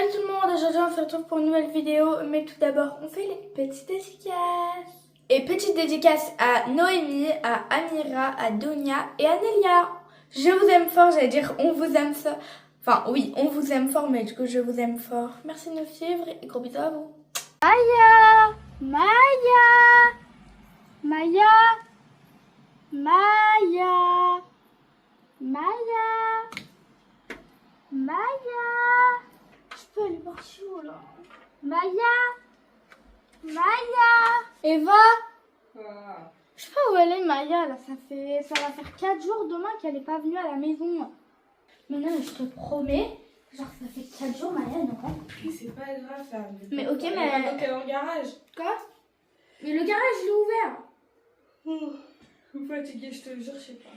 Salut tout le monde, aujourd'hui on se retrouve pour une nouvelle vidéo, mais tout d'abord on fait les petites dédicaces. Et petite dédicace à Noémie, à Amira, à Donia et à Nelia. Je vous aime fort, j'allais dire on vous aime ça. Enfin oui, on vous aime fort, mais du coup je vous aime fort. Merci de nous suivre et gros bisous à vous. Maya, Maya, Maya, Maya, Maya, Maya. Je peux aller voir où là. Maya, Maya, Eva. Je sais pas où elle est Maya là, ça va faire 4 jours demain qu'elle est pas venue à la maison. Maintenant je te promets, genre ça fait 4 jours Maya elle ne rentre plus. C'est pas grave ça. Mais ok mais... Elle est dans le garage. Quoi? Mais le garage il est ouvert. Je suis fatiguée, je te le jure, je sais pas.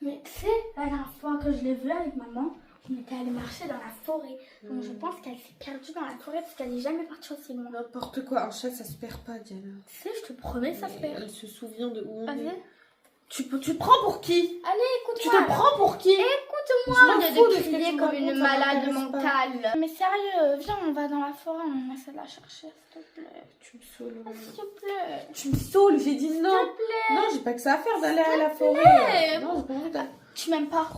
Mais tu sais, la dernière fois que je l'ai vue avec maman, on était allé marcher dans la forêt. Donc je pense qu'elle s'est perdue dans la forêt parce qu'elle n'est jamais partie aussi loin. N'importe quoi, un chat ça se perd pas, Diana. Tu sais, je te promets, ça se perd. Elle se souvient de où on Vas-y. est. Tu te prends pour qui? Allez, Tu écoute-moi. te prends pour qui? Écoute-moi, Je m'en au lieu fous de de ce que crier tu me comme racontes, une ça malade m'intéresse pas. mentale. Mais sérieux, viens, on va dans la forêt, on essaie de la chercher, s'il te plaît. Tu me saoules. S'il te plaît. Tu me saoules, j'ai dit non. S'il te plaît. Non, j'ai pas que ça à faire d'aller à la plaît. forêt. Non, j'ai pas envie d'aller. Tu m'aimes pas.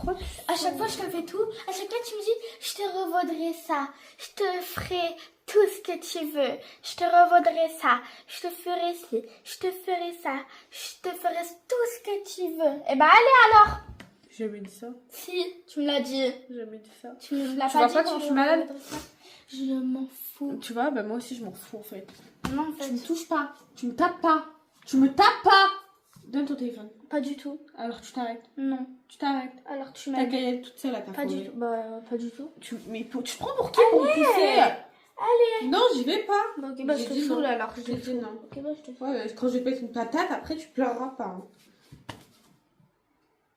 À chaque fois, je te fais tout. À chaque fois, tu me dis, je te revaudrai ça. Je te ferai tout ce que tu veux. Je te revaudrai ça. Je te ferai ci. Je te ferai ça. Je te ferai tout ce que tu veux. Eh ben, allez alors. J'ai jamais dit ça. Si, tu me l'as dit. J'ai jamais dit ça. Tu me l'as Tu pas vois dit. pas quand je suis malade? Je m'en fous. Tu vois, bah moi aussi je m'en fous en fait. Non, en fait, Tu me touches pas. Tu me tapes pas. Tu me tapes pas. Donne ton téléphone. pas du tout. Alors tu t'arrêtes. Non. Tu t'arrêtes. Alors, tu T'as m'as qu'à y aller toute seule à ta pas forêt. du tout. Bah, pas du tout. Tu te prends pour qui pour me pousser? Allez. Non, j'y vais pas. Bon, ok, bah, je J'ai te dit saoule non. alors. Je J'ai te dit saoule. non. Ok, bah, je te saoule. Ouais, quand je vais te mettre une patate, après tu pleureras pas. Hein.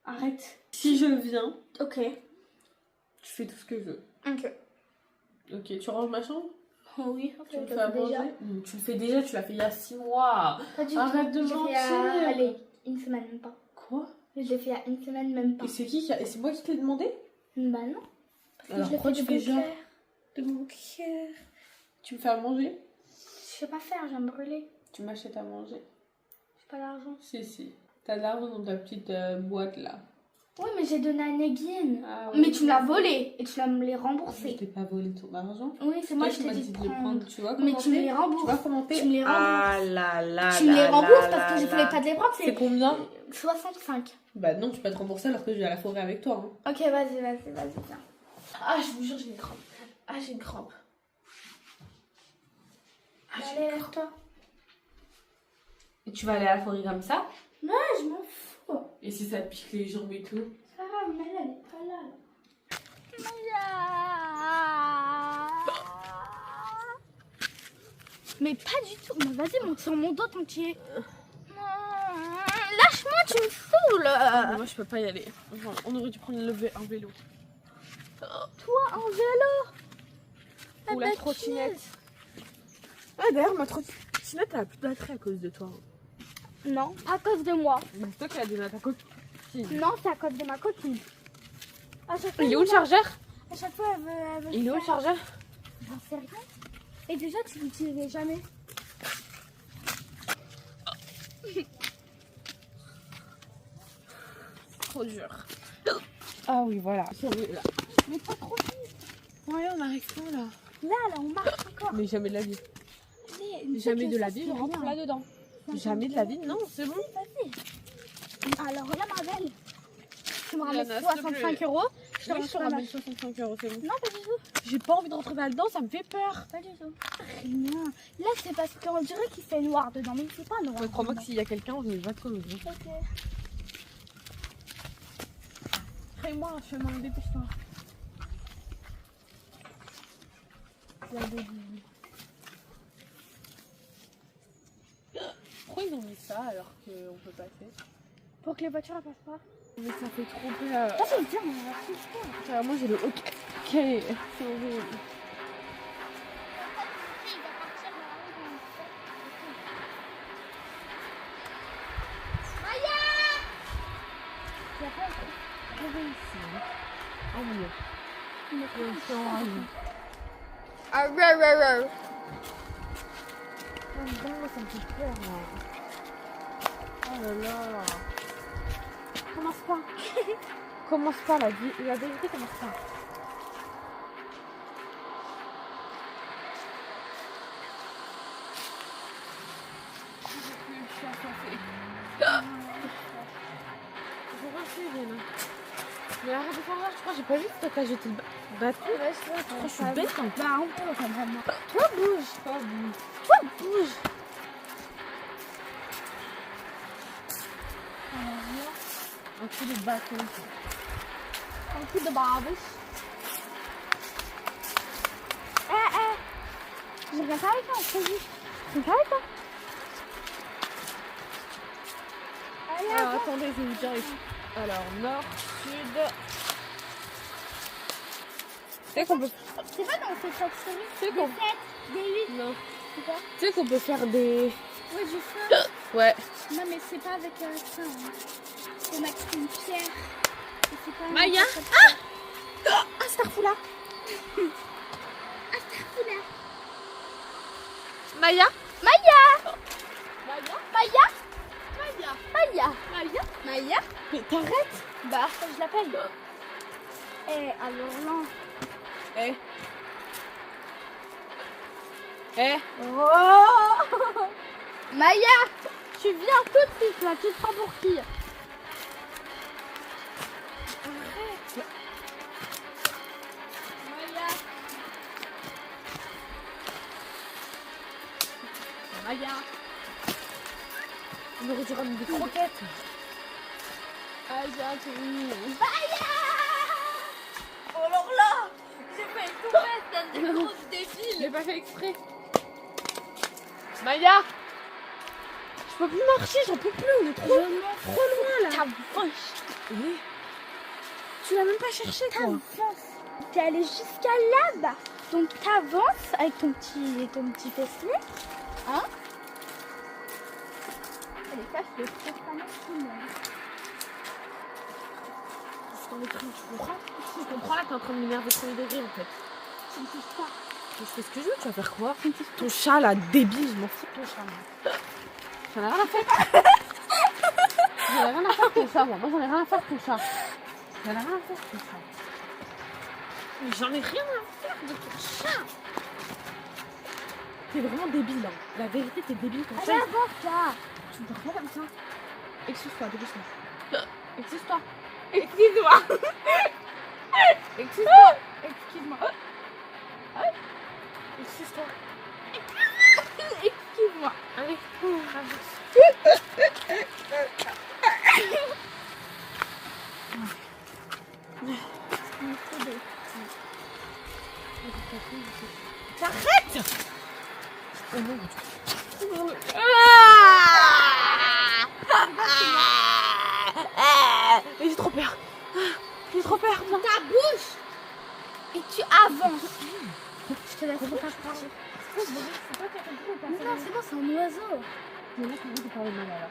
Arrête. Si je viens, Ok. tu fais tout ce que je veux. Ok. Ok, tu ranges ma chambre? Oh oui, Tu je me le fais à fais déjà. manger? Tu le fais déjà, tu l'as fait il y a 6 mois. Pas du Arrête tout. de Je l'ai fait mentir. allez, une semaine, même pas. Quoi? Je l'ai fait il y a une semaine, même pas. Et c'est qui qui a... Et c'est moi qui te l'ai demandé? Bah non. Parce que Alors je l'ai pourquoi fait tu de fais bon genre? cœur. De mon cœur. Tu me fais à manger? Je sais pas faire, j'aime brûler. Tu m'achètes à manger? J'ai pas d'argent. Si. T'as de l'argent dans ta petite boîte là. Oui, mais j'ai donné à Negin. Ah, ouais. Mais tu me l'as volé et tu vas me les Je rembourser. t'ai pas volé ton argent. Oui, c'est moi Toi, qui tu t'ai m'as dit de de le prendre. Tu vois Mais comment tu me t'es? les rembourses. Tu vois comment t'es? Tu me les rembourses. Ah là là. Tu me les là rembourses là parce que je là voulais là. pas te les prendre. C'est combien? 65. Bah non, je peux pas te rembourser alors que je vais à la forêt avec toi. Hein. Ok, vas-y, viens. Ah, je vous jure, j'ai une crampe. Ah, j'ai une crampe. Ah, j'ai Allez, une crampe. lève-toi. Et tu vas aller à la forêt comme ça? Non, je m'en fous. Et si ça te pique les jambes et tout? Ça va, mais elle est pas là. Mais pas du tout. Mais vas-y, monte sur mon dos tant que tu es. Lâche-moi, tu me saoules. Moi, je peux pas y aller. Enfin, on aurait dû prendre un vélo. Toi, en vélo. Ou la trottinette. Ah, d'ailleurs, ma trottinette, elle a plus de batterie à cause de toi. Non, à cause de moi. C'est toi qui l'as donné à ta copine. Non, c'est à cause de ma copine. À chaque fois, Il est où le chargeur? À chaque fois, elle veut Il est où le chargeur? J'en sais rien. Et déjà, tu l'utilisais jamais. Trop dur. Ah oui, voilà. Là. Mais pas trop vite. Ouais, on arrive où là? Là, on marche encore. Mais jamais de la vie. Allez, Jamais que de la ça, vie, c'est je rentre rien. là-dedans. Jamais de la vie, non, c'est bon. Vas-y. Alors là, ma belle, tu me ramènes Yana, s'il te 65 €. Je te Oui, je te ramène ramène 65 €, c'est bon. Non, pas du tout. J'ai pas envie de rentrer là-dedans, ça me fait peur. Pas du tout. Rien. Là, c'est parce qu'on dirait qu'il fait noir dedans, mais c'est pas noir. Mais crois-moi que dedans. s'il y a quelqu'un, on y va de cause. Ok. Crée-moi un chemin, dépêche-toi. Pourquoi ils ont mis ça alors qu'on peut passer? Pour que les voitures ne passent pas. Mais ça fait trop peur. Ah, c'est bien, on va tout faire. Moi j'ai le ok. C'est horrible. Oh mon dieu. Ah, ouais, ouais, ouais. Oh, non, ça me fait peur là. Oh là là. Commence pas. Commence pas la vérité commence pas. Mais arrête de faire ça, je crois que j'ai pas vu que t'as jeté le bâton. Ouais, je crois Je suis bête hein. Bah, on peut, enfin, vraiment. Toi, bouge. Toi, bouge. Un coup de bâton. Un coup de barbouche. Je viens pas avec toi, je te dis. Je viens pas avec toi. Allez, Alors attendez, je vais vous dire. Alors, nord, sud. Tu sais qu'on peut. C'est pas dans cette série. C'est qu'on- Des 7, des 8. Non. C'est quoi? Tu sais qu'on peut faire des. Ouais, du feu. Ouais. Non, mais c'est pas avec ça. Hein. C'est Maxime Pierre. Et c'est pas Maya. Ah, Starfoula. Starfoula. Maya. Maya. Maya. Maya. Maya. Maya. Maya. Maya. Mais t'arrêtes. Bah, je l'appelle. Eh, alors là. Eh. Eh. Oh Maya, tu viens tout de suite là, tu te prends pour qui? Arrête. Maya. Maya. On aurait dû ramener des croquettes. Maya, c'est mignon. Maya. Oh alors là, j'ai fait une tourette, t'as des grosses Je débiles. l'ai pas fait exprès. Maya. Je peux plus marcher, j'en peux plus, on est trop loin là. T'avances. Eh. Tu l'as même pas cherché toi. T'avances. T'es allé jusqu'à là-bas. Donc t'avances avec ton petit fessier. Hein? Allez, cache-le. C'est pas maximum. Je t'en ai pris, tu comprends? Tu comprends là, t'es en train de m'énerver au premier degré en fait. Tu me touches pas. Je fais ce que je veux, tu vas faire quoi? Ton chat là, débile, je m'en fous de ton chat. Moi. J'en ai rien à faire. J'en ai rien à faire de ton chat, moi. Moi j'en ai rien à faire de ton chat. J'en ai rien à faire de ton chat. Mais j'en ai rien à faire de ton chat. T'es vraiment débile hein. La vérité, t'es débile ton chat. Allez, avance là. Tu me parles pas comme ça. Excuse-toi, dépêche-toi. Excuse-toi. Excuse-moi. Excuse-toi. Excuse-moi. Excuse-toi. Excuse-moi. Allez, avance. T'arrêtes. Oh non. J'ai trop peur. J'ai trop peur. Non. Ta bouche. Et tu avances. Je te laisse pas partir. Non, c'est bon, c'est un oiseau. Mais là, c'est bon de parler mal alors.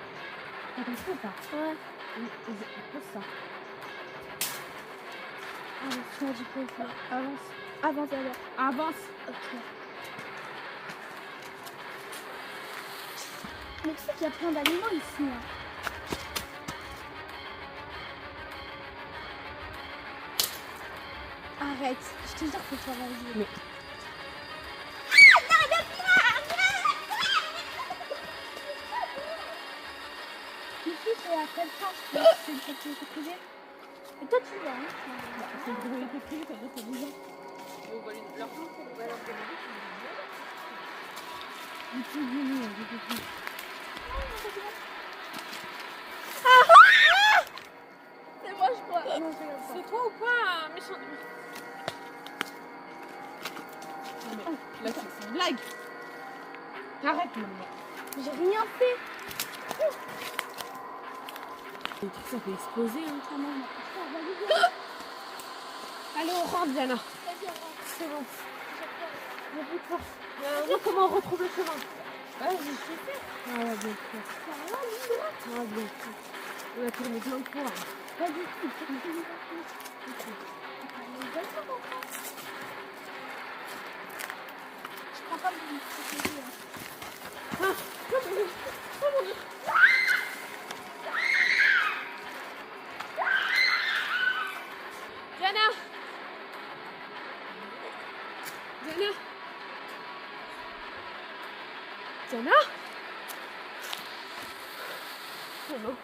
T'as compris ou pas? Ouais. Pose ça. Avance, tu m'as dit quoi il faut. Avance. Avance alors. Avance. Ok. Mais tu sais qu'il y a plein d'aliments ici. Là. Arrête. Je te jure que tu vas réagir. Mais- Ici, c'est à quelle part? C'est une propriété privée. Et toi, tu vas, hein? C'est une propriété privée, t'as dit, t'as 10 ans. On va leur faire, on va leur demander. C'est moi, je crois. Non, c'est pas. C'est toi ou pas, méchant? Non, mais là, c'est une blague. T'arrêtes maintenant. J'ai rien fait. Le truc, ça peut exploser. Hein. Ah non, non. Allez, on rentre, Diana. Vas-y, on rentre. C'est bon. J'ai plus de force. Comment on retrouve le chemin? Vas-y, je sais faire. Ah ouais, bien sûr. Ah, bien sûr. On a tourné plein de fois. Pas du tout. C'est une bonne chose. Diana. Diana. Diana. Oh non.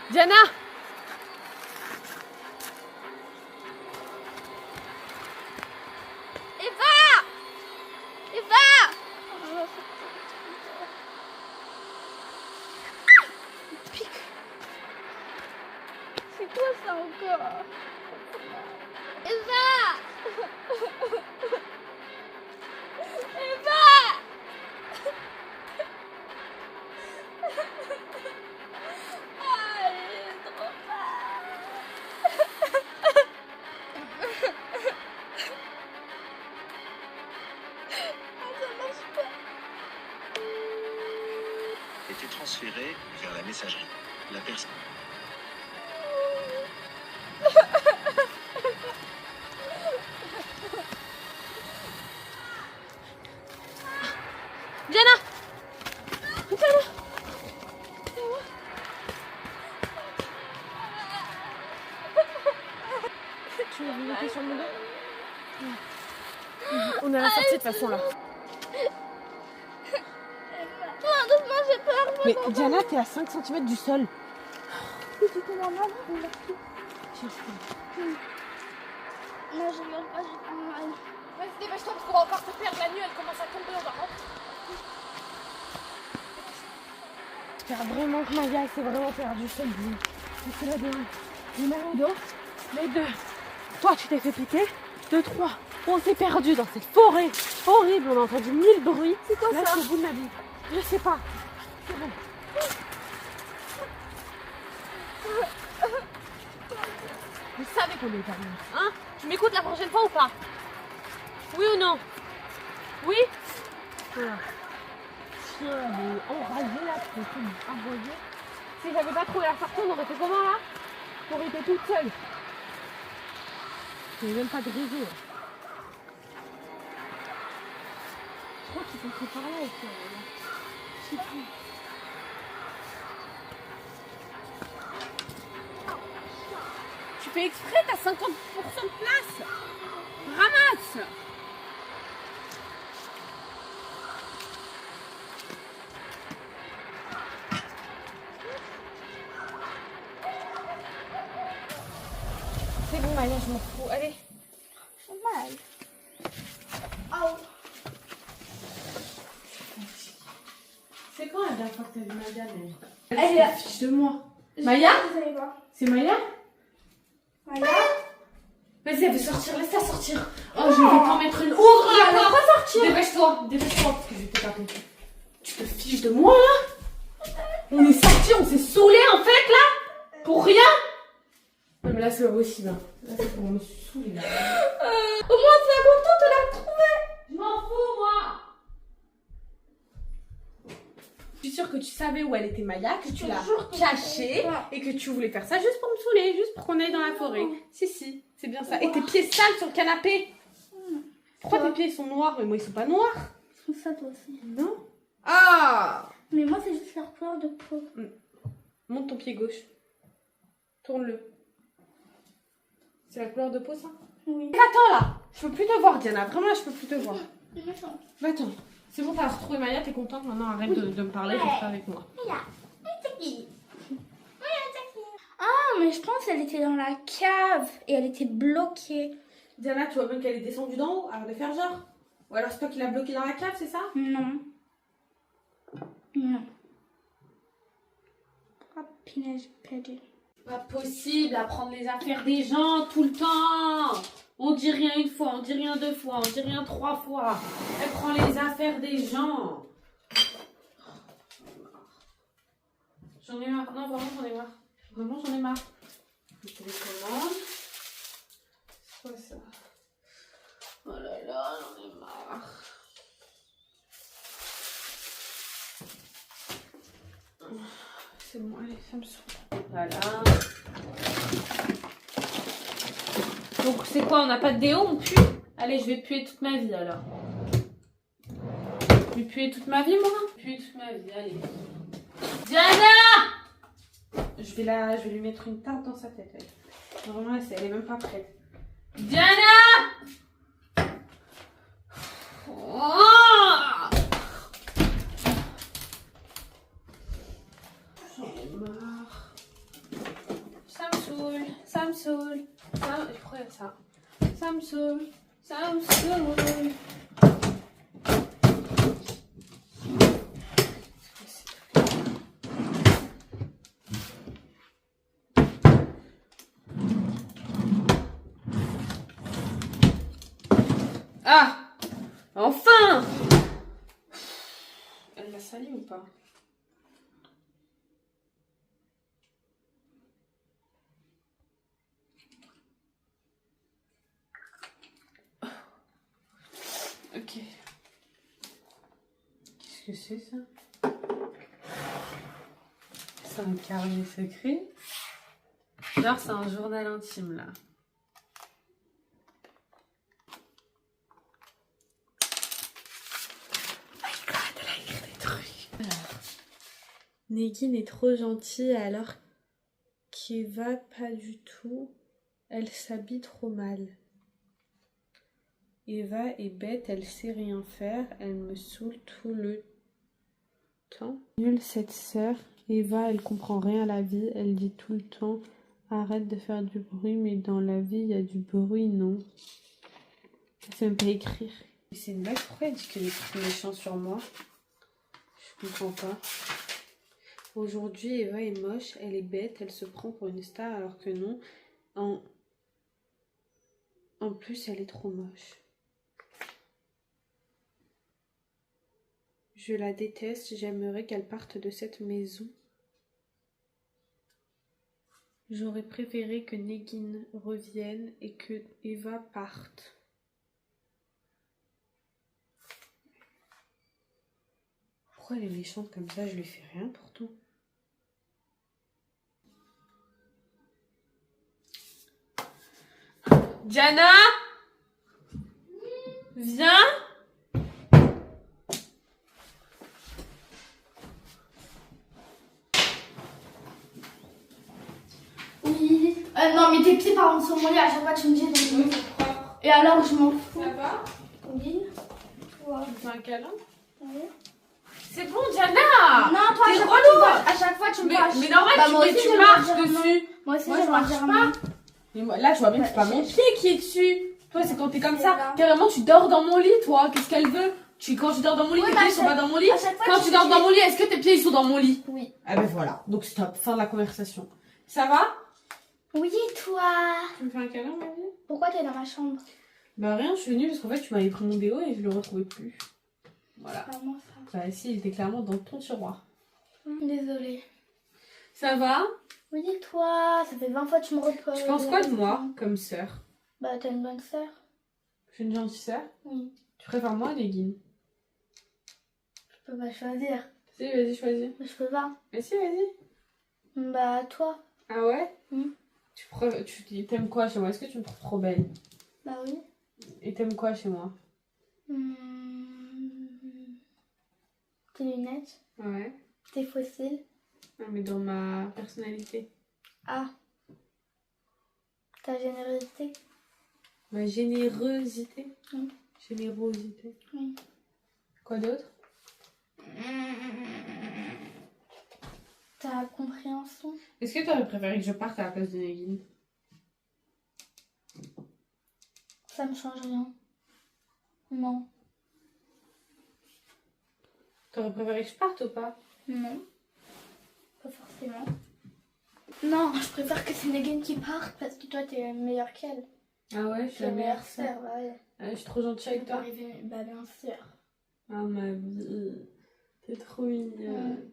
Diana. Eva! Eva! Pique. C'est quoi ça encore? Eva! Eva! Ah, elle est trop Était transféré vers la messagerie. La personne. Diana. Diana. Tu veux monter sur mon dos? On est à la sortie de toute façon là. doucement, j'ai peur. Mais Diana, t'es à 5 cm du sol. C'était normal. Non, je meurs pas, j'ai pas mal. Vas-y, dépêche-toi parce qu'on va encore se perdre la nuit, elle commence à tomber, on va rentrer. J'espère vraiment que Maya s'est vraiment perdue seule. C'est la deux. Les deux. Toi, tu t'es fait piquer. 2, 3. On s'est perdu dans cette forêt horrible. On a entendu 1000 bruits. C'est quoi Là, ça? c'est au bout de ma vie. Je sais pas. C'est bon. Vous savez qu'on est perdu. Hein? Tu m'écoutes la prochaine fois ou pas? Oui ou non? Oui? Voilà. Chien, mais enragé là, tu peux tout envoyer. Si j'avais pas trouvé la sortie, on aurait fait comment là? T'aurais été toute seule. Il n'y avait même pas de réseau. Je crois qu'ils sont pris par là aussi. Je sais plus. Tu fais exprès, t'as 50% de place. Ramasse. C'est bon, Maya, je m'en fous. Allez. J'ai mal. Oh. C'est quand la dernière fois que t'as vu Maya? Elle est là. Fiche de moi. Maya? Vous allez voir. C'est Maya? Maya? Vas-y, elle veut sortir, laisse-la sortir. Oh, je vais t'en mettre une. Ouvre la porte! Pas sortir. Dépêche-toi, parce que je vais te taper. Tu te fiches de moi, là? On est sortis, on s'est saoulés, en fait, là? Pour rien? Non, mais là, c'est pas possible. Hein. Là, c'est pour me saouler, là. Au moins, tu es contente de la retrouver. Je m'en fous, moi! Je suis sûre que tu savais où elle était, Maya, que tu l'as cachée et que tu voulais faire ça juste pour me saouler, juste pour qu'on aille dans la forêt. Si, c'est bien ça. Et tes pieds sales sur le canapé. Pourquoi tes pieds ils sont noirs? Mais moi, ils sont pas noirs. C'est ça, toi aussi. Non. Ah! Mais moi, c'est juste leur couleur de peau. Monte ton pied gauche. Tourne-le. C'est la couleur de peau, ça? Oui. Attends, là. Je peux plus te voir, Diana. Vraiment, là, je peux plus te voir. C'est méchant. Va-t'en. C'est bon, t'as retrouvé Maya, t'es contente maintenant, arrête de me parler, reste avec moi. Maya, c'est qui? Ah, mais je pense qu'elle était dans la cave et elle était bloquée. Diana, tu vois bien qu'elle est descendue d'en haut, arrête de faire genre. Ou alors c'est toi qui l'as bloquée dans la cave, c'est ça? Non. Non. Oh, punaise, perdu. Pas possible à prendre les affaires des gens tout le temps. On dit rien une fois, on dit rien deux fois, on dit rien trois fois. Elle prend les affaires des gens. J'en ai marre. Non, vraiment, j'en ai marre. Vraiment, j'en ai marre. Je télécommande. C'est quoi ça? Oh là là, j'en ai marre. C'est bon, allez, ça me saoule. Voilà. Donc c'est quoi, on n'a pas de déo, on pue? Allez, je vais puer toute ma vie alors. Je vais puer toute ma vie, moi? Puer toute ma vie, allez. Diana! Je vais lui mettre une tarte dans sa tête. Elle. Vraiment, elle est même pas prête. Diana! Oh, j'en ai marre. Ça me saoule, ça me saoule. Pourquoi il y a ça? Ça me saoule, ça me saoule. Ah! Enfin! Elle l'a sali ou pas? Ok. Qu'est-ce que c'est ça? C'est un carnet secret? Genre c'est un journal intime là. Negin est trop gentille alors qu'Eva pas du tout. Elle s'habille trop mal. Eva est bête, elle sait rien faire, elle me saoule tout le temps. Nulle cette sœur. Eva, elle comprend rien à la vie, elle dit tout le temps arrête de faire du bruit, mais dans la vie il y a du bruit, non? Elle sait même pas écrire. C'est une blague, pourquoi elle dit qu'elle est plus méchante sur moi? Je comprends pas. Aujourd'hui, Eva est moche, elle est bête, elle se prend pour une star alors que non. En plus, elle est trop moche. Je la déteste, j'aimerais qu'elle parte de cette maison. J'aurais préféré que Negin revienne et que Eva parte. Pourquoi elle est méchante comme ça? Je lui fais rien pourtant. Diana? Viens? Oui. Non, mais tes pieds par contre sur mon lit, à chaque fois tu me dis donc. Propre. Et alors je m'en fous. Ça va? Oui. Toi. Tu me fais un câlin? Oui. C'est bon, Diana! Non, toi, T'es relou! à chaque fois tu me parles. Mais normal, Bah, moi tu, aussi, tu je marches vais dire non. dessus. Moi aussi, Moi, je je marche dire pas. non. Mais moi, là, je vois bien que c'est pas mon pied qui est dessus. Toi, c'est quand t'es comme ça. Là. Carrément, tu dors dans mon lit, toi. Qu'est-ce qu'elle veut? Quand tu dors dans mon lit, Oui, tes mais pieds sont pas dans mon lit. à chaque fois, Quand tu dors dans mon lit, est-ce que tes pieds ils sont dans mon lit? Oui. Ah ben voilà. Donc stop. Fin de la conversation. Ça va? Oui, toi. Tu me fais un câlin, ma vie? Pourquoi t'es dans ma chambre? Bah rien, je suis venue parce qu'en fait, tu m'avais pris mon déo et je le retrouvais plus. Voilà. Comment ça? Bah si, il était clairement dans ton tiroir. Désolée. Ça va? Oui, toi. Ça fait 20 fois que tu me reposes. Tu penses quoi de moi comme sœur? Bah, t'es une bonne sœur. Je suis une gentille sœur? Oui. Tu préfères moi ou Negin? Je peux pas choisir. Si, vas-y, choisis. Mais je peux pas. Mais si, vas-y. Bah, toi. Ah ouais? Hmm. T'aimes quoi chez moi? Est-ce que tu me trouves trop belle? Bah oui. Et t'aimes quoi chez moi? Tes lunettes. Ouais. Tes fossiles. Ah, mais dans ma personnalité. Ah. Ta générosité. Ma générosité? Oui. Générosité. Oui. Quoi d'autre? Ta compréhension. Est-ce que t'aurais préféré que je parte à la place de Negin? Ça me change rien. Non. T'aurais préféré que je parte ou pas? Non. Pas forcément. Non, je préfère que c'est Negin qui parte parce que toi t'es meilleure qu'elle. Ah ouais, je suis La la meilleure sœur. sœur, bah ouais. Ah, je suis trop gentille avec toi. Arriver, bah bien sûr. Ah ma vie, t'es trop mignonne.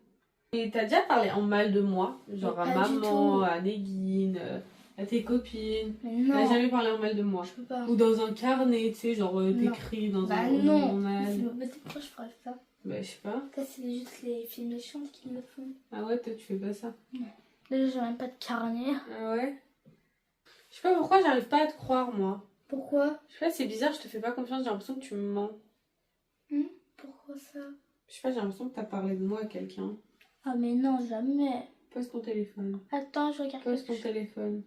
Et t'as déjà parlé en mal de moi? Genre à Mais pas du maman, tout. à Negin, à tes copines? Mais T'as non. jamais parlé en mal de moi? Je peux pas. Ou dans un carnet, tu sais, genre Non. t'écris dans Bah un non. journal? Mais pourquoi je ferais ça? Bah je sais pas. Ça c'est juste les filles méchantes qui le font. Ah ouais, toi tu fais pas ça? Déjà j'ai même pas de carnet. Ah ouais? Je sais sais pas pourquoi j'arrive pas à te croire, moi. Pourquoi? Je sais pas, c'est bizarre, je te fais pas confiance, j'ai l'impression que tu me mens. Pourquoi ça? Je sais pas, j'ai l'impression que t'as parlé de moi à quelqu'un. Ah mais non, jamais. Pose ton téléphone. Attends, je regarde. Pose ton téléphone.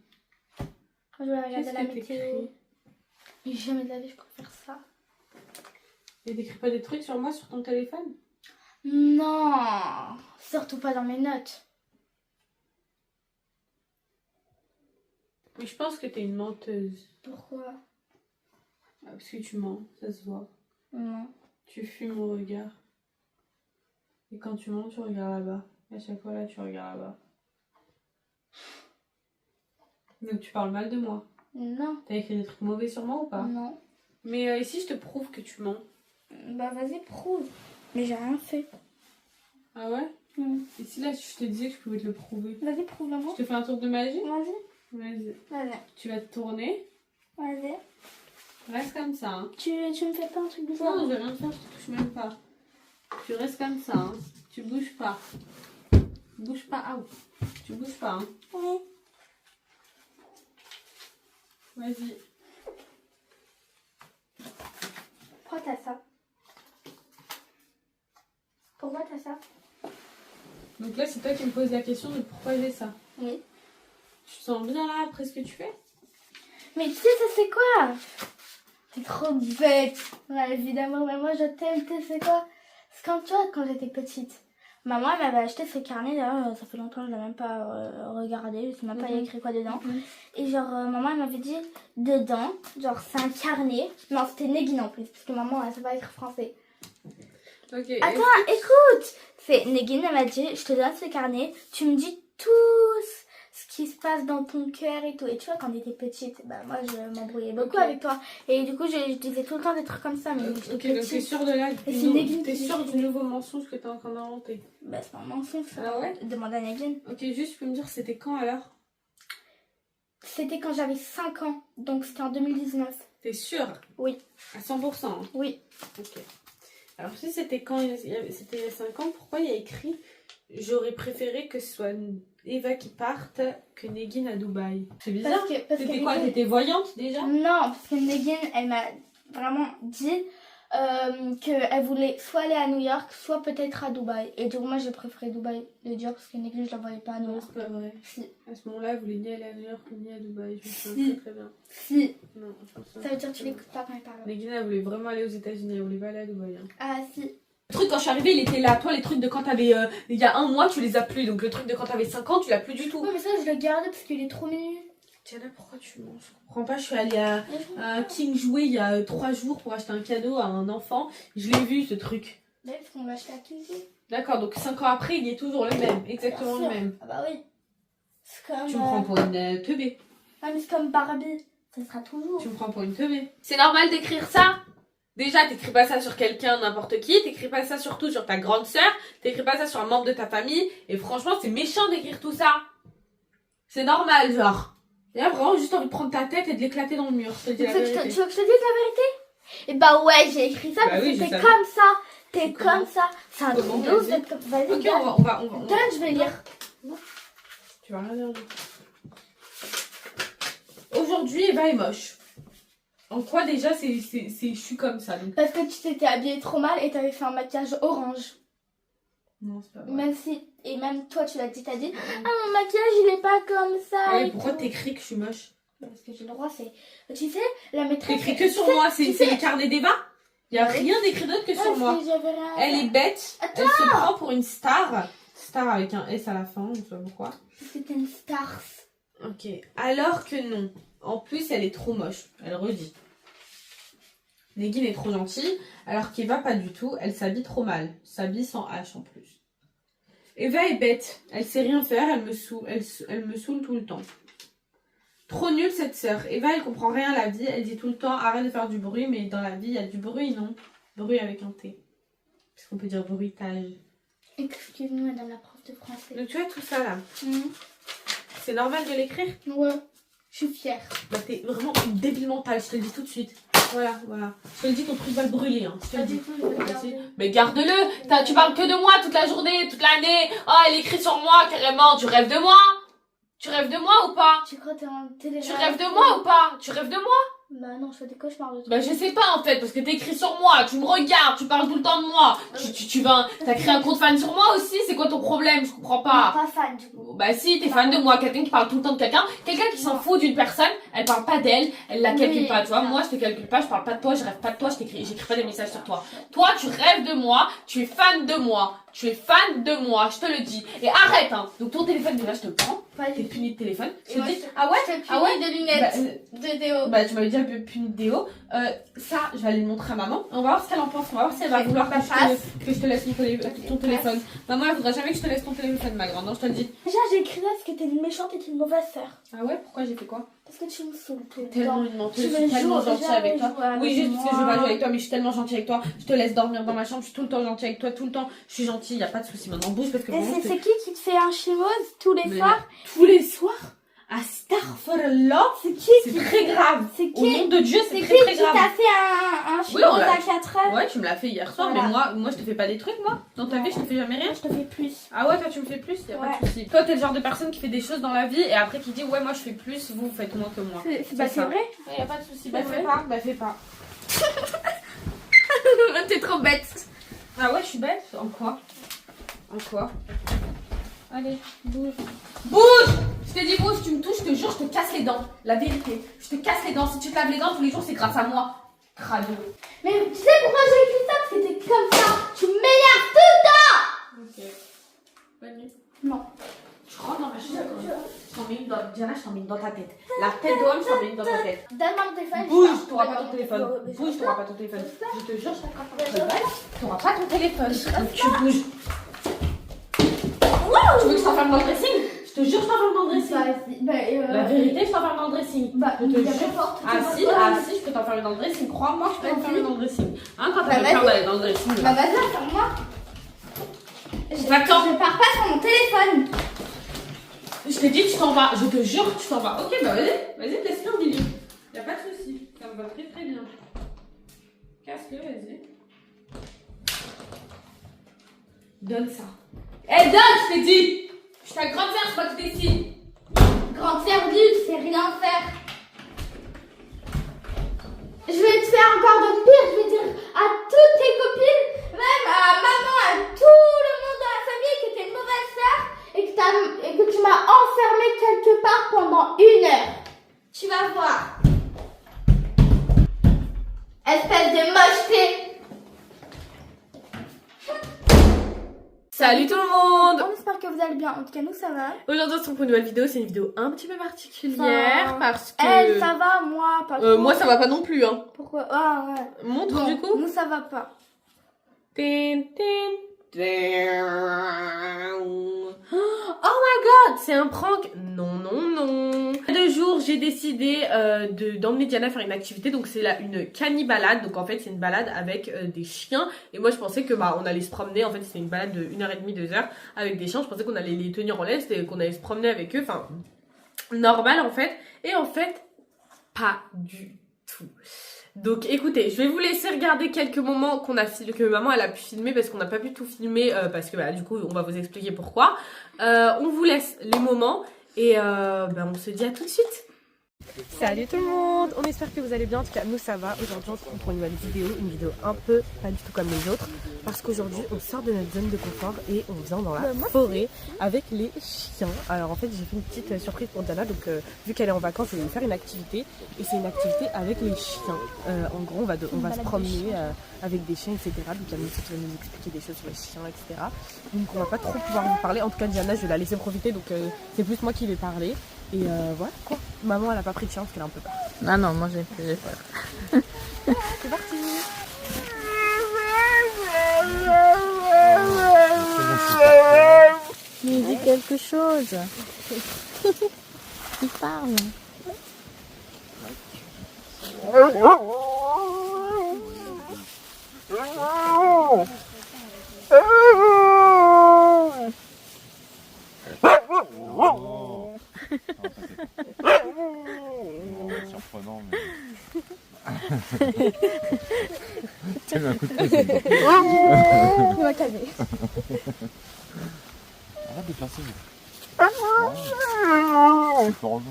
Je vais regarder Qu'est-ce la que météo. t'écris? Mais jamais de la vie, je préfère ça. Et t'écris pas des trucs sur moi sur ton téléphone? Non, surtout pas dans mes notes. Mais je pense que t'es une menteuse. Pourquoi? Ah, parce que tu mens, ça se voit. Non. Tu fuis mon regard. Et quand tu mens, tu regardes là-bas. Et à chaque fois là, tu regardes là-bas. Donc tu parles mal de moi. Non. T'as écrit des trucs mauvais sur moi ou pas? Non. Mais ici, je te prouve que tu mens. Bah vas-y, prouve. Mais j'ai rien fait. Ah ouais? Mm. Et si là, je te disais que je pouvais te le prouver? Vas-y, prouve-le-moi. Je te fais un tour de magie? Vas-y. Vas-y. Vas-y. Tu vas te tourner. Vas-y. Reste comme ça, hein. Tu me fais pas un truc bizarre? Non, je vais rien faire, je te touche même pas. Tu restes comme ça, hein. Tu bouges pas. Bouge pas, ah, tu bouges pas, hein. Oui. Vas-y. Pourquoi t'as ça? Pourquoi t'as ça? Donc là, c'est toi qui me poses la question de pourquoi j'ai ça. Oui. Tu te sens bien là après ce que tu fais? Mais tu sais, ça c'est quoi? T'es trop bête. Ouais, évidemment, mais moi je t'aime, tu sais c'est quoi? C'est comme toi, quand j'étais petite. Maman, elle m'avait acheté ce carnet, d'ailleurs, ça fait longtemps que je l'ai même pas regardé, je sais même pas il y a écrit quoi dedans. Et genre, maman, elle m'avait dit, dedans, genre, c'est un carnet. Non, c'était Negin en plus, parce que maman, elle sait pas écrire français. Ok. Attends, écoute! C'est Negin, elle m'a dit, je te donne ce carnet, tu me dis tout ce qui se passe dans ton cœur et tout. Et tu vois, quand j'étais petite, bah moi, je m'embrouillais beaucoup avec toi. Et du coup, je disais tout le temps des trucs comme ça, mais j'étais Ok, donc t'es petite. sûre de là, Et c'est Negin t'es qui sûre dit- du nouveau mensonge que t'es en train d'inventer? Bah, c'est pas un mensonge, ça. Ah ouais? Demande à Negin. Ok, juste tu peux me dire c'était quand alors? C'était quand j'avais 5 ans, donc c'était en 2019. T'es sûre? Oui. À 100%, hein. Oui. Ok. Alors si c'était quand c'était il y a 5 ans, pourquoi il y a écrit j'aurais préféré que ce soit Eva qui parte que Negin à Dubaï? C'est bizarre. Parce T'étais que quoi? Negin- T'étais voyante déjà? Non, parce que Negin, elle m'a vraiment dit qu'elle voulait soit aller à New York, soit peut-être à Dubaï. Et du coup, moi, j'ai préféré Dubaï, le dire, parce que Negin, je la voyais pas à New Non, York. c'est pas vrai. Si. À ce moment-là, elle voulait ni aller à New York ni à Dubaï. Je me souviens Si. très très bien. Si. Non, je me souviens Ça veut dire très que tu bien. l'écoutes pas quand elle parle. Negin, elle voulait vraiment aller aux États-Unis, elle voulait pas aller à Dubaï. Hein. Ah, si. Le truc, quand je suis arrivée, il était là. Toi, les trucs de quand t'avais. Il y a un mois, tu les as plus. Donc, le truc de quand t'avais 5 ans, tu l'as plus du tout. Ouais, mais ça, je l'ai gardé parce qu'il est trop mignon. Tiens, là, pourquoi tu mens? Je comprends pas. Je suis allée à King Jouet il y a 3 jours pour acheter un cadeau à un enfant. Je l'ai vu, ce truc. Ouais, parce qu'on l'a acheté à Kinky. D'accord, donc 5 ans après, il est toujours le même. Exactement le même. Ah bah oui. C'est comme... Tu me prends pour une teubée. Ah, mais c'est comme Barbie. Ça sera toujours. Tu me prends pour une teubée. C'est normal d'écrire ça? Déjà, t'écris pas ça sur quelqu'un, n'importe qui. T'écris pas ça surtout sur ta grande sœur. T'écris pas ça sur un membre de ta famille. Et franchement, c'est méchant d'écrire tout ça. C'est normal, genre. Et là, vraiment, juste envie de prendre ta tête et de l'éclater dans le mur. Je te Tu dis veux la que je te vérité. dise la vérité? Et bah ouais, j'ai écrit ça Bah parce oui, que je t'es savais. comme ça. T'es Comment comme ça. C'est un Comment, truc de ouf vas-y. d'être comme... Vas-y, Ok, donne. on va. Donne, je vais lire. Tu vas rien dire du tout. Aujourd'hui, Eva est moche. En quoi déjà, je suis comme ça. Donc... Parce que tu t'étais habillée trop mal et t'avais fait un maquillage orange. Non, c'est pas vrai. Même si... Et même toi, tu l'as dit, t'as dit... Ah, mon maquillage, il est pas comme ça. Ouais, et pourquoi tout. t'écris que je suis moche? Parce que j'ai le droit, c'est... Tu sais, la maîtresse... T'écris que sur moi, c'est le carnet d'Eva. Il y a Oui. rien d'écrit d'autre que sur Ouais, moi. si j'avais rien à Elle faire. est bête, Attends. elle se prend pour une star. Star avec un S à la fin, je sais pas pourquoi. C'était une stars. Ok, alors que non. En plus, elle est trop moche, elle redit. Negin est trop gentille, alors qu'Eva pas du tout, elle s'habille trop mal. S'habille sans H en plus. Eva est bête, elle sait rien faire, elle me saoule tout le temps. Trop nulle cette sœur. Eva, elle comprend rien à la vie, elle dit tout le temps arrête de faire du bruit, mais dans la vie, il y a du bruit, non? Bruit avec un T. Parce qu'on peut dire bruitage. Excuse-moi, madame la prof de français. Donc tu vois tout ça là, Mhm. c'est normal de l'écrire? Ouais, je suis fière. Bah t'es vraiment une débile mentale, je te le dis tout de suite. Voilà. Je te le dis, ton truc va le brûler, hein. Je te le dis. tout, je vais Vas-y. Mais garde-le. Tu parles que de moi toute la journée, toute l'année. Oh, elle écrit sur moi, carrément. Tu rêves de moi. Tu rêves de moi ou pas? Tu crois que t'es en télé? Tu rêves de moi ou pas? Tu rêves de moi? Bah non, je fais des cauchemars de toi. Bah je sais pas en fait, parce que t'écris sur moi, tu me regardes, tu parles tout le temps de moi. T'as créé un compte fan sur moi aussi, c'est quoi ton problème? Je comprends pas. Pas fan du coup. Bah si, t'es fan de moi, quelqu'un qui parle tout le temps de quelqu'un qui s'en fout d'une personne, elle parle pas d'elle, elle la calcule Oui, pas, tu vois. Moi je te calcule pas, je parle pas de toi, je rêve pas de toi, j'écris pas des messages sur toi. Toi tu rêves de moi, tu es fan de moi, je te le dis. Et arrête hein. Donc ton téléphone déjà je te le prends, Pas t'es du tout. puni de téléphone. Je Et te moi, dis, je te- ah ouais, je te ah ouais. punis de lunettes de Déo. Bah tu m'avais déjà puni de déo. Ça je vais aller le montrer à maman. On va voir ce qu'elle en pense, on va voir si elle va vouloir que je te laisse ton téléphone. Maman elle voudra jamais que je te laisse ton téléphone ma grande, non je te le dis. Déjà, j'ai écrit là parce que t'es une méchante et t'es une mauvaise sœur. Ah ouais, pourquoi j'ai fait quoi? Parce que tu me saoules tout le Tellement temps. une menteuse, Tu je veux suis tellement jouer- gentille avec toi. jouer avec Oui, juste parce que je veux moi. pas jouer avec toi, mais je suis tellement gentille avec toi. Je te laisse dormir dans ma chambre, je suis tout le temps gentille avec toi, tout le temps. Je suis gentille, y a pas de souci. Maintenant bouge parce que Et vraiment, je te- c'est qui te fait un chimose tous les Mais soirs? tous les soirs. Astaghfirullah, C'est qui c'est très grave. C'est Au qui nom de Dieu, C'est c'est qui très très qui t'a grave. fait un Oui, chimose on l'a- à 4 heures? Ouais, tu me l'as fait hier soir, Voilà. mais moi je te fais pas des trucs, moi. Dans ta vie, je te fais jamais rien. Je te fais plus. Ah ouais, toi tu me fais plus, y a pas Ouais. de souci. Toi t'es le genre de personne qui fait des choses dans la vie et après qui dit ouais, moi je fais plus, vous faites moins que moi. Bah ça. c'est vrai. Y a pas de souci. Bah, fais pas, fais pas. T'es trop bête. Ah ouais, je suis bête. En quoi? En quoi? Allez, bouge. Bouge! Je t'ai dit bouge, tu me touches, je te jure, je te casse les dents. La vérité. Je te casse les dents. Si tu te laves les dents tous les jours, c'est grâce à moi. Crado. Mais tu sais pourquoi j'ai écrit ça? Parce que t'es comme ça. Tu m'énerves tout le temps. Ok. Bonne nuit. Non. Tu rentres dans ma chambre. Je t'en mets une dans, Diana, je t'en mets une dans ta tête. La tête d'homme, je t'en mets une dans ta tête. Donne-moi mon téléphone. Bouge, t'auras pas ton téléphone. Bouge, t'auras pas ton téléphone. Je te jure, je t'attrape par le bal. T'auras pas ton téléphone. Donc tu bouges. Tu veux que je t'enferme dans le dressing? Je te jure, je t'enferme dans le dressing. La vérité, je t'enferme dans le dressing. Bah, Je te il y a jure. pas porte. Ah si, je peux t'enfermer dans le dressing. Crois-moi, je peux t'enfermer dans le dressing. Hein, quand t'as Bah, peur vas-y. d'aller dans le dressing. Bah là. vas-y, ferme-moi. Attends. Je pars pas sur mon téléphone. Je t'ai dit, tu t'en vas. Je te jure, tu t'en vas. Ok, bah vas-y, laisse-le au milieu. Y'a pas de souci. Ça me va très très bien. Casse-le, vas-y. Donne ça. Eh, donne, je t'ai dit. Je suis ta grande sœur, c'est pas qui décide. Grande sœur nulle, c'est rien faire. Je vais te faire encore de pire. Je vais dire à toutes tes copines, même à maman, à tout le monde dans la famille que t'es une mauvaise sœur et que tu m'as enfermée quelque part pendant 1 heure. Tu vas voir. Espèce de mocheté. Salut tout le monde. On espère que vous allez bien. En tout cas, nous, ça va. Aujourd'hui on se retrouve pour une nouvelle vidéo, c'est une vidéo un petit peu particulière Enfin, parce que... Elle, ça va, moi, pas trop. moi ça va pas non plus hein. Pourquoi? Ah, ouais. Montre Bon, du coup. nous, ça va pas. Tin, tin, tin. Oh my god, c'est un prank. Non, non, non. Il y a 2 jours, j'ai décidé d'emmener Diana faire une activité. Donc c'est là une canibalade. Donc en fait c'est une balade avec des chiens. Et moi je pensais que on allait se promener. En fait c'est une balade de 1h30, 2 heures avec des chiens. Je pensais qu'on allait les tenir en laisse et qu'on allait se promener avec eux. Enfin, normal en fait. Et en fait, pas du tout. Donc écoutez, je vais vous laisser regarder quelques moments que maman elle a pu filmer parce qu'on n'a pas pu tout filmer parce que du coup on va vous expliquer pourquoi. On vous laisse les moments et on se dit à tout de suite. Salut tout le monde, on espère que vous allez bien, en tout cas nous ça va. Aujourd'hui on se retrouve pour une nouvelle vidéo, un peu pas du tout comme les autres parce qu'aujourd'hui on sort de notre zone de confort et on vient dans la forêt avec les chiens. Alors en fait j'ai fait une petite surprise pour Diana, donc vu qu'elle est en vacances je vais lui faire une activité et c'est une activité avec les chiens. En gros on va se promener avec des chiens etc. Donc il y a Mélissa qui va nous expliquer des choses sur les chiens etc. Donc on va pas trop pouvoir vous parler, en tout cas Diana je vais la laisser profiter donc c'est plus moi qui vais parler. Et voilà quoi. Maman elle a pas pris de chien parce qu'elle a un peu peur. Non, non, moi j'ai peur. C'est parti. Il dit quelque chose. Il parle. Surprenant, mais. T'as mis un coup de pied. Il va calmer. Arrête de faire ça. C'est pas rejoint.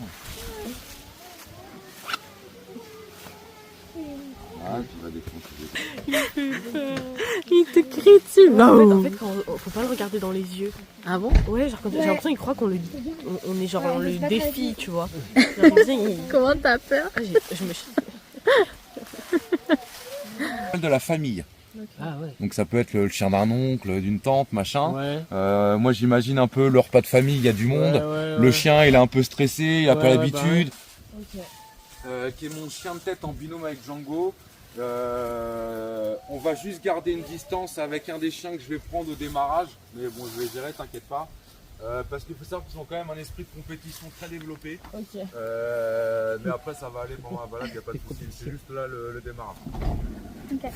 Ah, tu vas défoncer. Il te crie dessus. En fait, faut pas le regarder dans les yeux. Ah bon? Ouais, genre quand j'ai l'impression qu'il croit qu'on le, on est genre on le défie, tu vois. J'ai l'impression Comment t'as peur? je me chie. De la famille. Ah ouais. Donc ça peut être le chien d'un oncle, d'une tante, machin. Ouais. Moi j'imagine un peu le repas de famille, il y a du monde. Le chien il est un peu stressé, il a pas l'habitude. Qui est mon chien de tête en binôme avec Django. On va juste garder une distance avec un des chiens que je vais prendre au démarrage. Mais bon, je vais gérer, t'inquiète pas. Parce qu'il faut savoir qu'ils ont quand même un esprit de compétition très développé. Mais après ça va aller pendant la balade, il n'y a pas de souci. C'est juste là le démarrage. Ok.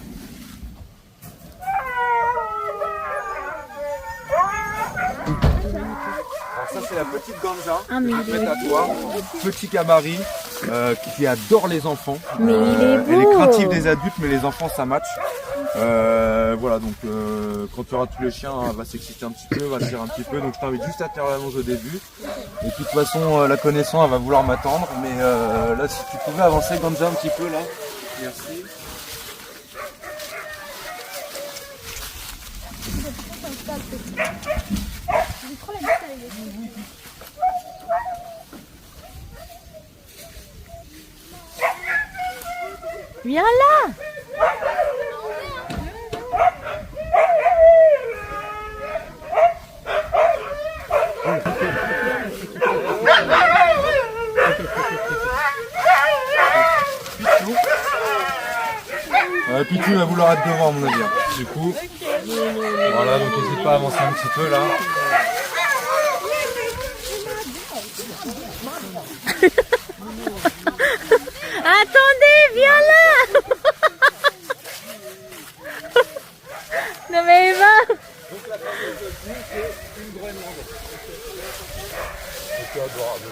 Alors ça c'est la petite Ganja, Ah, mais que je il vais est mettre à toi. Petit gabarit qui adore les enfants. Mais il est Elle est beau. craintive des adultes mais les enfants ça match. Voilà donc quand tu auras tous les chiens elle va s'exciter un petit peu, va tirer un petit peu. Donc je t'invite juste à te faire l'annonce au début. Et puis de toute façon la connaissant elle va vouloir m'attendre. Mais là si tu pouvais avancer Ganja un petit peu là. Merci. Viens là. Pitou va vouloir être devant à mon avis. Du coup, voilà donc n'hésite pas à avancer un petit peu là. Attendez, viens là. Non mais Eva. Donc la fameuse fille, c'est une Groenland. C'est adorable.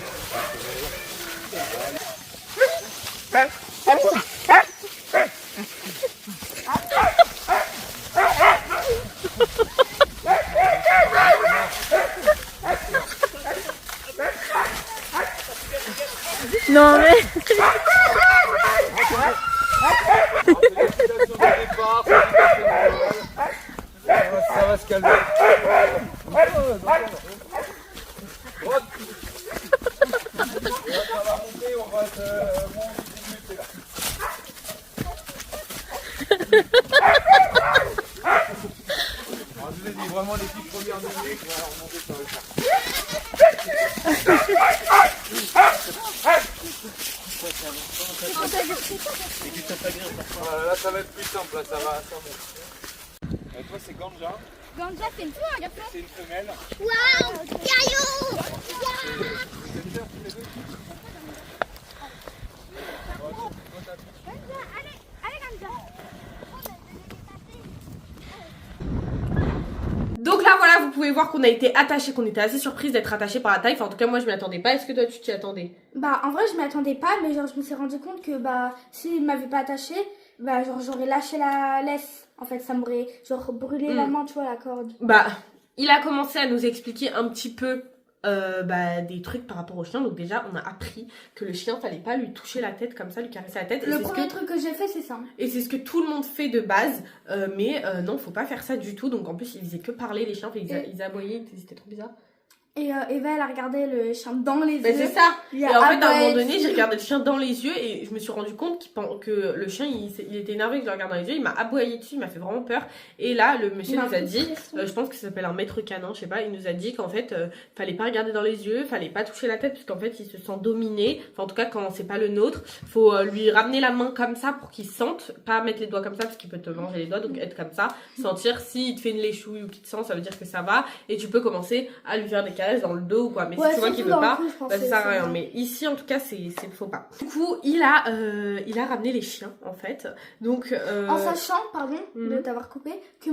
Non mais. Ça va se calmer. Je vous ai dit vraiment les petites premières minutes, on va remonter sur le champ. Voilà, là ça va être plus simple, là ça va monter. Toi c'est Ganja. Ganja, c'est une fille ou un garçon? C'est une femelle. Waouh, caillou. Donc là voilà, vous pouvez voir qu'on a été attachés, qu'on était assez surprise d'être attachés par la taille. Enfin en tout cas moi je m'y attendais pas. Est-ce que toi tu t'y attendais? Bah en vrai je m'y attendais pas, mais genre je me suis rendu compte que bah s'il m'avait pas attaché, bah genre j'aurais lâché la laisse. En fait ça m'aurait genre brûlé la main, tu vois, la corde. Bah il a commencé à nous expliquer un petit peu des trucs par rapport au chien. Donc déjà on a appris que le chien fallait pas lui toucher la tête comme ça, lui caresser la tête. Le premier truc que j'ai fait c'est ça. Et c'est ce que tout le monde fait de base, mais non, faut pas faire ça du tout. Donc en plus, ils faisaient que parler, les chiens, ils aboyaient, c'était trop bizarre. Et Eva elle a regardé le chien dans les Mais yeux. c'est ça. Il Et a en fait, à un aboyé moment donné, dessus. j'ai regardé le chien dans les yeux et je me suis rendu compte que le chien, il était énervé que je le regarde dans les yeux. Il m'a aboyé dessus, il m'a fait vraiment peur. Et là, le monsieur Il m'a nous a fait dit, pression. je pense que ça s'appelle un maître canin, je sais pas, il nous a dit qu'en fait, fallait pas regarder dans les yeux, fallait pas toucher la tête parce qu'en fait, il se sent dominé. Enfin, en tout cas, quand c'est pas le nôtre, faut lui ramener la main comme ça pour qu'il sente, pas mettre les doigts comme ça parce qu'il peut te manger les doigts, donc être comme ça, sentir s'il te fait une léchouille ou qu'il te sent, ça veut dire que ça va. Et tu peux commencer à lui faire des caresses dans le dos ou quoi. Mais Ouais, si tu vois qu'il surtout veut dans le pas, cou, je pense bah, que ça sert à c'est rien. bien. Mais ici, en tout cas, c'est faut pas. Du coup, il a ramené les chiens, en fait. Donc, En sachant, pardon de Mhm. t'avoir coupé, que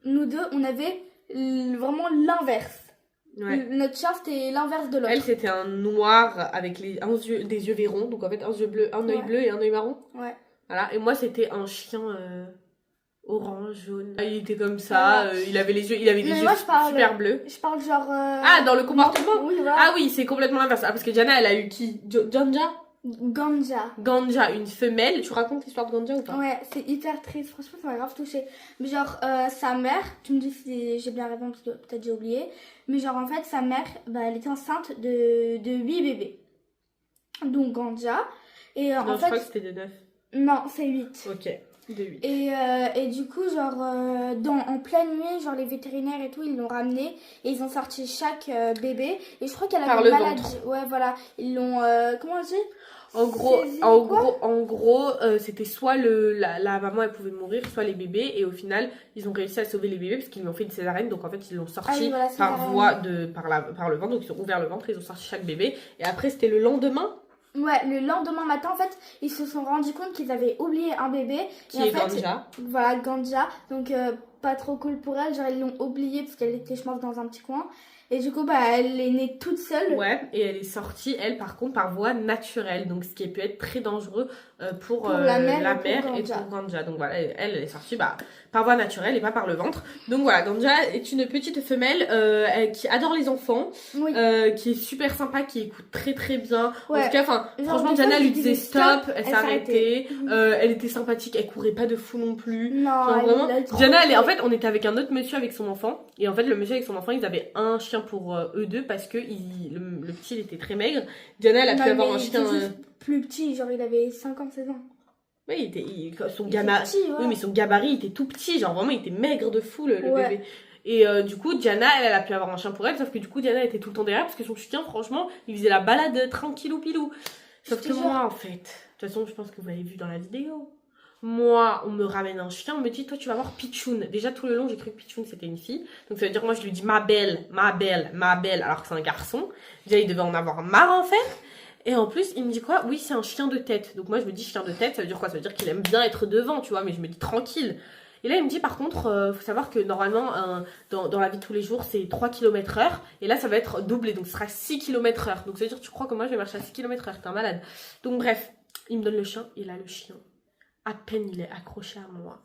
nous deux on avait vraiment l'inverse. ouais. Notre chien c'était l'inverse de l'autre. Elle, c'était un noir avec des yeux verrons. Donc, en fait, un œil bleu et un œil marron. Ouais. Voilà. Et moi, c'était un chien orange, jaune. Il était comme ça, il avait les yeux, il avait des Mais yeux moi, je parle- super bleus. Je parle genre... Ah, dans le comportement? Oui, voilà. Ah oui, c'est complètement l'inverse. Ah, parce que Diana, elle a eu qui? Ganja? Ganja. Ganja, une femelle. Tu racontes l'histoire de Ganja ou pas? Ouais, c'est hyper triste. Franchement, ça m'a grave touchée. Mais genre, sa mère, tu me dis si j'ai bien raison parce que peut-être j'ai oublié. Mais genre, en fait, sa mère, bah, elle était enceinte de 8 bébés. Donc, Ganja. Et Non, en je crois que fait, c'était de 9. non, c'est 8. Ok, de 8. Et du coup, genre, en pleine nuit, genre les vétérinaires et tout, ils l'ont ramené et ils ont sorti chaque bébé. Et je crois qu'elle Par avait le une maladie. ventre. Ouais, voilà. Ils l'ont, comment on dit? En gros, Saisi, en quoi gros, en gros, c'était soit la maman elle pouvait mourir, soit les bébés. Et au final, ils ont réussi à sauver les bébés parce qu'ils lui ont fait une césarienne. Donc en fait, ils l'ont sorti Ah oui, voilà, par césarienne. voie par le ventre. Donc ils ont ouvert le ventre, ils ont sorti chaque bébé. Et après, c'était le lendemain Ouais, le lendemain matin, en fait, ils se sont rendus compte qu'ils avaient oublié un bébé. qui et en est fait, Ganja. Voilà, Ganja. Donc, pas trop cool pour elle. Genre, ils l'ont oubliée parce qu'elle était, je pense, dans un petit coin. Et du coup, bah, elle est née toute seule. Ouais, et elle est sortie, elle, par contre, par voie naturelle. Donc, ce qui peut être très dangereux pour la mère et et pour pour Ganja. Donc, voilà, elle est sortie par voie naturelle et pas par le ventre. Donc, voilà, Ganja est une petite femelle qui adore les enfants, Oui. qui est super sympa, qui écoute très très bien. Ouais. En tout cas, enfin, Genre, franchement, des fois, Diana je lui disais disait stop, elle elle s'arrêtait. s'arrêtait. Elle était sympathique, elle courait pas de fou non plus. Non, Genre, vraiment, elle trop Diana, fait. en fait, on était avec un autre monsieur avec son enfant. Et en fait, le monsieur avec son enfant, ils avaient un chien pour eux deux parce que le petit, il était très maigre. Diana, elle a Non, pu avoir mais un il chien. était juste plus petit, genre, il avait 56 ans. Oui, son Il gabarit. était petit, ouais. Oui, mais son gabarit, il était tout petit. Genre, vraiment, il était maigre de fou, le Ouais. bébé. Et du coup, Diana, elle a pu avoir un chien pour elle. Sauf que du coup, Diana était tout le temps derrière parce que son chien, franchement, il faisait la balade tranquillou pilou. Sauf Je que te moi, en fait, de toute façon, je pense que vous l'avez vu dans la vidéo. Moi, on me ramène un chien, on me dit, toi, tu vas voir Pichoun. Déjà, tout le long, j'ai cru que Pichoun, c'était une fille. Donc, ça veut dire, moi, je lui dis, ma belle, ma belle, ma belle, alors que c'est un garçon. Déjà, il devait en avoir marre, en fait. Et en plus, il me dit quoi? Oui, c'est un chien de tête. Donc, moi, je me dis, chien de tête, ça veut dire quoi? Ça veut dire qu'il aime bien être devant, tu vois, mais je me dis, tranquille. Et là, il me dit, par contre, faut savoir que normalement, dans la vie de tous les jours, c'est 3 km/h. Et là, ça va être doublé, donc ce sera 6 km/h. Donc, ça veut dire, tu crois que moi, je vais marcher à 6 km/h? T'es un malade. Donc, bref, il me donne le chien, et là, le chien. À peine il est accroché à moi,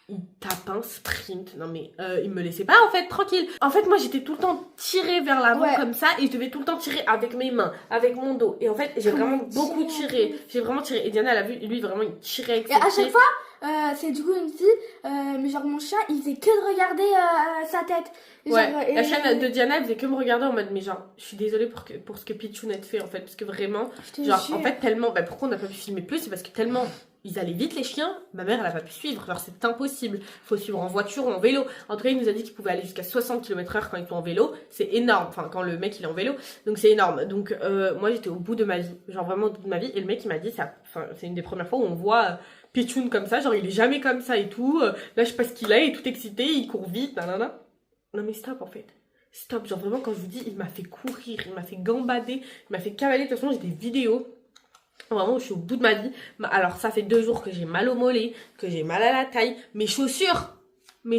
il tape un sprint. Non mais il me laissait pas en fait tranquille. En fait moi j'étais tout le temps tirée vers l'avant Ouais. comme ça et je devais tout le temps tirer avec mes mains, avec mon dos. Et en fait j'ai Comment vraiment il beaucoup tire, tiré. J'ai vraiment tiré. Et Diana elle a vu, lui vraiment il tirait avec Et ses à pieds. chaque fois, c'est du coup une fille, mais genre mon chien, il faisait que de regarder sa tête. Genre, Ouais, et- la chaîne de Diana elle faisait que me regarder en mode mais genre je suis désolée pour ce que Pichoun a fait en fait parce que vraiment Je te genre jure. en fait tellement bah pourquoi on n'a pas pu filmer plus c'est parce que tellement ils allaient vite les chiens, ma mère elle a pas pu suivre, genre c'est impossible, faut suivre en voiture ou en vélo. En tout cas il nous a dit qu'il pouvait aller jusqu'à 60 km/h quand ils sont en vélo, c'est énorme, enfin quand le mec il est en vélo, donc c'est énorme. Donc moi j'étais au bout de ma vie, genre vraiment au bout de ma vie et le mec il m'a dit c'est une des premières fois où on voit Pichoun comme ça, genre il est jamais comme ça et tout, là je sais pas ce qu'il a, il est tout excité, il court vite, nanana. Non mais stop en fait. Stop, genre vraiment quand je vous dis, il m'a fait courir, il m'a fait gambader, il m'a fait cavaler. De toute façon, j'ai des vidéos. Vraiment, je suis au bout de ma vie. Alors, ça fait 2 jours que j'ai mal au mollet, que j'ai mal à la taille. Mes chaussures, mes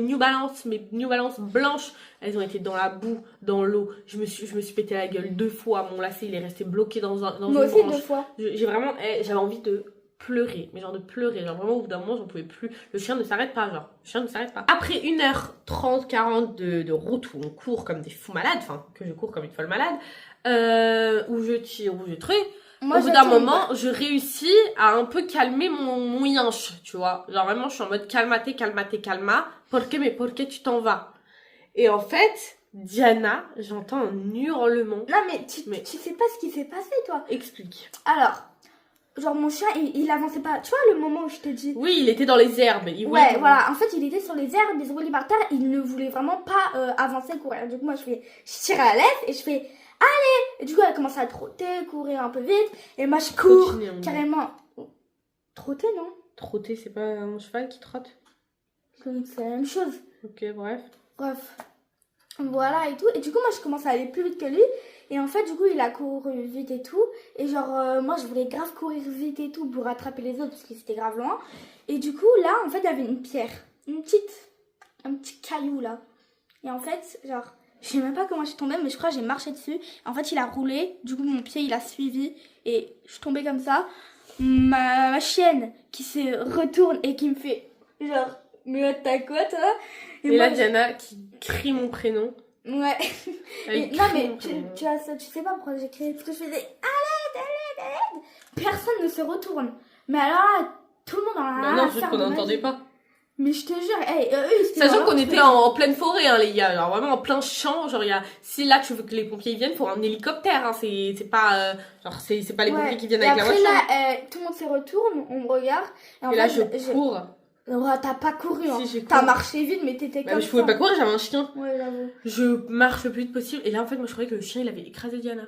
New Balance blanches, elles ont été dans la boue, dans l'eau. Je me suis pété la gueule 2 fois. Mon lacet, il est resté bloqué dans Moi une aussi branche. 2 fois. J'ai vraiment, j'avais envie de pleurer, mais genre de pleurer, genre vraiment au bout d'un moment j'en pouvais plus, le chien ne s'arrête pas, genre le chien ne s'arrête pas. Après 1h30, 40 de route où on court comme des fous malades, enfin que je cours comme une folle malade, où je tire, où je truc, Moi, au bout je d'un tombe. moment je réussis à un peu calmer mon yinche, tu vois, genre vraiment je suis en mode calma, pourquoi tu t'en vas? Et en fait Diana, j'entends un hurlement. Non mais Mais- tu sais pas ce qui s'est passé toi. Explique. Alors, genre mon chien, il avançait pas. Tu vois le moment où je t'ai dit. Oui, il était dans les herbes. Ouais, voilà. En fait, il était sur les herbes, il se roulait par terre. Il ne voulait vraiment pas avancer, courir. Du coup, moi, je tire à la laisse et je fais allez. Et du coup, elle commence à trotter, courir un peu vite. Et moi, je cours Trottiner, on dit. carrément. Trotter, non? Trotter, c'est pas un cheval qui trotte? C'est la même chose. Ok, bref. Bref. Voilà et tout. Et du coup, moi, je commence à aller plus vite que lui. Et en fait, du coup, il a couru vite et tout. Et genre, moi, je voulais grave courir vite et tout pour rattraper les autres parce que c'était grave loin. Et du coup, là, en fait, il y avait une pierre. Un petit caillou, là. Et en fait, genre, je sais même pas comment je suis tombée, mais je crois que j'ai marché dessus. En fait, il a roulé. Du coup, mon pied, il a suivi. Et je suis tombée comme ça. Ma chienne qui se retourne et qui me fait Genre, mais t'as quoi, toi? Et là, moi, Diana qui crie mon prénom. Ouais. Elle Et, crie non, mais mon prénom. tu vois ça, tu sais pas pourquoi j'ai crié. Parce que je faisais à l'aide. Personne ne se retourne. Mais alors là, tout le monde en a Bah rien non, à juste faire qu'on de ma n'entendait vie. pas. Mais je te jure, hey, eux, c'était Sachant vraiment qu'on était trop- en pleine forêt, hein, les gars. Genre vraiment en plein champ. Genre, si là tu veux que les pompiers viennent, faut un hélicoptère. Hein. C'est pas. Genre, c'est pas les pompiers qui viennent et avec la après, voiture. là, tout le monde se retourne, on me regarde. Et, en Et là, fait, je cours. Ouais, t'as pas couru, hein. Si, j'ai T'as couru. marché vite, mais t'étais Bah, comme mais je pouvais ça. pas courir, j'avais un chien. Ouais, j'avoue. Je marche le plus vite possible. Et là, en fait, moi, je croyais que le chien, il avait écrasé Diana.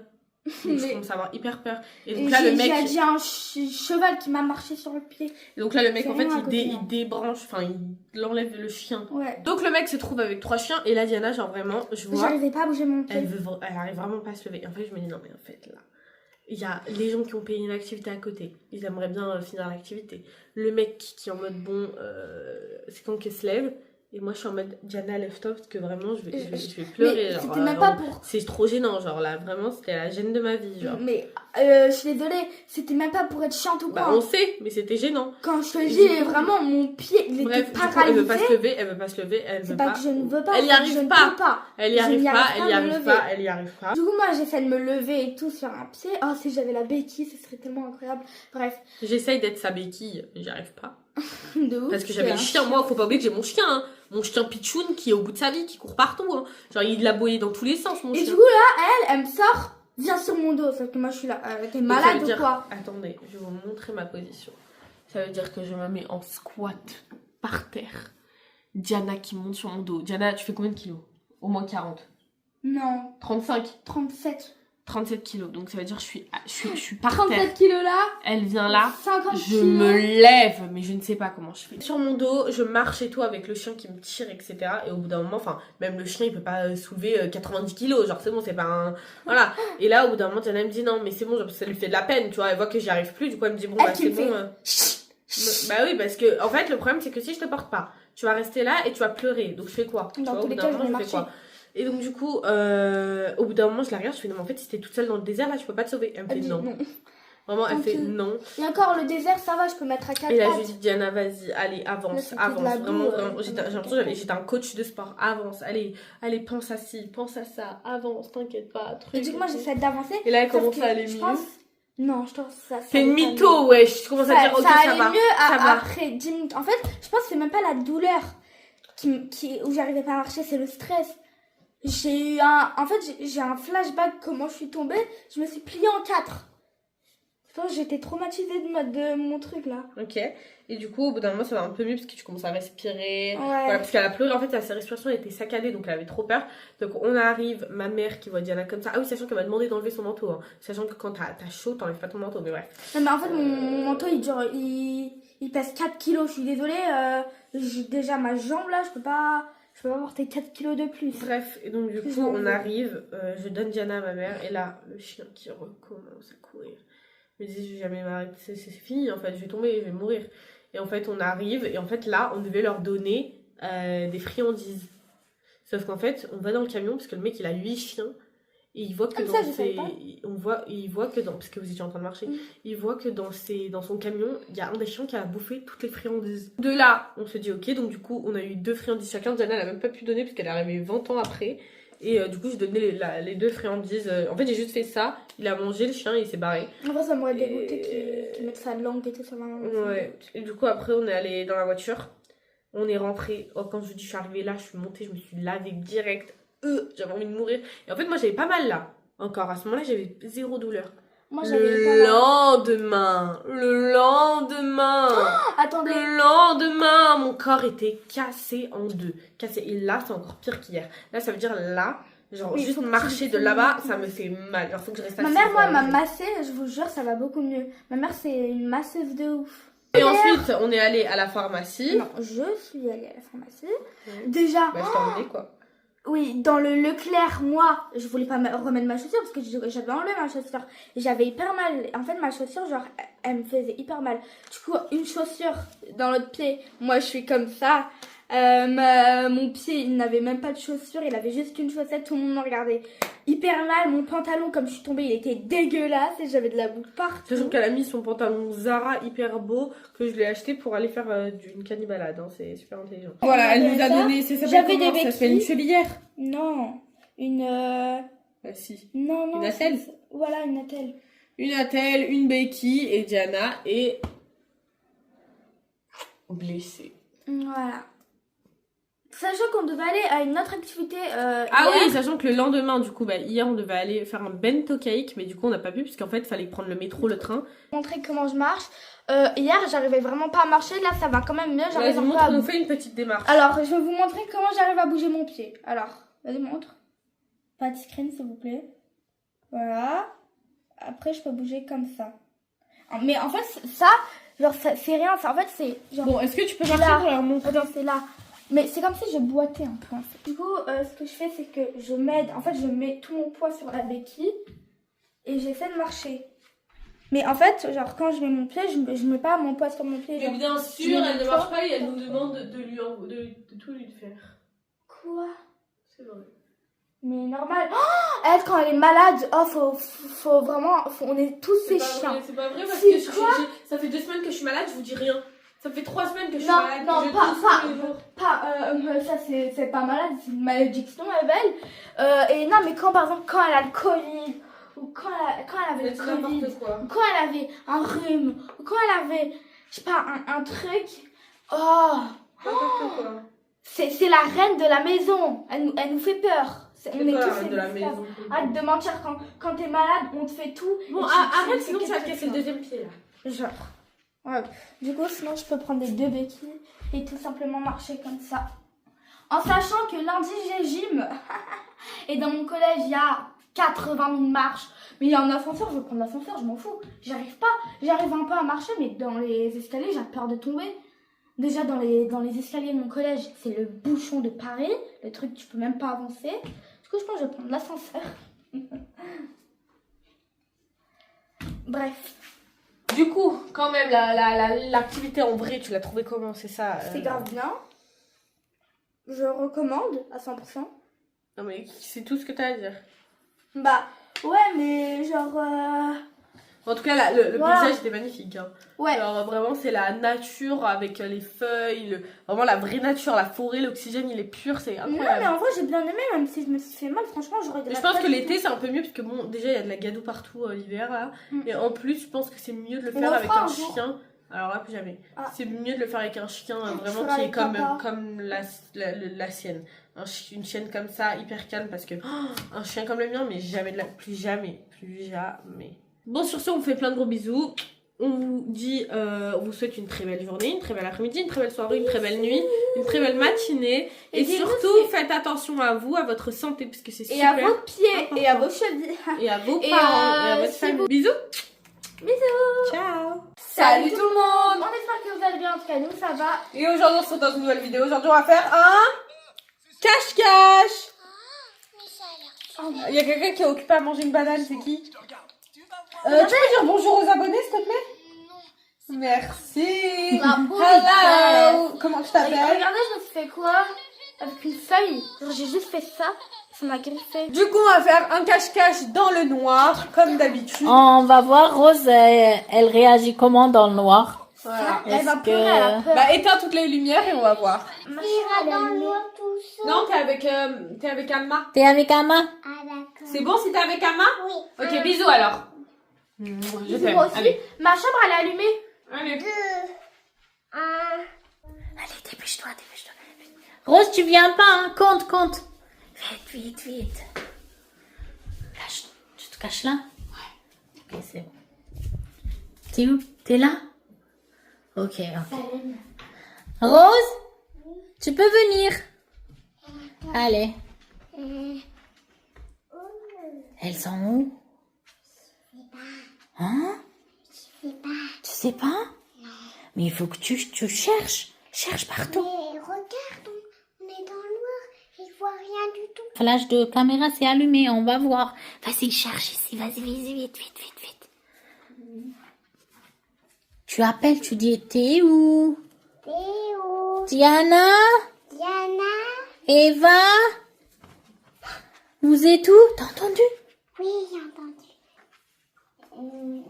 Donc, je Mais- commence à avoir hyper peur. Et Et donc là, le mec. j'ai un cheval qui m'a marché sur le pied. Et donc là, le mec, C'est en fait, rien à côté, hein. il débranche, enfin, il enlève le chien. Ouais. Donc le mec se trouve avec 3 chiens. Et là, Diana, genre vraiment, je vois. J'arrivais pas à bouger mon pied. Elle arrive vraiment pas à se lever. Et en fait, je me dis, non, mais en fait, là, il y a les gens qui ont payé une activité à côté. Ils aimeraient bien finir l'activité. Le mec qui est en mode, bon, c'est quand qu'il se lève. Et moi, je suis en mode, Diana, lève-toi, parce que vraiment, je vais pleurer. Mais genre, c'était même pas pour... c'est trop gênant, genre là, vraiment, c'était la gêne de ma vie, genre. Mais je suis désolée, c'était même pas pour être chiante ou quoi. Bah, on sait, mais c'était gênant. Quand je te Et dis, du coup- vraiment, mon pied, il Bref, était du coup, elle paralysé. veut pas se lever, elle veut pas se lever, elle veut C'est pas. pas que je ne veux pas, Elle y c'est que arrive je ne pas. peux pas. Elle y Je arrive n'y pas, arrive elle pas y à me arrive lever. pas, elle y arrive pas. Du coup, moi, j'essaie de me lever et tout sur un pied. Oh, si j'avais la béquille, ce serait tellement incroyable. Bref, J'essaye d'être sa béquille, mais j'y arrive pas. de ouf. Parce que j'avais le chien, moi, faut pas oublier que j'ai mon chien, hein. Mon chien Pichoun qui est au bout de sa vie, qui court partout, hein. Genre, il aboyé dans tous les sens, mon Et chien. du coup, là, elle me sort, viens sur mon dos. Sauf que moi, je suis là. T'es Donc, ça malade veut ou dire- quoi? Attendez, je vais vous montrer ma position. Ça veut dire que je me mets en squat par terre. Diana qui monte sur mon dos. Diana, tu fais combien de kilos? Au moins 40. Non, 35. 37. 37 kilos. Donc ça veut dire que je suis par terre. 37 kilos là, Elle vient là. 50 Je kilos. me lève, mais je ne sais pas comment je fais. Sur mon dos, je marche et tout avec le chien qui me tire, etc. Et au bout d'un moment, enfin, même le chien, il peut pas soulever 90 kilos. Genre, c'est bon, c'est pas un. Voilà. Et là, au bout d'un moment, Diana me dit non, mais c'est bon, genre, ça lui fait de la peine, tu vois. Elle voit que j'y arrive plus. Du coup, elle me dit bon, Elle bah, qui c'est me bon. Bah oui, parce que, en fait, le problème, c'est que si je te porte pas, tu vas rester là et tu vas pleurer. Donc, je fais quoi? Tu Dans vois, tous au les bout cas, d'un je vais moment, je fais marcher. quoi? Et donc, du coup, au bout d'un moment, je la regarde, je fais non, mais en fait, si t'es toute seule dans le désert, là, je peux pas te sauver. Elle me Elle fait dit non. non. Vraiment, elle Tant fait pis. non. Et encore, le désert, ça va, je peux mettre à 4 Et là, je lui pattes. dis, Diana, vas-y, allez, Là, avance, c'était de avance. la Vraiment, boue, vraiment. J'ai pendant l'impression que j'étais un coach de sport. Avance, allez, pense à ci, pense à ça, avance, t'inquiète pas, truc. Et du coup, moi, j'essaie d'avancer. Et là, elle sauf commence que à aller je mieux. pense... Non, je pense que ça... C'est une allait pas mytho, mieux. ouais. Je commence à dire, ok, ça ça allait va. mieux ça va. après 10 minutes. En fait, je pense que c'est même pas la douleur où j'arrivais pas à marcher, c'est le stress. En fait, j'ai un flashback comment je suis tombée. Je me suis pliée en 4. Je pense que j'étais traumatisée de mon truc là. Ok. Et du coup, au bout d'un moment, ça va un peu mieux parce que tu commences à respirer. Ouais. Voilà, parce qu'elle a pleuré, en fait, sa respiration elle était saccadée, donc elle avait trop peur. Donc on arrive, ma mère qui voit Diana comme ça. Ah oui, sachant qu'elle m'a demandé d'enlever son manteau. Hein. Sachant que quand t'as chaud, t'enlèves pas ton manteau, mais bref. Non, mais en fait, mon manteau il pèse 4 kilos. Je suis désolée. J'ai déjà ma jambe là, je peux pas porter 4 kilos de plus. Bref, et donc du coup, Excuse-moi. on arrive, je donne Diana à ma mère, et là, le chien qui recommence à courir. Je me dis, je vais jamais m'arrêter, c'est fini, en fait, je vais tomber, je vais mourir. Et en fait, on arrive, et en fait, là, on devait leur donner des friandises. Sauf qu'en fait, on va dans le camion, parce que le mec, il a 8 chiens, et il voit que Comme ça, je savais pas. il voit que dans, parce que vous étiez en train de marcher, il voit que dans son camion, il y a un des chiens qui a bouffé toutes les friandises. De là, on se dit ok, donc du coup, on a eu 2 friandises chacun. Diana, elle a même pas pu donner, parce qu'elle est arrivée 20 ans après. Et du coup, j'ai donné les 2 friandises. En fait, j'ai juste fait ça. Il a mangé le chien et il s'est barré. En vrai, ça m'aurait dégoûté qu'il mette sa langue et tout ça. Ouais. Et du coup, après, on est allé dans la voiture. On est rentré. Oh, quand je vous dis, je suis arrivée là, je suis montée, je me suis lavée direct. J'avais envie de mourir. Et en fait, moi, j'avais pas mal là. Encore à ce moment-là, j'avais 0 douleur. Moi, j'avais pas Le lendemain. Attendez. Le lendemain, mon corps était cassé en 2. Cassé. Et là, c'est encore pire qu'hier. Là, ça veut dire là, genre Oui, juste faut que marcher tu- de là-bas, ça me fait mal. Genre, faut que je reste Ma assise, mère, moi, m'a ouais. massé, je vous jure, ça va beaucoup mieux. Ma mère, c'est une masseuse de ouf. Et ensuite, on est allé à la pharmacie. Non, je suis allée à la pharmacie. Déjà, Bah, je t'ai emmené, quoi. oui, dans le Leclerc, moi, je voulais pas remettre ma chaussure parce que j'avais enlevé ma chaussure. Et j'avais hyper mal. En fait, ma chaussure, genre, elle me faisait hyper mal. Du coup, une chaussure dans l'autre pied, moi, je suis comme ça. Mon pied, il n'avait même pas de chaussure, il avait juste une chaussette, tout le monde me regardait. hyper mal. Mon pantalon, comme je suis tombée, il était dégueulasse et j'avais de la boue partout. Sachant qu'elle a mis son pantalon Zara hyper beau que je l'ai acheté pour aller faire une canibalade. Hein. C'est super intelligent. Voilà, elle nous a donné. J'avais des Ça fait une béquilles. chevillère. Non, une. Bah si. Non, non. Une attelle. Voilà, une attelle. Une attelle, une béquille et Diana est blessée. Voilà. Sachant qu'on devait aller à une autre activité. Ah hier. oui, sachant que le lendemain, du coup, hier on devait aller faire un bento cake, mais du coup on n'a pas pu puisqu'en fait il fallait prendre le métro, le train. Montrer comment je marche. Hier, j'arrivais vraiment pas à marcher. Là, ça va quand même mieux. J'arrive Vas-y, un peu montre, nous fait une petite démarche. Alors, je vais vous montrer comment j'arrive à bouger mon pied. Alors, vas-y, montre. Pas de screen, s'il vous plaît. Voilà. Après, je peux bouger comme ça. Mais en fait, ça, genre, c'est rien. Ça, en fait, c'est genre. Bon, est-ce que tu peux là. marcher pour leur montrer? Attends, c'est là. Mais c'est comme si je boitais un peu, en fait. Du coup, ce que je fais, c'est que je m'aide. En fait, je mets tout mon poids sur la béquille et j'essaie de marcher. Mais en fait, genre, quand je mets mon pied, je mets pas mon poids sur mon pied. Mais Genre, bien je sûr, mets elle mon ne marche poids. pas et elle nous demande de tout lui faire. Quoi? C'est vrai. Mais normal. Oh, elle, quand elle est malade, oh, faut vraiment. On est tous ces chiens. C'est pas vrai parce C'est que quoi ça fait 2 semaines que je suis malade, je vous dis rien. Ça fait 3 semaines que je suis Non, malade. non, que je pas, tousse pas, tous les jours. ça c'est pas malade, c'est une malédiction, Eve. Et non, mais quand par exemple, quand elle a le Covid, ou quand elle avait le C'est Covid, n'importe quoi. ou quand elle avait un rhume, ou quand elle avait, je sais pas, un truc, oh, N'importe quoi. c'est la reine de la maison, elle nous fait peur. On C'est est toi la tous reine de la esclaves. maison. Arrête de mentir, quand t'es malade, on te fait tout. Bon, et arrête, fais sinon tu vas te quelque casser le chose. deuxième pied là. Genre. Ouais. Du coup, sinon, je peux prendre les 2 béquilles et tout simplement marcher comme ça. En sachant que lundi, j'ai gym. Et dans mon collège, il y a 80 000 marches. Mais il y a un ascenseur, je vais prendre l'ascenseur, je m'en fous. J'arrive pas. J'arrive un peu à marcher, mais dans les escaliers, j'ai peur de tomber. Déjà, dans les escaliers de mon collège, c'est le bouchon de Paris. Le truc, tu peux même pas avancer. Du coup, je pense que je vais prendre l'ascenseur. Bref. Du coup, quand même, l'activité en vrai, tu l'as trouvée comment? C'est ça C'est grave bien. Je recommande à 100%. Non mais c'est tout ce que t'as à dire. Bah, ouais, mais genre... En tout cas, le Voilà. paysage était magnifique. Hein. Ouais. Alors, vraiment, c'est la nature avec les feuilles, vraiment la vraie nature, la forêt, l'oxygène, il est pur, c'est Non, incroyable. mais en vrai, j'ai bien aimé, même si je me suis fait mal. Franchement, j'aurais Mais je pense que l'été, c'est un peu mieux, parce que bon, déjà, il y a de la gadoue partout l'hiver, là. Mm. Et en plus, je pense que c'est mieux de le On faire le avec fera un un jour. chien. Alors là, plus jamais. Ah. C'est mieux de le faire avec un chien vraiment ferai qui est avec papa. comme la sienne. Une chienne comme ça, hyper calme, parce que un chien comme le mien, mais jamais plus jamais. Bon, sur ce, on vous fait plein de gros bisous. On vous dit, on vous souhaite une très belle journée, une très belle après-midi, une très belle soirée, une très belle nuit, une très belle matinée. Et dis-nous surtout, faites attention à vous, à votre santé, parce que c'est Et super. à vos pieds, important. et à vos chevilles. Et à vos Et, parents, et à votre si famille. vous- Bisous. Bisous. Ciao. Salut tout le monde. On espère que vous allez bien, en tout cas, nous, ça va. Et aujourd'hui, on se retrouve dans une nouvelle vidéo. Aujourd'hui, on va faire un cache-cache. Il y a quelqu'un qui est occupé à manger une banane, c'est qui? Tu peux dire bonjour aux abonnés, s'il te plaît? Merci. Bravo, Hello. Comment tu Regardez, t'appelles? je me suis fait quoi? Avec une feuille. Genre, j'ai juste fait ça, ça m'a griffé. Du coup, on va faire un cache-cache dans le noir, comme d'habitude. On va voir Rose, elle réagit comment dans le noir. Voilà. Elle va Est-ce pleurer, elle a que... peur. Bah, éteins toutes les lumières et on va voir. Ma chère, elle a allumé. Non, t'es avec Amma. T'es avec Amma? C'est bon si t'es avec Amma? Oui. Ok, bisous alors. Je t'aime. Moi aussi. Allez. Ma chambre, elle est allumée. Allez. Allez, dépêche-toi. Rose, tu viens pas, hein? Compte. Vite. Là, tu te caches là? Ouais. Ok, c'est bon. T'es où? T'es là? Ok. Rose, tu peux venir. Allez. Elles sont où? Hein? Tu sais pas? Non. Mais il faut que tu cherches. Cherche partout. Mais regarde, on est dans le noir, il voit rien du tout. Flash de caméra, c'est allumé, on va voir. Vas-y, cherche ici, vas-y, vite. Tu appelles, tu dis, t'es où? Théo, Diana? Diana, Eva? Vous êtes où? T'as entendu? Oui, j'ai entendu.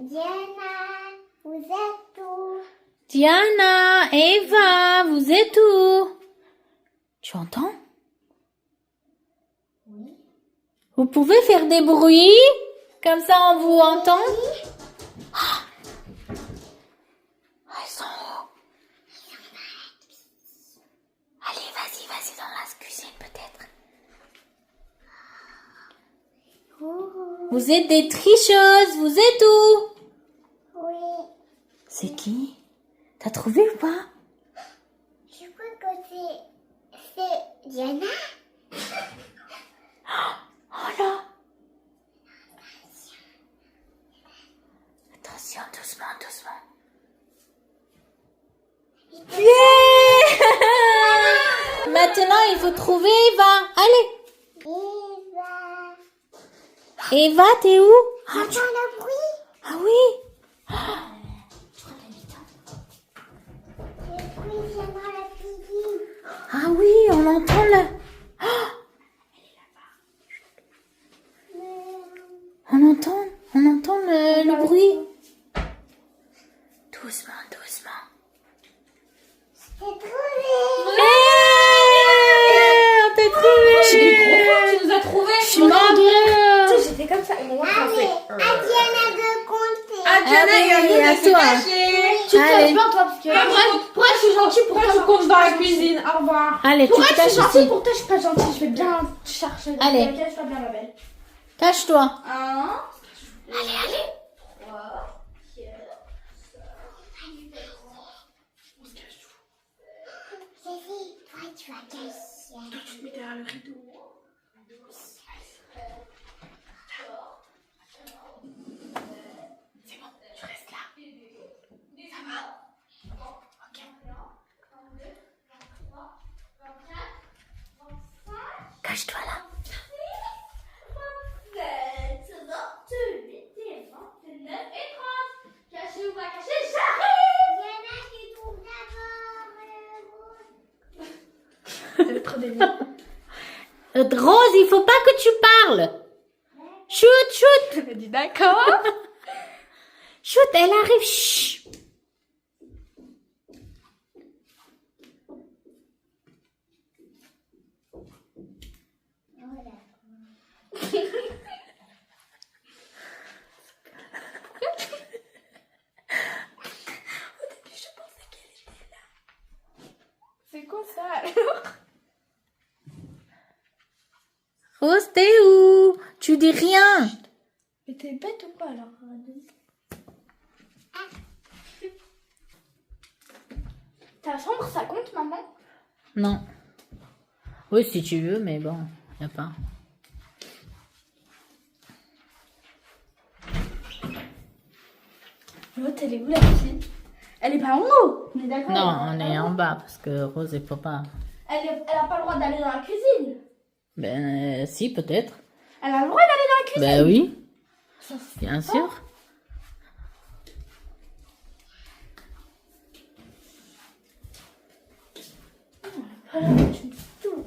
Diana, vous êtes où? Diana, Eva, vous êtes où? Tu entends? Oui. Vous pouvez faire des bruits? Comme ça on vous entend? Ah, ils sont où? Allez, vas-y dans la cuisine peut-être. Oh, Vous êtes des tricheuses, vous êtes où? oui. C'est qui? T'as trouvé ou pas? Je crois que c'est Diana. Oh là! Attention, doucement. Yeah! Maintenant, il faut trouver Eva. Allez! Eva. Eva, t'es où? Ah, J'entends le bruit. ah oui! Le bruit vient dans la cuisine. Ah oui, on entend le... On entend le bruit. Doucement. J'ai trouvé. On t'a trouvé. Tu nous as trouvés. Je suis morte. Tu sais, j'étais comme ça. Et mon ventre a Allez, fait. à Diana de compter. Ah, Diana, Ah, il y a oui, nous, à elle s'est toi. cachée. Tu te Allez. caches bien, toi, parce que. Pourquoi je suis gentille? Pourquoi tu comptes dans la cuisine? Au revoir. Allez, tu Pourquoi te je suis caches gentille ici. pour toi, je suis pas gentille. Je vais bien te chercher. Allez. Cache-toi bien, ma belle. Cache-toi. 1. Allez. 3. Chérie, toi, tu vas cacher. Tu te mets derrière le rideau. C'est bon, tu restes là. Ça va? Ok. Cache-toi là. 27, 28, 29 et 30. Cachez ou pas cachez, j'arrive! Diana, tu trouves d'abord. C'est trop débile. Rose, il faut pas que tu parles. Chut. Je me dis d'accord. Chut, elle arrive. Chut. C'est quoi ça alors? Rose, t'es où? Tu dis rien. Mais t'es bête ou quoi alors? Ta chambre, ça compte, maman? Non. Oui, si tu veux, mais bon, y a pas. L'autre, elle est où la petite? Elle est pas en haut, on est d'accord? Non, on est en bas parce que Rose et papa. Elle a pas le droit d'aller dans la cuisine. Ben, si, peut-être. Elle a le droit d'aller dans la cuisine. Ben oui, Ça, c'est bien pas- sûr. Voilà, tu me dis tout.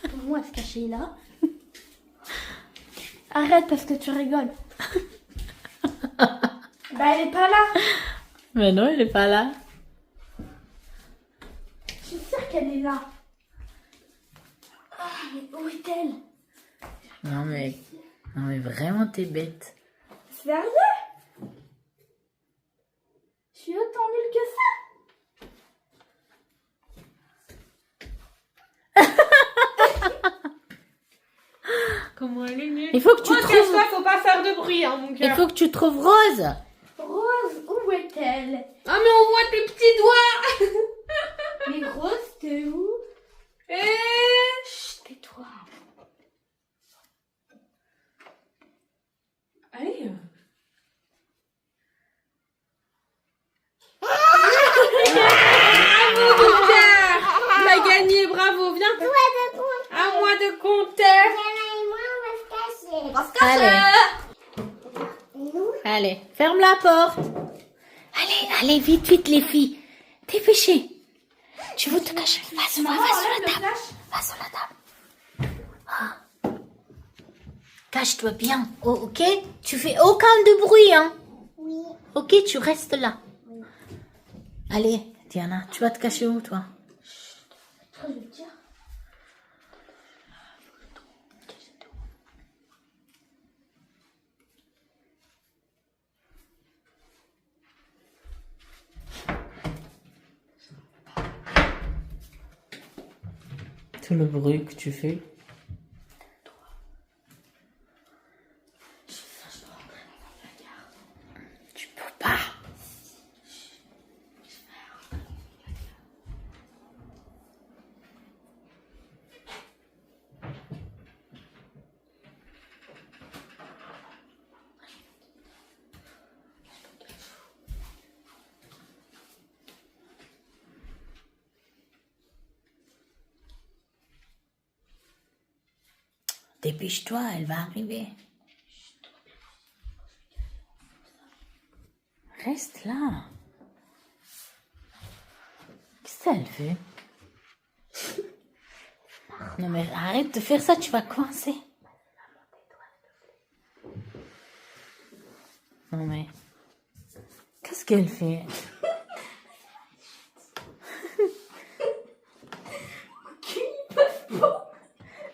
Comment elle se cacher là? Arrête parce que tu rigoles. Bah elle est pas là. Mais non, il est pas là. Je suis sûre qu'elle est là. Ah mais où est-elle? Non, mais vraiment, t'es bête. Sérieux? Je suis autant nulle que ça? Comment elle est nulle. Il faut que tu Oh, trouves. cache-toi, faut pas faire de bruit, hein, mon Il cœur. faut que tu trouves Rose. Rose, où est-elle? Ah, mais on voit tes petits doigts. Mais Rose, t'es où? Chut, tais-toi. Allez. Bravo, mon cœur. Tu as gagné, bravo, viens. Toi de compte. À moi de compter. Diana et moi, on va se cacher. Allez, Nous, allez, ferme la porte. Allez, vite, les filles. Dépêchez. Tu veux te cacher? Va sur la table. Va sur la table. Cache-toi bien, ok? Tu fais aucun de bruit, hein? Oui. Ok, tu restes là. Allez, Diana, tu vas te cacher où, toi? Je vais te dire. Tout le bruit que tu fais. Tu peux pas. Dépêche-toi, elle va arriver. Reste là. Qu'est-ce qu'elle fait? Non mais arrête de faire ça, tu vas coincer. Non mais... Qu'est-ce qu'elle fait?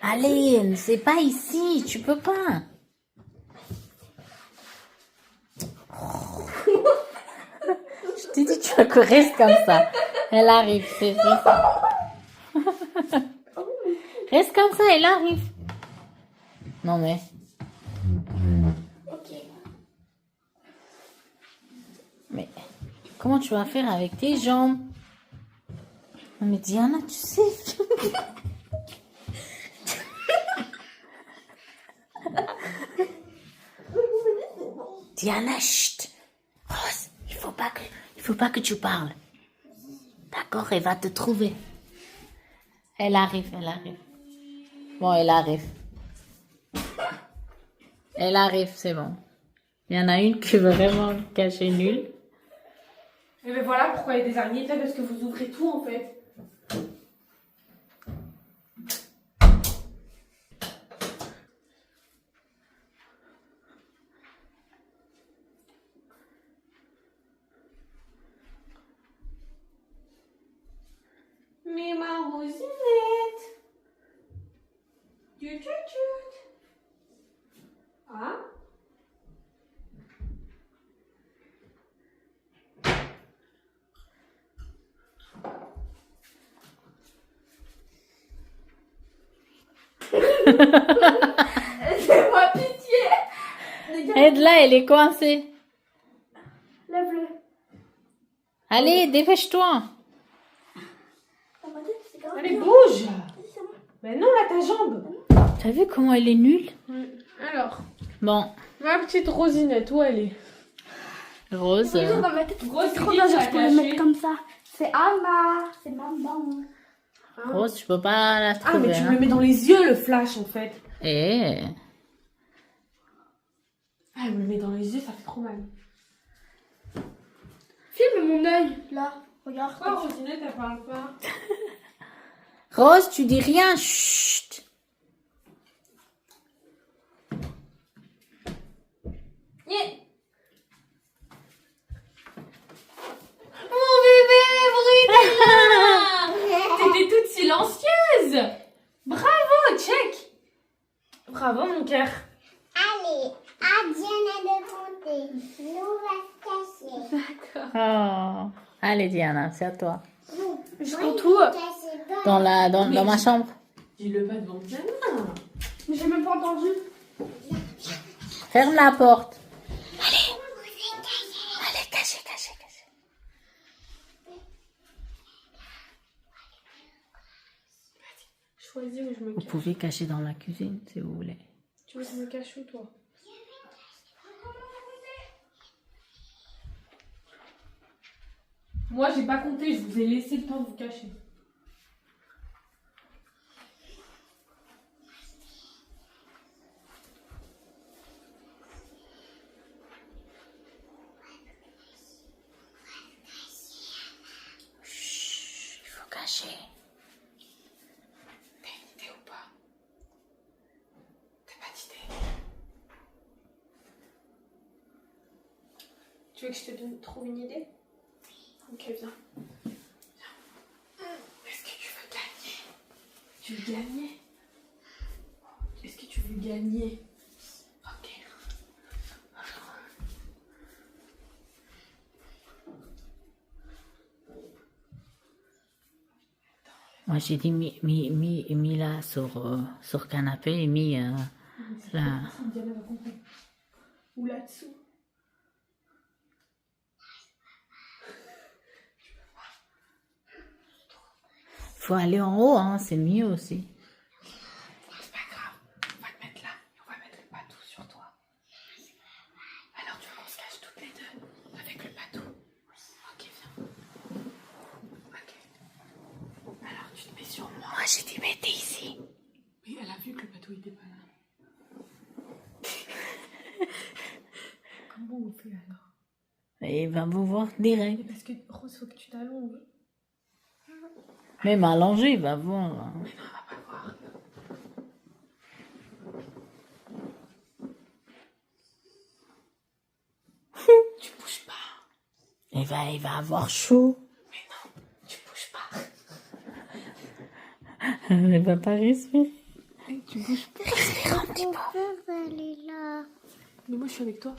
Allez, c'est pas ici, tu peux pas. Je t'ai dit, tu vas courir comme ça. Elle arrive, c'est vrai. Reste comme ça, elle arrive. Non mais... Ok. Mais comment tu vas faire avec tes jambes? Non mais Diana, tu sais... Diana, chut. Rose, il faut pas que tu parles. D'accord, elle va te trouver. Elle arrive. Bon, elle arrive. Elle arrive, c'est bon. Il y en a une qui veut vraiment cacher nul. Et ben voilà pourquoi il y a des araignées là, parce que vous ouvrez tout en fait. Mais ma Rosinette. Tut. Ah. Fais-moi pitié. Aide-la, elle est coincée. Lève-le. Allez, dépêche-toi. Dans ma tête, c'est quand même Allez, bien. bouge. C'est bon. Mais non, là, ta jambe. T'as vu comment elle est nulle? Alors, Bon, ma petite Rosinette, où elle est? Rose. Dans ma tête, Rose, c'est trop qui bien, tu genre, as je peux le caché mettre comme ça. C'est Anna, c'est maman. Rose, je peux pas la Ah, trouver. mais tu me hein. le mets dans les yeux, le flash, en fait. Eh, Ah, elle me le met dans les yeux, ça fait trop mal. Filme mon œil, là. Regarde. Pourquoi Rosinette, elle parle pas? Rose, tu dis rien. Chut. Mon bébé, Brunella. T'étais toute silencieuse. Bravo, check. Bravo, mon cœur. Allez, à Diana de compter. Nous va se cacher. Oh. Allez, Diana, c'est à toi. Je compte tout. Dans ma chambre. Dis-le pas devant Diana. Mais j'ai même pas entendu. Ferme la porte. Allez, cachez. Choisis où je me Vous cache. pouvez cacher dans la cuisine si vous voulez. Tu veux que je me cache où, toi? Moi, j'ai pas compté, je vous ai laissé le temps de vous cacher. Chut, il faut cacher. T'as une idée ou pas? T'as pas d'idée? Tu veux que je te trouve une idée? Ok, viens. Est-ce que tu veux gagner? Tu veux gagner? Est-ce que tu veux gagner? Ok. Moi, j'ai dit mis là sur canapé et mis là. Ou là-dessous. Faut aller en haut, hein, c'est mieux aussi. C'est pas grave. On va te mettre là. On va mettre le patou sur toi. Alors, tu veux qu'on se cache toutes les deux avec le patou? Ok, viens. Ok. Alors, tu te mets sur moi. Moi, j'ai dit mettez ici. Mais elle a vu que le patou était pas là. Comment on fait alors? Et il va vous voir direct. Parce que Rose, faut que tu t'allonges. Même allongé, il va voir. Hein. Mais non, on va pas voir. Tu bouges pas. Il va avoir chaud. Mais non, tu bouges pas. Il va pas respirer. Tu bouges pas. Respire un petit peu. Elle est là. Mais moi, je suis avec toi.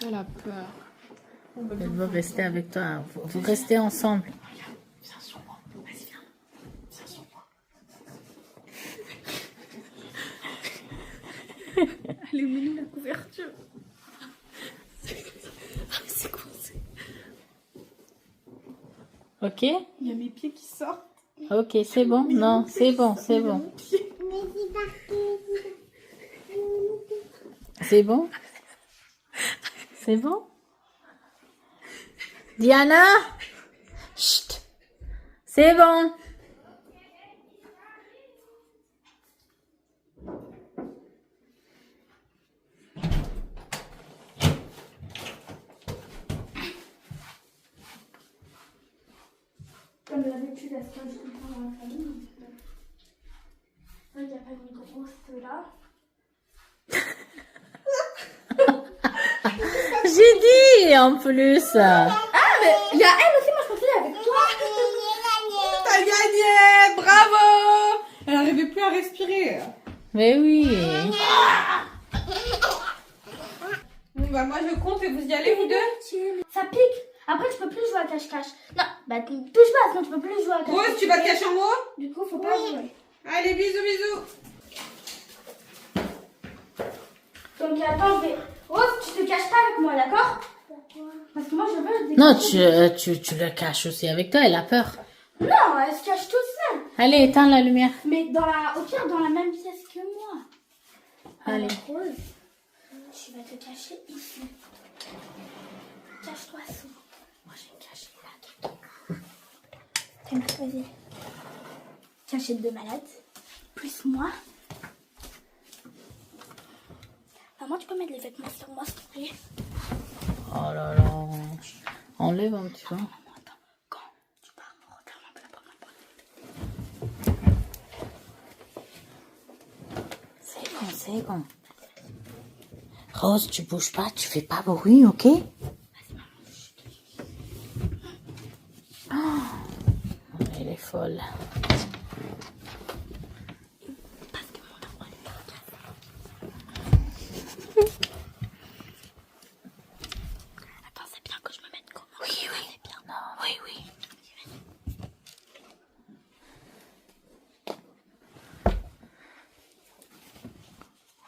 Elle a peur. Elle va rester avec toi. Vous restez ensemble. Regarde, viens sur moi. Vas-y, viens. Viens sur moi. Allez, mets-nous la couverture. C'est coincé. Ok? Il y a mes pieds qui sortent. Ok, c'est bon? Non, c'est bon, c'est bon. Mais c'est parti. C'est bon? C'est bon? Diana? Chut! C'est bon. Comme d'habitude, à ce que je comprends dans la famille. Il n'y a pas une grosse là. J'ai dit en plus. Ah, mais il y a elle aussi, moi je pensais avec toi. T'as gagné! Bravo! Elle n'arrivait plus à respirer. Mais oui. Bon, bah, moi, je compte et vous y allez, vous deux? Ça pique. Après, tu peux plus jouer à cache-cache. Non, bah tu touches pas, sinon tu peux plus jouer à cache-cache. Rose, tu vas te cacher en haut? Du coup, faut pas jouer. Allez, bisous, bisous. Donc attends, je vais... Rose, tu te caches pas avec moi, d'accord? Pourquoi? Parce que moi, je veux... Non, tu le caches aussi avec toi, elle a peur. Non, elle se cache toute seule. Allez, éteins la lumière. Mais au pire, dans la même pièce que moi. Allez. Alors, Rose, tu vas te cacher ici. Cache-toi sous. Moi, je vais me cacher là, dedans. Tiens, vas-y. Cachette de malade. Plus moi. Maman, tu peux mettre les vêtements sur moi, s'il te plaît? Oh là là. Enlève un petit peu. Attends, quand tu pars, regarde un peu la première fois. C'est bon, c'est bon. Rose, tu bouges pas, tu fais pas bruit, ok? Oh, elle est folle. Parce que mon enfant est carcasse. Attends, c'est bien que je me mette comment? Oui, oui. C'est bien. Non, oui, oui.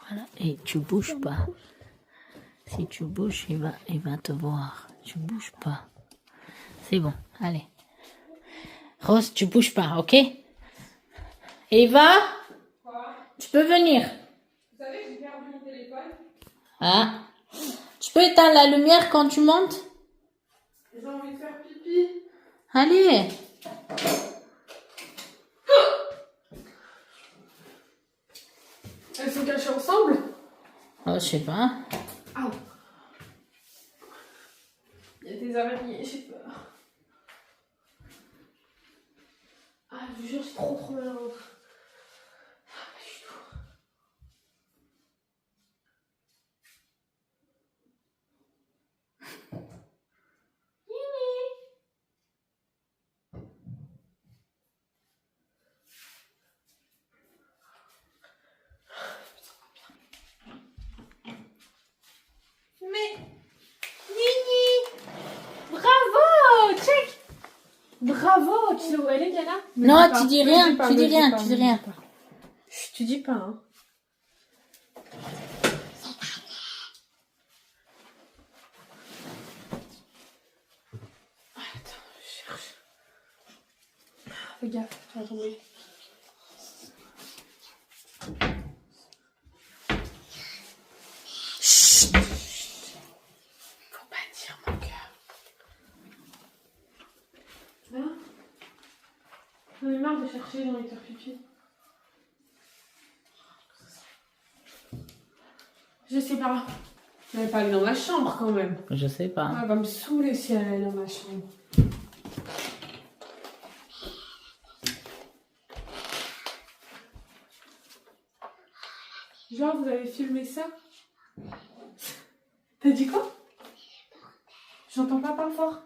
Voilà, et tu bouges pas. Si tu bouges, il va te voir. Tu bouges pas. C'est bon, allez. Rose, tu bouges pas, ok? Eva? Tu peux venir. Vous savez que j'ai perdu mon téléphone? Ah. Tu peux éteindre la lumière quand tu montes? J'ai envie de faire pipi. Allez. Elles sont cachées ensemble? Oh, je sais pas. Ah. Il y a des araignées, j'ai peur. Ah, je vous jure, c'est trop mal au ventre. Ah, pas du tout. bravo, tu l'as elle est Diana? Non, tu dis rien, tu dis rien, tu dis rien. Chut, tu dis pas, hein. Attends, je cherche. Fais gaffe, tu vas tomber. Chut. Faut pas dire, mon cœur. Hein? J'en ai marre de chercher, j'ai envie de faire pipi. Je sais pas. Elle va pas aller dans ma chambre quand même. Je sais pas. Elle va me saouler si elle est dans ma chambre. Genre, vous avez filmé ça? T'as dit quoi? J'entends pas, parle fort.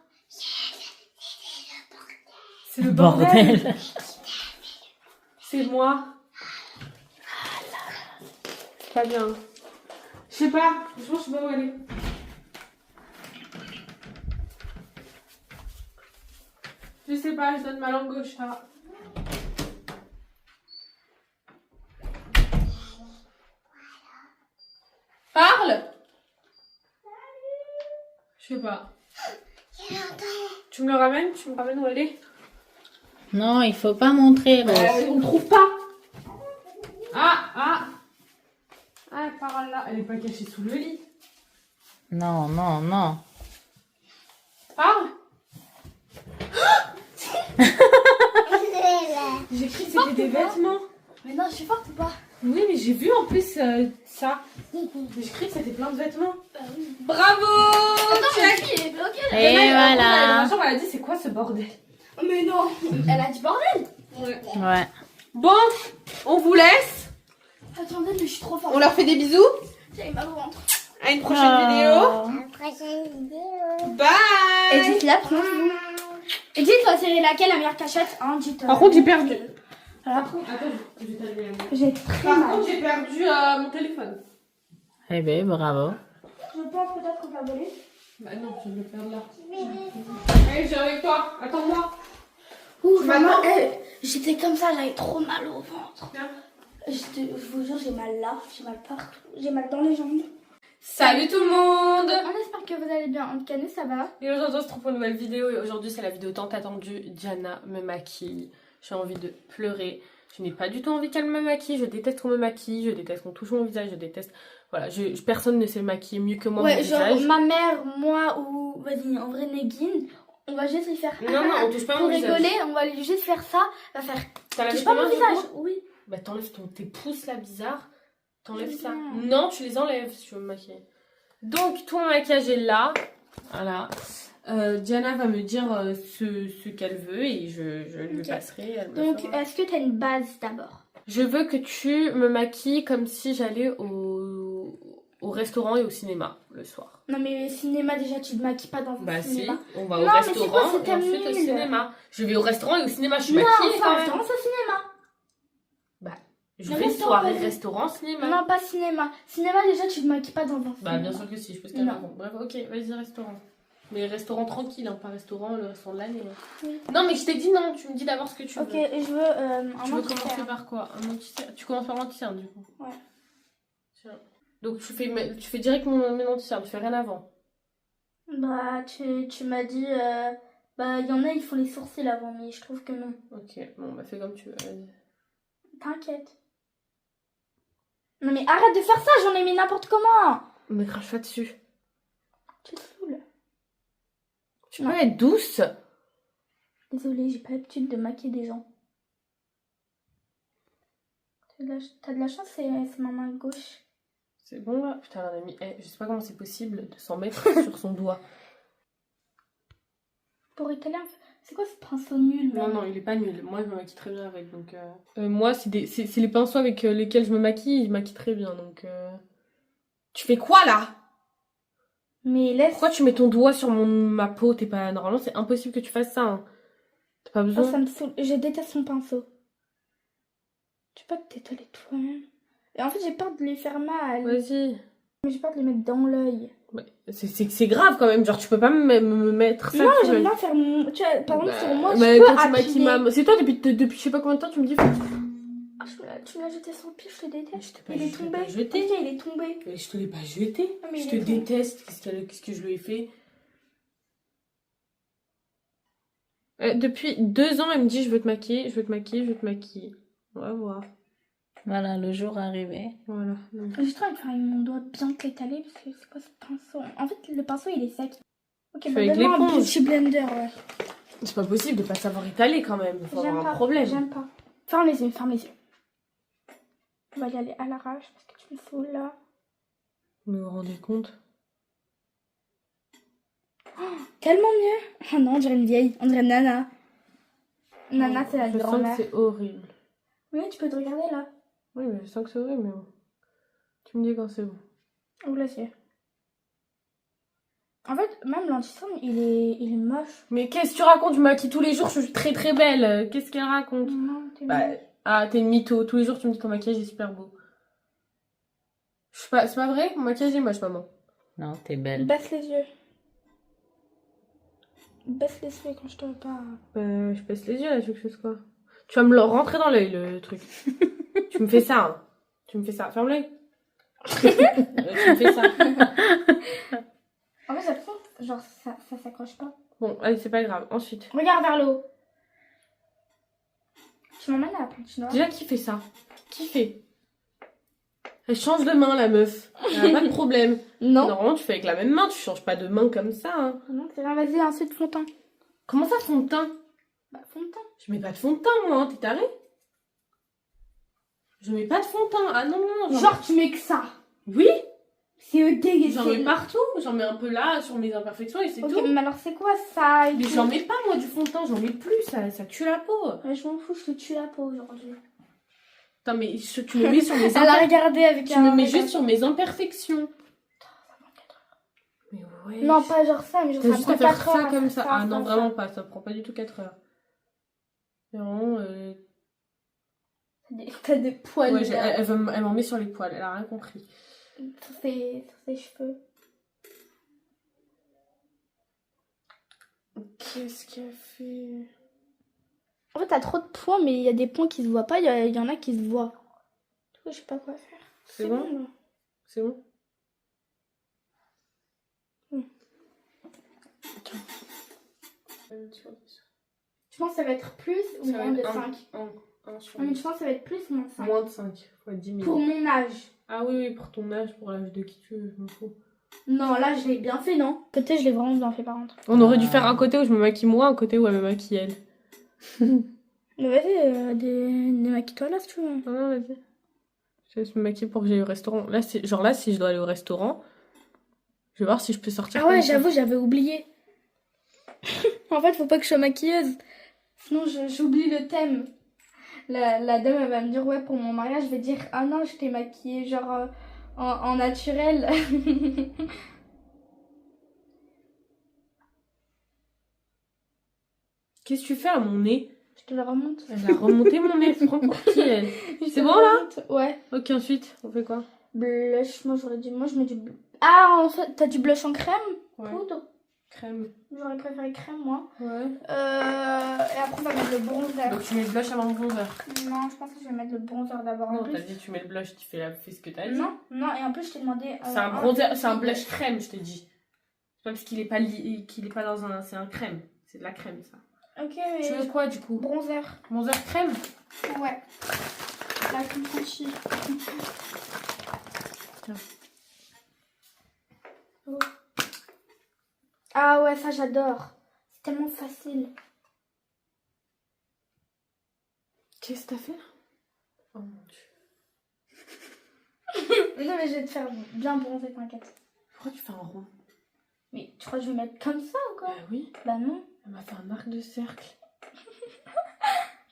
C'est le bordel. C'est moi. C'est pas bien. Je sais pas. Franchement, je sais pas où aller. Je sais pas, je donne ma langue au chat. Parle! Je sais pas. Tu me le ramènes? Tu me ramènes où elle est? Non, il faut pas montrer, Rose. On trouve pas. Ah, par là. Elle est pas cachée sous le lit. Non, non, non. Parle. J'ai cru que c'était des vêtements. Mais non, je suis forte ou pas? Oui, mais j'ai vu en plus ça. J'ai cru que c'était plein de vêtements. Bravo! Attends, la fille est bloquée là. Et Elle voilà. a dit c'est quoi ce bordel? Mais non, elle a dit bordel. Ouais. Bon, on vous laisse. Attendez, mais je suis trop forte. On leur fait des bisous. J'ai mal au ventre. À une prochaine vidéo. La prochaine vidéo. Bye. Et dites-la, prononcez-vous. Et dites-toi, c'est laquelle la meilleure cachette, hein, dites. Par contre, j'ai perdu. Voilà. Attends, je vais t'allumer la lumière. J'ai très Par mal. contre, j'ai perdu mon téléphone. Eh ben, bravo. Je pense peut-être que la voler. Bah non, je vais le perdre là. Allez, je viens avec toi. Attends-moi. Ouh, Maman. maman, j'étais comme ça, j'avais trop mal au ventre. Viens. Je vous jure, j'ai mal là, j'ai mal partout, j'ai mal dans les jambes. Salut tout le monde. On espère que vous allez bien. En tout cas, nous, ça va. Et aujourd'hui, on se retrouve pour une nouvelle vidéo. Et aujourd'hui, c'est la vidéo tant attendue. Diana me maquille. J'ai envie de pleurer. Je n'ai pas du tout envie qu'elle me maquille. Je déteste qu'on me maquille. Je déteste qu'on touche mon visage. Je déteste. Voilà, personne ne sait maquiller mieux que moi mon Ouais, genre visage. ma mère, moi ou vas-y, en vrai, Negin, on va juste lui faire. Non, on touche pas Pour mon visage. rigoler, on va lui juste faire ça. Elle va faire. T'as lavé Touche tes pas mains mon du visage. coup Oui. Bah t'enlèves tes pouces là bizarre. T'enlèves Je ça. viens. Non, tu les enlèves si tu veux me maquiller. Donc tout mon maquillage est là. Voilà. Diana va me dire ce qu'elle veut et je lui Ok. passerai. Elle me Donc, fera. est-ce que t'as une base d'abord? Je veux que tu me maquilles comme si j'allais au restaurant et au cinéma le soir. Non, mais cinéma, déjà, tu te maquilles pas dans un Bah si, cinéma. on va Non, au mais c'est restaurant quoi, c'est et ensuite au nul. cinéma. Je vais au restaurant et au cinéma, je suis Non, maquillée c'est quand un même. restaurant, c'est cinéma. Bah, je Le vais restaurant, soirée, vas-y. restaurant, cinéma. Non, pas cinéma. Cinéma, déjà, tu te maquilles pas dans un cinéma. Bah bien sûr que si, je pense qu'elle Non. a raison. Bref, ok, vas-y, restaurant. Mais restaurant tranquille, hein, pas restaurant, le restaurant de l'année. Hein. Oui. Non, mais je t'ai dit non, tu me dis d'abord ce que tu Ok, veux. et je veux un Tu veux anti-cerne. commencer par quoi? Un anti-cerne. Tu commences par l'anti-cerne du coup. Ouais. Tiens. Donc tu fais direct mon anti-cerne, tu fais rien avant. Bah, tu m'as dit... bah, il y en a, il faut les sourcils avant, mais je trouve que non. Ok, bon, bah fais comme tu veux, vas-y. T'inquiète. Non, mais arrête de faire ça, j'en ai mis n'importe comment. Mais crache pas dessus. Tu te saoules. Tu peux être douce. Désolée, j'ai pas l'habitude de maquiller des gens. T'as de la chance, c'est ma main gauche. C'est bon là? Putain, elle en a mis. Je sais pas comment c'est possible de s'en mettre sur son doigt. Pour italien, c'est quoi ce pinceau nul Non, même non, il est pas nul. Moi, je me maquille très bien avec. Donc, moi, c'est les pinceaux avec lesquels je me maquille, je maquille très bien. Donc, tu fais quoi là? Mais laisse... Pourquoi tu mets ton doigt sur ma peau? T'es pas. Normalement, c'est impossible que tu fasses ça. Hein. T'as pas Oh, besoin. ça me saoule. Je déteste mon pinceau. Tu peux pas t'étaler toi-même. Et en fait, j'ai peur de lui faire mal. Vas-y. Mais j'ai peur de les mettre dans l'œil. Ouais, c'est grave quand même, genre tu peux pas me mettre ça. Non, tu j'aime vois. bien faire mon... Tu vois, par exemple, sur moi, Bah, je peux quand tu maquilles appuyer. maman. C'est toi depuis je sais pas combien de temps tu me dis. Ah, tu me l'as jeté sur le pied, je te déteste. Je t'ai pas- Il est je t'ai tombé. pas jeté. Ok, il est tombé. Mais je te l'ai pas jeté. Ah, mais Je il te est tombé. déteste. Qu'est-ce que je lui ai fait? Depuis 2 ans, elle me dit je veux te maquiller, je veux te maquiller, je veux te maquiller. On va voir. Voilà, le jour arrivé. Voilà. Donc, J'ai trop envie de faire avec mon doigt bien l'étaler parce que c'est quoi ce pinceau? En fait, le pinceau il est sec. Ok, Tu bah fais avec donne-moi un l'éponge. beauty blender, ouais. c'est pas possible de pas savoir étaler quand même. Il faut J'aime avoir pas. un problème. J'aime pas. Ferme les yeux, ferme les yeux. On va y aller à l'arrache parce que tu me saoules là. Vous vous rendez compte? Tellement mieux. Oh non, on dirait une vieille. On dirait Nana. Nana, c'est la Je sens que grand-mère. c'est horrible. Oui, tu peux te regarder là. Oui, mais je sens que c'est horrible, mais bon. Tu me dis quand c'est bon. Ouvre les yeux. En fait, même l'anti-cerne, il est moche. Mais qu'est-ce que tu racontes? Je me maquille tous les jours, je suis très très belle. Qu'est-ce qu'elle raconte? Non, t'es Bah, moche. ah, t'es une mytho. Tous les jours, tu me dis ton maquillage est super beau. C'est pas vrai? Mon maquillage est moche, maman. Non, t'es belle. Baisse les yeux. Baisse les yeux quand je te parle. Je baisse les yeux là, tu veux que je fasse quoi? Tu vas me le rentrer dans l'œil, le truc. Tu me fais ça, hein. Tu me fais ça. Ferme l'œil. Tu me fais ça. En fait, ça prend, genre, ça s'accroche pas. Bon, allez, c'est pas grave. Ensuite. Regarde vers le haut. Tu m'emmènes à la planche noire. Déjà, qui fait ça? Qui fait? Elle change de main, la meuf. Elle a pas de problème. Non. Normalement, tu fais avec la même main, tu changes pas de main comme ça, hein. Non, c'est rien, vas-y, ensuite fond de teint. Comment ça, fond de teint? Bah, fond de teint. Je mets pas de fond de teint, moi, hein. T'es taré? Je mets pas de fond de teint. Ah non, non, Genre, tu mets que ça. Oui, C'est dégueulasse. j'en mets partout. J'en mets un peu là, sur mes imperfections et c'est Ok, tout. mais alors c'est quoi ça et Mais tout j'en mets pas, moi, du fond de teint. J'en mets plus, ça tue la peau. Ouais, je m'en fous, je te tue la peau aujourd'hui. Putain, mais tu me mets sur mes Elle a imperfections. regardé avec Tu un me mets regard. juste sur mes imperfections. Mais ouais. Non, pas genre ça, mais genre T'as ça juste prend à faire 4 heures. ça comme ça. Ah non, ça. vraiment pas. Ça prend pas du tout 4 heures. C'est vraiment. T'as des poils Ouais, là, elle m'en met sur les poils. Elle a rien compris. sur ses cheveux. Qu'est-ce qu'elle fait? En fait, t'as trop de points, mais il y a des points qui se voient pas, il y en a qui se voient. Du coup, je sais pas quoi faire. C'est bon? là. C'est bon? Je pense que ça va être plus ou moins de 5. Non, mais je pense que ça va être plus ou moins de 5. Moins de 5. Faut 10 000. Pour mon âge. Ah oui, oui, pour ton âge, pour l'âge de qui tu veux, je m'en fous. Non, là, je l'ai bien fait, non? Peut-être je l'ai vraiment bien fait, par contre. On aurait dû faire un côté où je me maquille moi, un côté où elle me maquille elle. Mais vas-y, démaquille-toi là, si tu veux. Ah non, vas-y. Je vais me maquiller pour que j'aille au restaurant. Là, là, si je dois aller au restaurant, je vais voir si je peux sortir. Ah ouais, comme ça. j'avoue, j'avais oublié. En fait, faut pas que je sois maquilleuse. Sinon, j'oublie le thème. La dame, elle va me dire, ouais, pour mon mariage, je vais dire, ah non, je t'ai maquillée, genre, en naturel. Qu'est-ce que tu fais à mon nez? Je te le remonte. Elle a remonté mon nez. Prends pour qui elle? Je te C'est le bon, là? remonte. Ouais. Ok, ensuite, on fait quoi? Blush, moi, j'aurais dit, moi, je mets du... Ah, en fait, t'as du blush en crème? Ouais. Poudre? Crème. J'aurais préféré crème, moi. Ouais. Et après, on va mettre le bronzer. Donc tu mets le blush avant le bronzer. Non, je pense que je vais mettre le bronzer d'abord en Non, plus. t'as dit tu mets le blush, tu fais ce que t'as dit. Non, non, et en plus, je t'ai demandé... C'est un bronzer, c'est un blush crème, je t'ai dit. C'est pas parce qu'il est pas qu'il est pas dans un, c'est un crème. C'est de la crème ça. Ok, mais... Tu veux quoi du coup? Bronzer. Bronzer crème? Ouais. La crème franchie. Tiens. Oh. Ah ouais, ça j'adore. C'est tellement facile. Qu'est-ce que t'as fait là? Oh mon dieu. Non mais je vais te faire bien bronzer, t'inquiète. Pourquoi tu fais un rond? Mais tu crois que je vais mettre comme ça ou quoi? Bah oui. Bah non. Elle m'a fait un arc de cercle.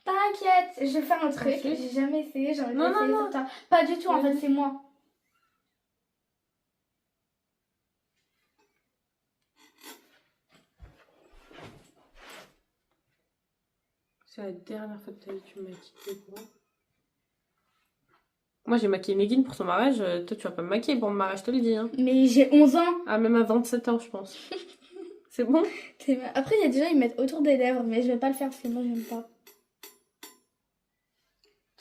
T'inquiète, je vais faire un truc. Ensuite J'ai jamais essayé, j'ai envie Non, d'essayer non, sur non. toi. Pas du tout, en fait, c'est moi. C'est la dernière fois de ta vie que tu me maquilles pour moi. Moi, j'ai maquillé Negin pour son mariage. Toi, tu vas pas me maquiller pour mon mariage, je te le dis. Hein. Mais j'ai 11 ans. Ah, même à 27 ans, je pense. C'est bon? Après, il y a des gens, ils mettent autour des lèvres, mais je vais pas le faire parce que moi, j'aime pas.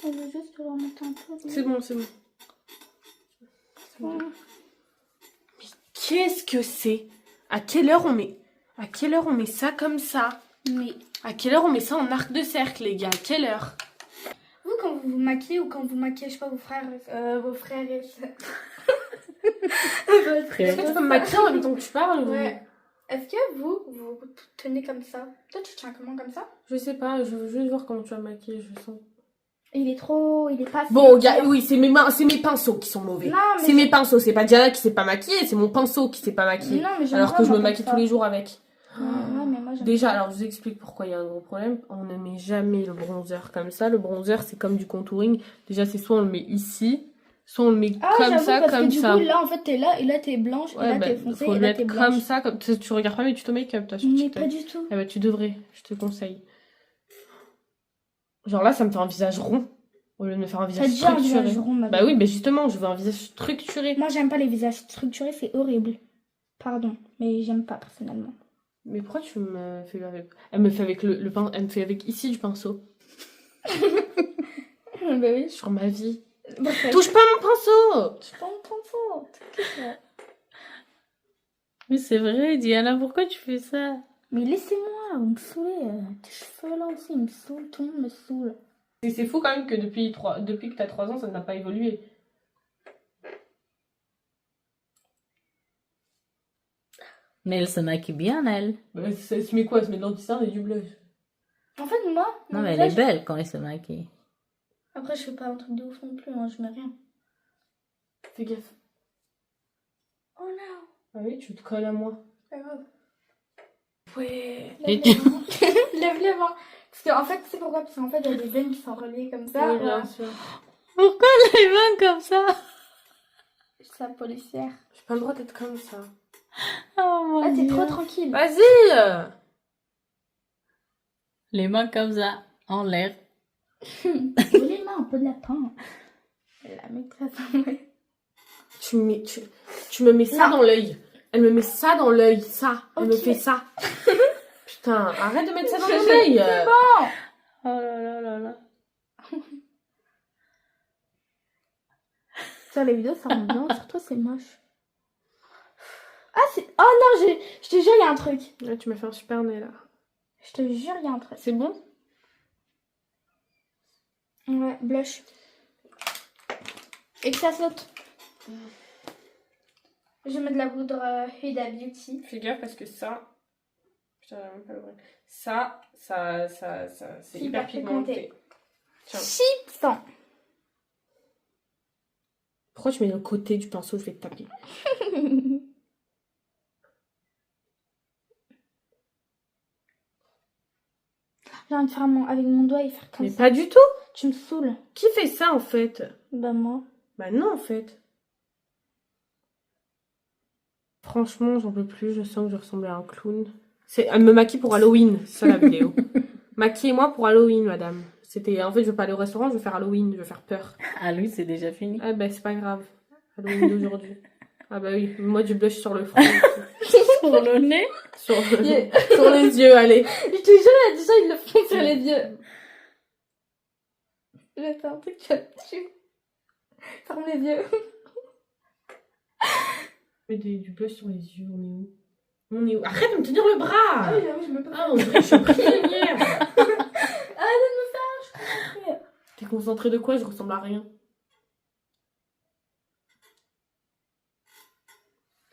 On veut juste leur mettre un peu. C'est bon, c'est bon. Mais qu'est-ce que c'est? À quelle heure on met ça comme ça? Mais À quelle heure on met ça en arc de cercle, les gars? À quelle heure? vous, quand vous vous maquillez ou quand vous maquillez, je sais pas, vos frères et sœurs. Est-ce que tu peux me maquiller en même temps que tu parles? Ouais. Est-ce que vous tenez comme ça? Toi, tu tiens comment comme ça? Je sais pas, je veux juste voir comment tu vas maquiller, je sens. Il est pas assez Bon, dur. oui, c'est mes pinceaux qui sont mauvais. Non, mais C'est mes pinceaux, c'est pas Diana qui s'est pas maquillée, c'est mon pinceau qui s'est pas maquillé. Non, mais j'aime Alors pas, que je moi, me comme maquille ça. tous les jours avec. Ouais, mais moi, j'aime Déjà, pas. alors je vous explique pourquoi il y a un gros problème. On ne met jamais le bronzer comme ça. Le bronzer, c'est comme du contouring. Déjà, c'est soit on le met ici, soit on le met Ah, comme j'avoue, ça, parce comme que du ça. coup, là, en fait, t'es là, et là, t'es blanche, et Ouais, là, t'es foncée, faut et le là, mettre t'es comme blanche. ça. Comme... Tu regardes pas mes tutos make-up, toi, sur Mais TikTok. pas du tout. Eh ben, tu devrais, je te conseille. Genre là, ça me fait un visage rond. Au lieu de me faire un T'as visage déjà un structuré. visage rond, Bah oui, mais justement, je veux un visage structuré. Moi, j'aime pas les visages structurés, c'est horrible. Pardon, mais j'aime pas, personnellement. Mais pourquoi tu me fais avec... Elle me fait avec le pinceau. Elle me fait avec ici du pinceau. Bah oui. Sur ma vie. Bref. Touche pas mon pinceau! Touche pas mon pinceau. Mais c'est vrai, Diana, pourquoi tu fais ça? Mais laissez-moi, vous me saoulez. Tes cheveux là aussi, ils me saoulent, tout le monde me saoule. Et c'est fou quand même que depuis que t'as 3 ans, ça n'a pas évolué. Mais elle se maquille bien, elle. Bah, elle se met quoi? Elle se met de l'anti-cerne et du blush. En fait, moi, Non, mon mais elle est visage- belle quand elle se maquille. Après, je fais pas un truc de ouf non plus, hein, je mets rien. Fais gaffe. Oh non, Ah oui, tu te colles à moi. c'est pas grave. Ouais. Lève les mains. Lève les mains. Parce qu'en fait, c'est pourquoi? Parce qu'en fait, il y a des veines qui sont reliées comme ça. Oui, bien sûr. Pourquoi les mains comme ça? C'est la policière. J'ai pas le droit d'être comme ça. Oh mon Ah, t'es Dieu. trop tranquille. Vas-y! Les mains comme ça, en l'air. Oh, les mains, un peu de lapin. La maîtresse. Tu me mets ça Non. dans l'œil. Elle me met ça dans l'œil, ça. Elle me Ok. fait ça. Putain, arrête de mettre ça dans mon œil. C'est bon. Oh là là là là. Sur les vidéos, ça rend bien. Sur toi, c'est moche. Ah, c'est... Oh non, je te jure, il y a un truc. Là, tu m'as fait un super nez, là. Je te jure, il y a un truc. C'est bon? Ouais, blush. Et que ça saute. Je vais mettre de la poudre Huda Beauty. Fais gaffe parce que ça... Putain, j'arrive même pas à l'ouvrir. Ça, c'est hyper Hyper pigmenté. pigmenté. Tiens. Chips. Pourquoi tu mets le côté du pinceau? Je vais te taper. J'ai envie de faire avec mon doigt et faire comme Mais ça. pas du tout. Tu me saoules. Qui fait ça, en fait? Bah moi. Bah non, en fait. Franchement, j'en peux plus. Je sens que je ressemble à un clown. Elle me maquille pour Halloween, c'est ça la vidéo. Maquillez-moi pour Halloween, madame. En fait, je veux pas aller au restaurant, je veux faire Halloween, je veux faire peur. Ah, lui, c'est déjà fini. Ah bah, c'est pas grave. Halloween d'aujourd'hui. Ah bah oui, moi du blush sur le front. Pour le nez. sur les yeux, allez. Je te jure, déjà, ils le font sur les yeux. Je vais faire un truc que tu... Ferme les yeux. Mais du blush sur les yeux, on est où? Arrête de me tenir le bras. oui, j'avoue, je me Ah, on dirait que je suis prisonnière. Arrête de me faire, je suis concentrée. T'es concentrée de quoi? Je ressemble à rien.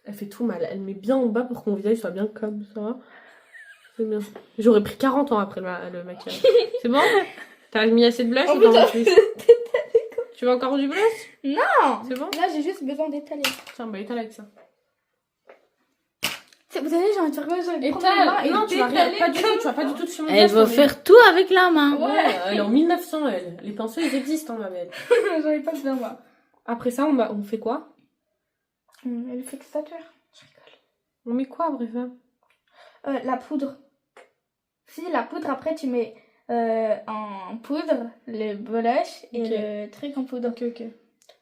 Elle fait tout mal. Elle met bien en bas pour que mon visage soit bien comme ça. C'est bien. J'aurais pris 40 ans après le maquillage. C'est bon? T'as mis assez de blush ou t'en veux plus? Tu veux encore du blush? Non. C'est bon? Là, j'ai juste besoin d'étaler. Tiens, bah étale avec ça. Vous savez, j'ai envie de faire quoi? J'ai envie de prendre ma main Étale! et Non, tu vas d'étaler pas du tout. comme Tu vas pas du tout toucher mon Elle visage. veut comme faire tout avec la main. Ouais, elle est en 1900, elle. Les pinceaux, ils existent, hein, ma belle. J'en ai pas besoin, moi. Après ça, on fait quoi? Le fixateur. Je rigole. On met quoi après ça? La poudre. Si, la poudre, après, tu mets en poudre le blush et Ok. le truc en poudre. Ok.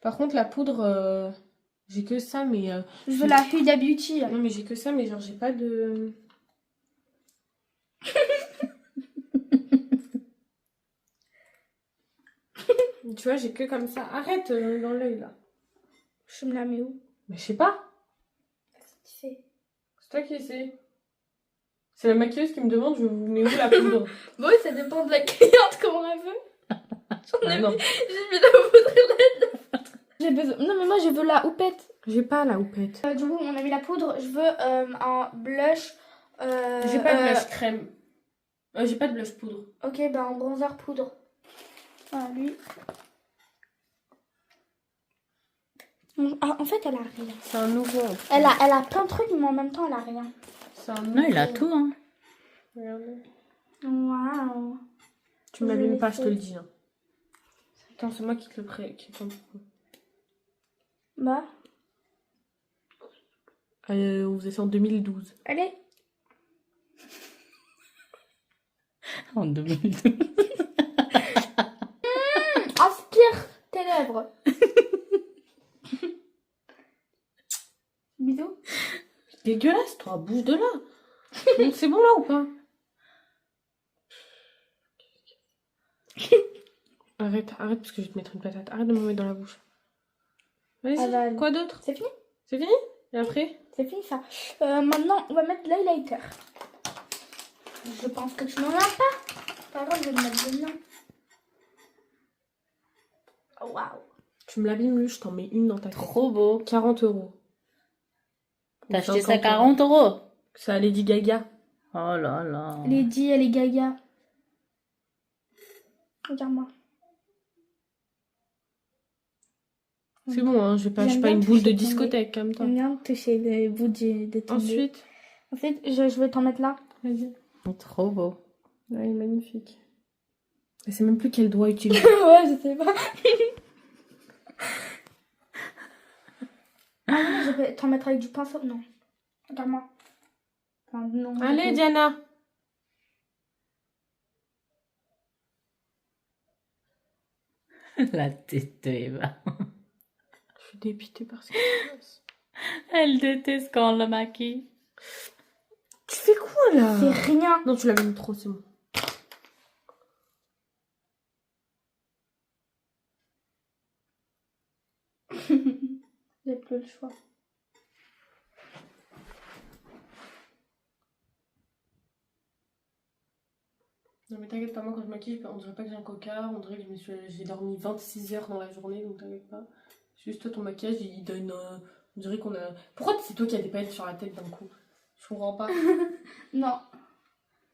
Par contre, la poudre, j'ai que ça, mais... Je veux la Huda Beauty. Non, mais j'ai que ça, mais genre, j'ai pas de... Tu vois, j'ai que comme ça. Arrête dans l'œil, là. Je me la mets où? Mais je sais pas. Tu sais. C'est toi qui sais. C'est la maquilleuse qui me demande, je vous mets où la poudre? Bon, ça dépend de la cliente, comment elle veut. J'en ai Ah non. mis, j'ai mis la poudre là. J'ai besoin... Non, mais moi, je veux la houppette. J'ai pas la houppette. Du coup, on a mis la poudre. Je veux un blush. J'ai pas de blush crème. J'ai pas de blush poudre. Ok, ben un bronzer poudre. Voilà, lui. Ah, en fait, elle a rien. C'est un nouveau. En fait. Elle a plein de trucs, mais en même temps, elle a rien. C'est un nouveau. Non, il a tout, hein. Regardez. Waouh. Tu me l'allumes pas, je te le dis. Hein. Attends, c'est moi qui te le qui te le- Bah, on faisait ça en 2012. allez. En 2012. Aspire tes lèvres. Bisous. Dégueulasse, toi, bouge de là. Donc, c'est bon là ou pas? Arrête parce que je vais te mettre une patate. Arrête de me mettre dans la bouche. Vas-y, Avale. quoi d'autre? C'est fini? C'est fini? Et après? C'est fini ça. Maintenant, on va mettre l'highlighter. Je pense que tu n'en as pas. Par contre, je vais le mettre dedans. Oh, waouh. Tu me l'abîmes, lui, je t'en mets une dans ta tête. Trop beau. 40 €. T'as acheté 50 ça 40 €. Ça a Lady Gaga. Oh là là. Lady, elle est gaga. Regarde-moi. C'est bon, hein, je suis J'aime pas bien une boule de toucher ton discothèque comme toi. J'aime bien toucher le bout de ton nez. Ensuite, Ensuite, je vais t'en mettre là. vas-y. Trop beau. Ouais, il est magnifique. Je sais même plus quel doigt utiliser. Ouais, je sais pas. Ah non, je vais t'en mettre avec du pinceau. Non. Regarde-moi. Enfin, non. Allez, Diana. La tête de Eva. Je suis dépitée par ce qui se passe. Elle déteste quand on le maquille. Tu fais quoi là? C'est rien. Non, tu l'as mis trop, c'est bon. J'ai plus le choix. Non mais t'inquiète pas, moi quand je maquille, on dirait pas que j'ai un coca, on dirait que j'ai dormi 26 heures dans la journée, donc t'inquiète pas. Juste toi, ton maquillage, il donne... on dirait qu'on a... Pourquoi c'est toi qui as des paillettes sur la tête d'un coup? Je comprends pas. Non.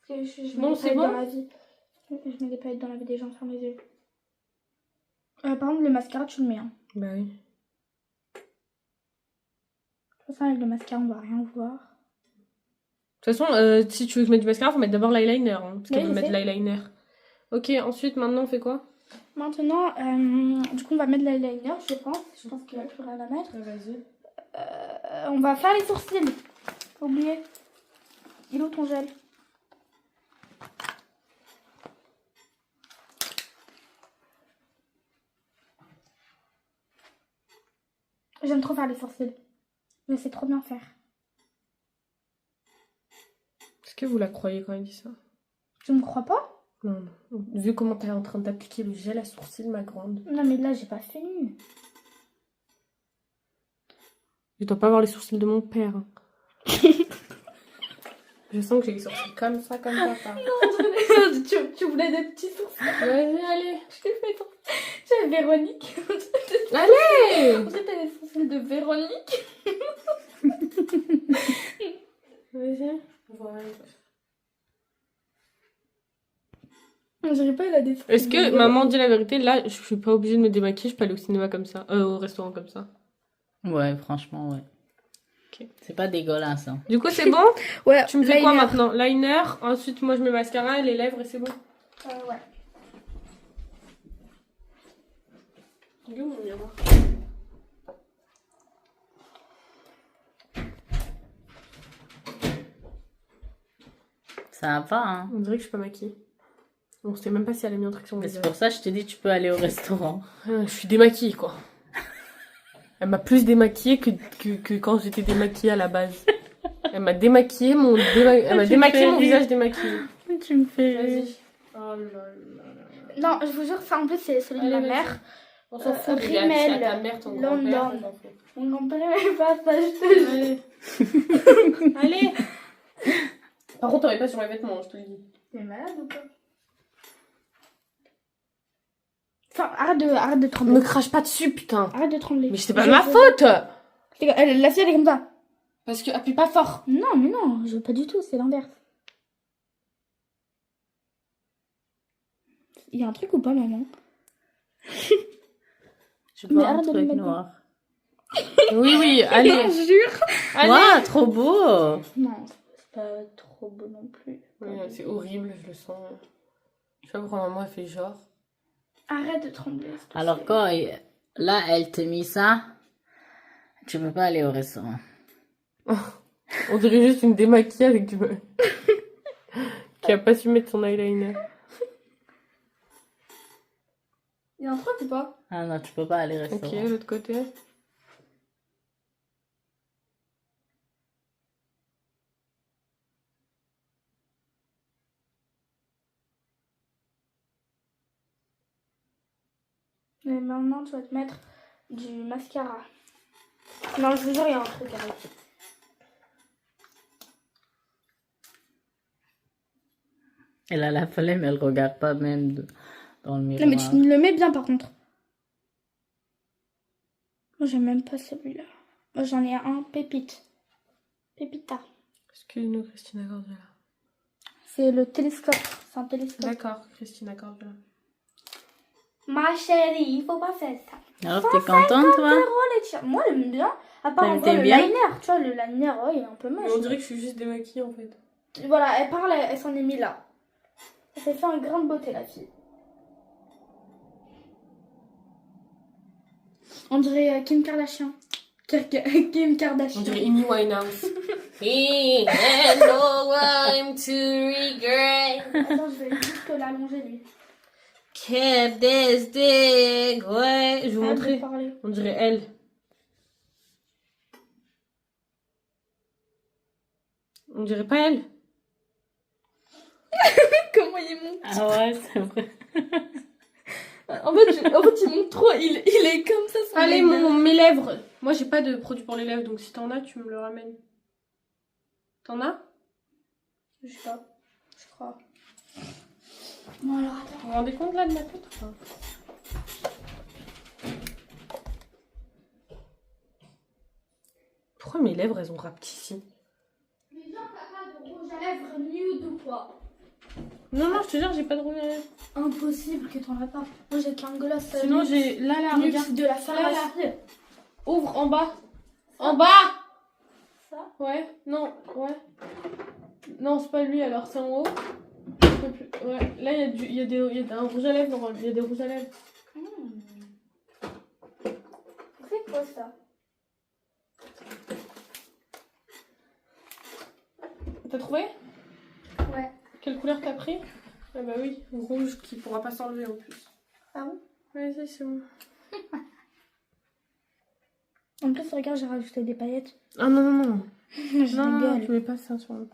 Parce que je Non, mets des c'est paillettes bon. dans la vie. Je mets des paillettes dans la vie des gens, ferme les yeux. Par exemple, le mascara, tu le mets. Hein. Bah oui. De toute façon, avec le mascara, on va rien voir. De toute façon, si tu veux que je mette du mascara, faut mettre d'abord l'eyeliner, hein, parce Oui, qu'elle veut je mettre sais. l'eyeliner. Ok, ensuite, maintenant, on fait quoi? Maintenant, du coup, on va mettre l'eyeliner, je pense. Je pense qu'il n'y a plus rien à mettre. Vas-y. On va faire les sourcils. Oublié. Il est où ton gel? J'aime trop faire les sourcils. Je sais trop bien faire. Est-ce que vous la croyez quand elle dit ça? Tu me crois pas? Non, non. Vu comment t'es en train d'appliquer le gel à sourcils, ma grande. Non, mais là, j'ai pas fini. Je dois pas avoir les sourcils de mon père. hein. Je sens que j'ai les sourcils comme ça, comme papa. tu voulais des petits sourcils? Vas-y, allez. Je t'ai fait ton... Tu es Véronique. Allez! En fait, t'as les sourcils de Véronique. Vas-y. Voilà. On dirait pas, il a des sourcils. Est-ce que de maman dit la vérité? Là, je suis pas obligée de me démaquiller, je peux aller au cinéma comme ça. Au restaurant comme ça. Ouais, franchement, ouais. Ok. C'est pas dégueulasse, hein. Du coup, c'est bon? Ouais, Tu me fais quoi liner. maintenant? Liner, ensuite moi je mets mascara et les lèvres et c'est bon. Ouais. Il est où mon miroir? Ça va, hein. On dirait que je suis pas maquillée. On sait même pas si elle a mis un truc sur mon Mais c'est visage. pour ça que je te dis, tu peux aller au restaurant. Je suis démaquillée quoi. Elle m'a plus démaquillée que quand j'étais démaquillée à la base. Elle m'a démaquillé mon, elle m'a démaquillé mon visage démaquillé. Tu me fais rire. Vas-y. Oh là là. Non, je vous jure, ça en plus, c'est celui de ma Allez, vas-y. mère. On s'en fout. Rimmel, à ta mère, ton London. grand-père. on s'en fout. On n'en parlait pas, ça, je te jure. Allez. Allez. Par contre, t'aurais pas sur mes vêtements, je te le dis. T'es malade ou quoi? Enfin, arrête de trembler. Me crache pas dessus, putain. Arrête de trembler. Mais c'est pas ma faute. La fille, elle est comme ça. Parce que appuie pas fort. Non, mais non, je veux pas du tout, c'est l'inverse. Il y a un truc ou pas, maman? Je Mais vois un arrête de le truc mettre noir. Oui, oui, allez. Je jure. Allez. Waouh, trop beau. Non, c'est pas trop beau non plus. Ouais, c'est horrible, je le sens. Je sais pas pourquoi maman a fait genre. Arrête de trembler. s'il te Alors plaît. quand là, elle te mit ça, tu peux pas aller au restaurant. On dirait juste une démaquillée avec du... qui a pas su mettre son eyeliner. Il y a un truc ou pas? Ah non, tu peux pas aller au Ok, restaurant. l'autre côté. Mais maintenant, tu vas te mettre du mascara. Non, je vous jure, il y a un truc avec. Elle a la flemme, elle regarde pas même dans le miroir. Non, mais tu le mets bien par contre. Moi, j'aime même pas celui-là. Moi, j'en ai un pépite. Pépita. Excuse-nous, Christina Cordula. C'est le télescope. C'est un télescope. D'accord, Christina Cordula. Ma chérie, il faut pas faire ça. Alors, t'es contente, toi? Moi, j'aime bien. À part T'aimes en vrai, le bien liner. Tu vois, le liner, il est un peu moche. Mais on dirait que je suis juste démaquillée en fait. Voilà, elle parle, elle s'en est mis là. Elle s'est fait un grain de beauté, la fille. On dirait Kim Kardashian. Kim Kardashian. On dirait Amy Winehouse. He had no time to regret. Attends, je vais juste l'allonger, lui. Kept this dick. Ouais, je vais vous Arrête de montrer. parler. On dirait elle. On dirait pas elle. Comment il monte? Ah ouais, c'est vrai. En fait, il monte trop. Il est comme ça. son Allez, liner. mes lèvres. Moi, j'ai pas de produit pour les lèvres, donc si t'en as, tu me le ramènes. T'en as? Je sais pas. Je crois. Bon, alors, attends. Vous vous rendez compte là de ma tête ou pas? Pourquoi mes lèvres, elles ont rapetissi? Mais genre, t'as pas de rouge à lèvres nude ou quoi? Non, non, je te jure, j'ai pas de rouge à lèvres. Impossible que t'en as pas. Moi, j'ai qu'un gloss. Sinon, j'ai... Là, Nude regarde. de la Là, pharmacie. Ouvre en bas. En bas! Ça? Ouais, non, ouais. Non, c'est pas lui, alors c'est en haut. Je peux plus- Ouais, là, il y a un rouge à lèvres, normalement. Il y a des rouges à lèvres. C'est quoi ça? T'as trouvé? Ouais. Quelle couleur t'as pris? Ah bah oui, rouge qui pourra pas s'enlever en plus. Ah bon? Vas-y, c'est bon. En plus, regarde, j'ai rajouté des paillettes. Ah non, non, non. Je Non, non, rigole. tu mets pas ça sur le...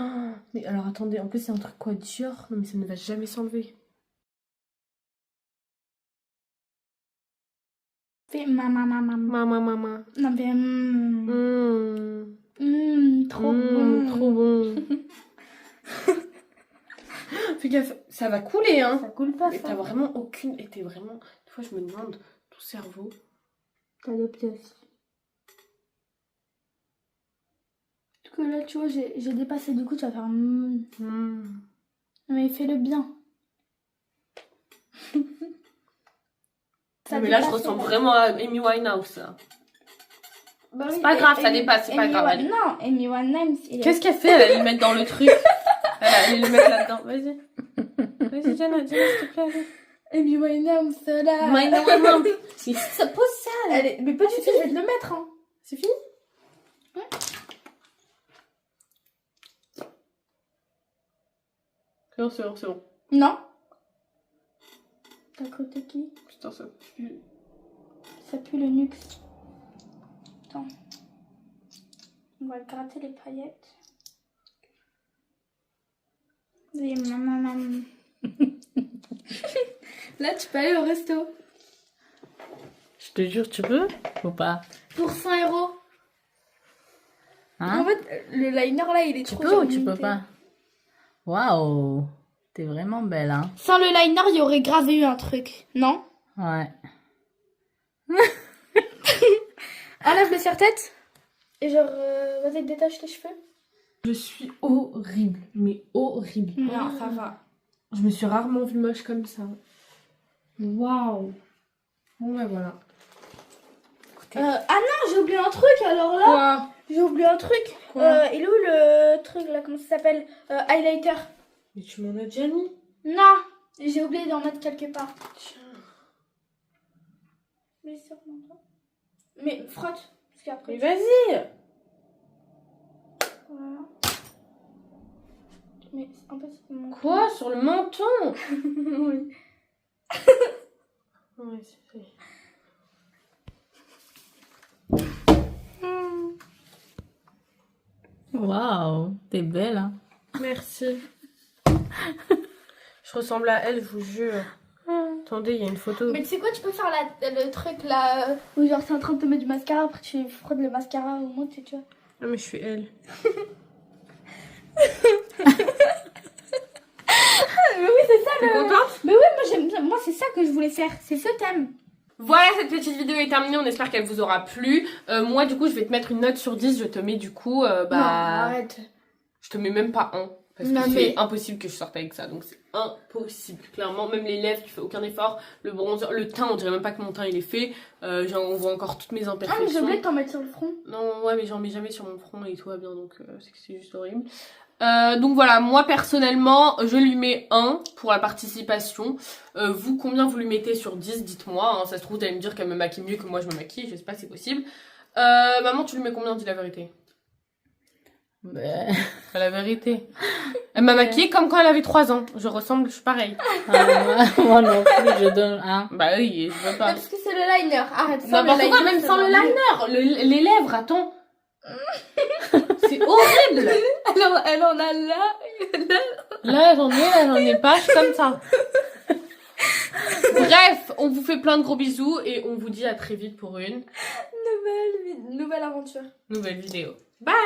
Oh, mais alors attendez, en plus c'est un truc quoi, Dior? Non mais ça ne va jamais s'enlever. Fais maman. Maman. Non, mais trop Trop bon. bon. Fais gaffe, ça va couler hein. Ça coule pas, Mais ça. t'as vraiment aucune... Et t'es vraiment... Des fois je me demande, ton cerveau... T'as adopté aussi. Du coup, là, tu vois, j'ai dépassé. Du coup, tu vas faire Mais fais-le bien. Ça mais là je dépasse, ressemble là. vraiment à Amy Winehouse là. Bah C'est oui, pas grave, ça Amy- dépasse, c'est pas Amy grave, Wan- allez. Non, Amy Winehouse, il est... Qu'est-ce qu'elle fait? Elle allait le mettre dans le truc. Elle allait le mettre là-dedans. Vas-y. Vas-y, Diana, s'il te plaît. Allez. Amy Winehouse, là. Winehouse. Si ça pose ça. Elle est... Mais pas du tout, je vais te le mettre, hein. C'est fini? C'est bon, c'est bon, c'est bon. Non. T'as côté qui? Putain, ça pue. Ça pue le nux. Attends. On va gratter les paillettes. Oui, maman. Là, tu peux aller au resto. Je te jure, tu peux ou pas? Pour 100 €. Hein? En fait, le liner là, il est Tu trop peux ou tu limité. peux pas? Waouh! T'es vraiment belle, hein? Sans le liner, il y aurait grave eu un truc, non? Ouais. Enlève le serre-tête. Et genre, vas-y, détache les cheveux. Je suis horrible, mais horrible. Non, ça va. Je me suis rarement vue moche comme ça. Waouh. Bon, ben voilà. Ah non, j'ai oublié un truc alors là. Quoi? J'ai oublié un truc. Quoi? Il est où le truc là, comment ça s'appelle? Highlighter. Mais tu m'en as déjà mis. Non, j'ai oublié d'en mettre quelque part. Mais sûrement pas. Mais frotte. Parce qu'après. Mais vas-y. Voilà. Mais c'est impossible. de montrer. Quoi? Sur le menton? Oui. Ouais, c'est fait. Waouh! T'es belle, hein? Merci. Je ressemble à elle, je vous jure. Attendez, il y a une photo. Mais tu sais quoi, tu peux faire le truc là où genre t'es en train de te mettre du mascara, après tu frottes le mascara au moins, tu vois. Ah, mais je suis elle. Mais oui, c'est ça T'es contente? Mais oui, moi j'aime bien. Moi c'est ça que je voulais faire, c'est ce thème. Voilà, cette petite vidéo est terminée, on espère qu'elle vous aura plu. Moi du coup je vais te mettre une note sur 10, je te mets du coup Non, arrête. je te mets même pas 1. Parce que Non, c'est mais- impossible que je sorte avec ça, donc c'est impossible. Clairement, même les lèvres, tu fais aucun effort. Le bronzer, le teint, on dirait même pas que mon teint il est fait. On voit encore toutes mes Ah, mais j'ai imperfections. oublié de t'en mettre sur le front. Non, ouais, mais j'en mets jamais sur mon front et tout va bien, donc c'est juste horrible. Donc voilà, moi personnellement, je lui mets 1 pour la participation. Vous, combien vous lui mettez sur 10, dites-moi. Hein. Ça se trouve, vous allez me dire qu'elle me maquille mieux que moi je me maquille, je sais pas si c'est possible. Maman, tu lui mets combien, dis la vérité? Ben, La vérité. Elle m'a maquillée comme quand elle avait 3 ans. Je ressemble, je suis pareille. moi non plus, je donne un. Bah oui, je veux pas. Parce que c'est le liner, arrête. N'importe quoi, même sans le liner. Les lèvres, attends. C'est horrible. Elle en a là. Là, j'en ai pas, je suis comme ça. Bref, on vous fait plein de gros bisous et on vous dit à très vite pour une Nouvelle aventure. nouvelle vidéo. Bye.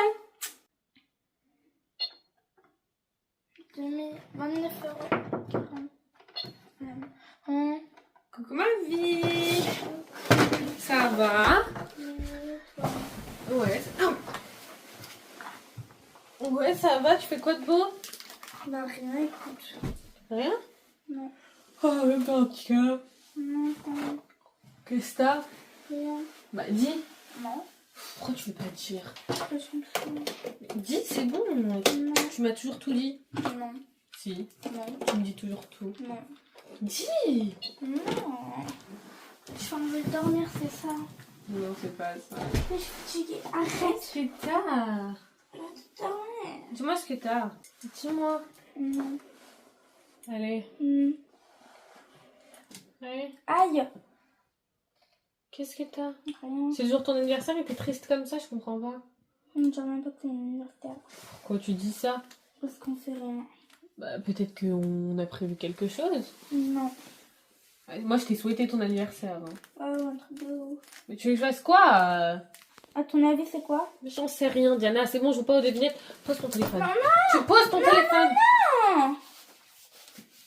J'ai mis 29 €. Coucou ma vie. Ça va? Ouais. Ouais, ça va, tu fais quoi de beau? Bah rien, écoute. Rien? Non. Oh, même pas un petit cœur. Non, Qu'est-ce que t'as? rien. Bah dis. Non. Pourquoi tu veux pas dire? Je m'en fous. Dis, c'est bon. Non. Tu m'as toujours tout dit. Non. Si, Non. tu me dis toujours tout. Non. Dis. Non. Je suis envie de dormir, c'est ça. Non, c'est pas ça. Mais je suis fatiguée. Arrête. Qu'est-ce que t'as? Je veux dormir. Dis-moi ce que t'as. Dis-moi. Non. Allez. Allez. Aïe. Qu'est-ce que t'as? Rien. C'est le jour de ton anniversaire et t'es triste comme ça, je comprends pas. J'en ai pas ton anniversaire. Pourquoi tu dis ça? Parce qu'on fait rien. Bah peut-être qu'on a prévu quelque chose. Non. Moi je t'ai souhaité ton anniversaire. Hein. Oh, un truc de ouf. Mais tu veux que je fasse quoi? À ton avis, c'est quoi? J'en sais rien, Diana. C'est bon, je joue pas aux devinettes. Pose ton téléphone. Non, Tu poses ton téléphone. non.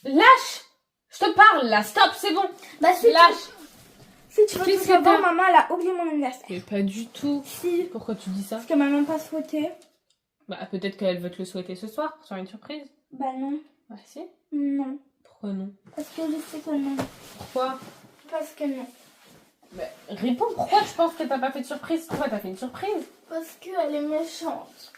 Lâche. Je te parle là. Stop, c'est bon. Bah si Lâche. si tu veux Qu'est-ce tout que savoir, t'as? maman, elle a oublié mon anniversaire. Mais pas du tout. Si. Pourquoi tu dis ça? Parce qu'elle m'a même pas souhaité. Bah peut-être qu'elle veut te le souhaiter ce soir pour faire une surprise. Bah non. Bah si. Non. Pourquoi non? Parce que je sais que non. Pourquoi? Parce que non. Bah, réponds, pourquoi tu penses que t'as pas fait de surprise? Pourquoi t'as fait une surprise? Parce qu'elle est méchante.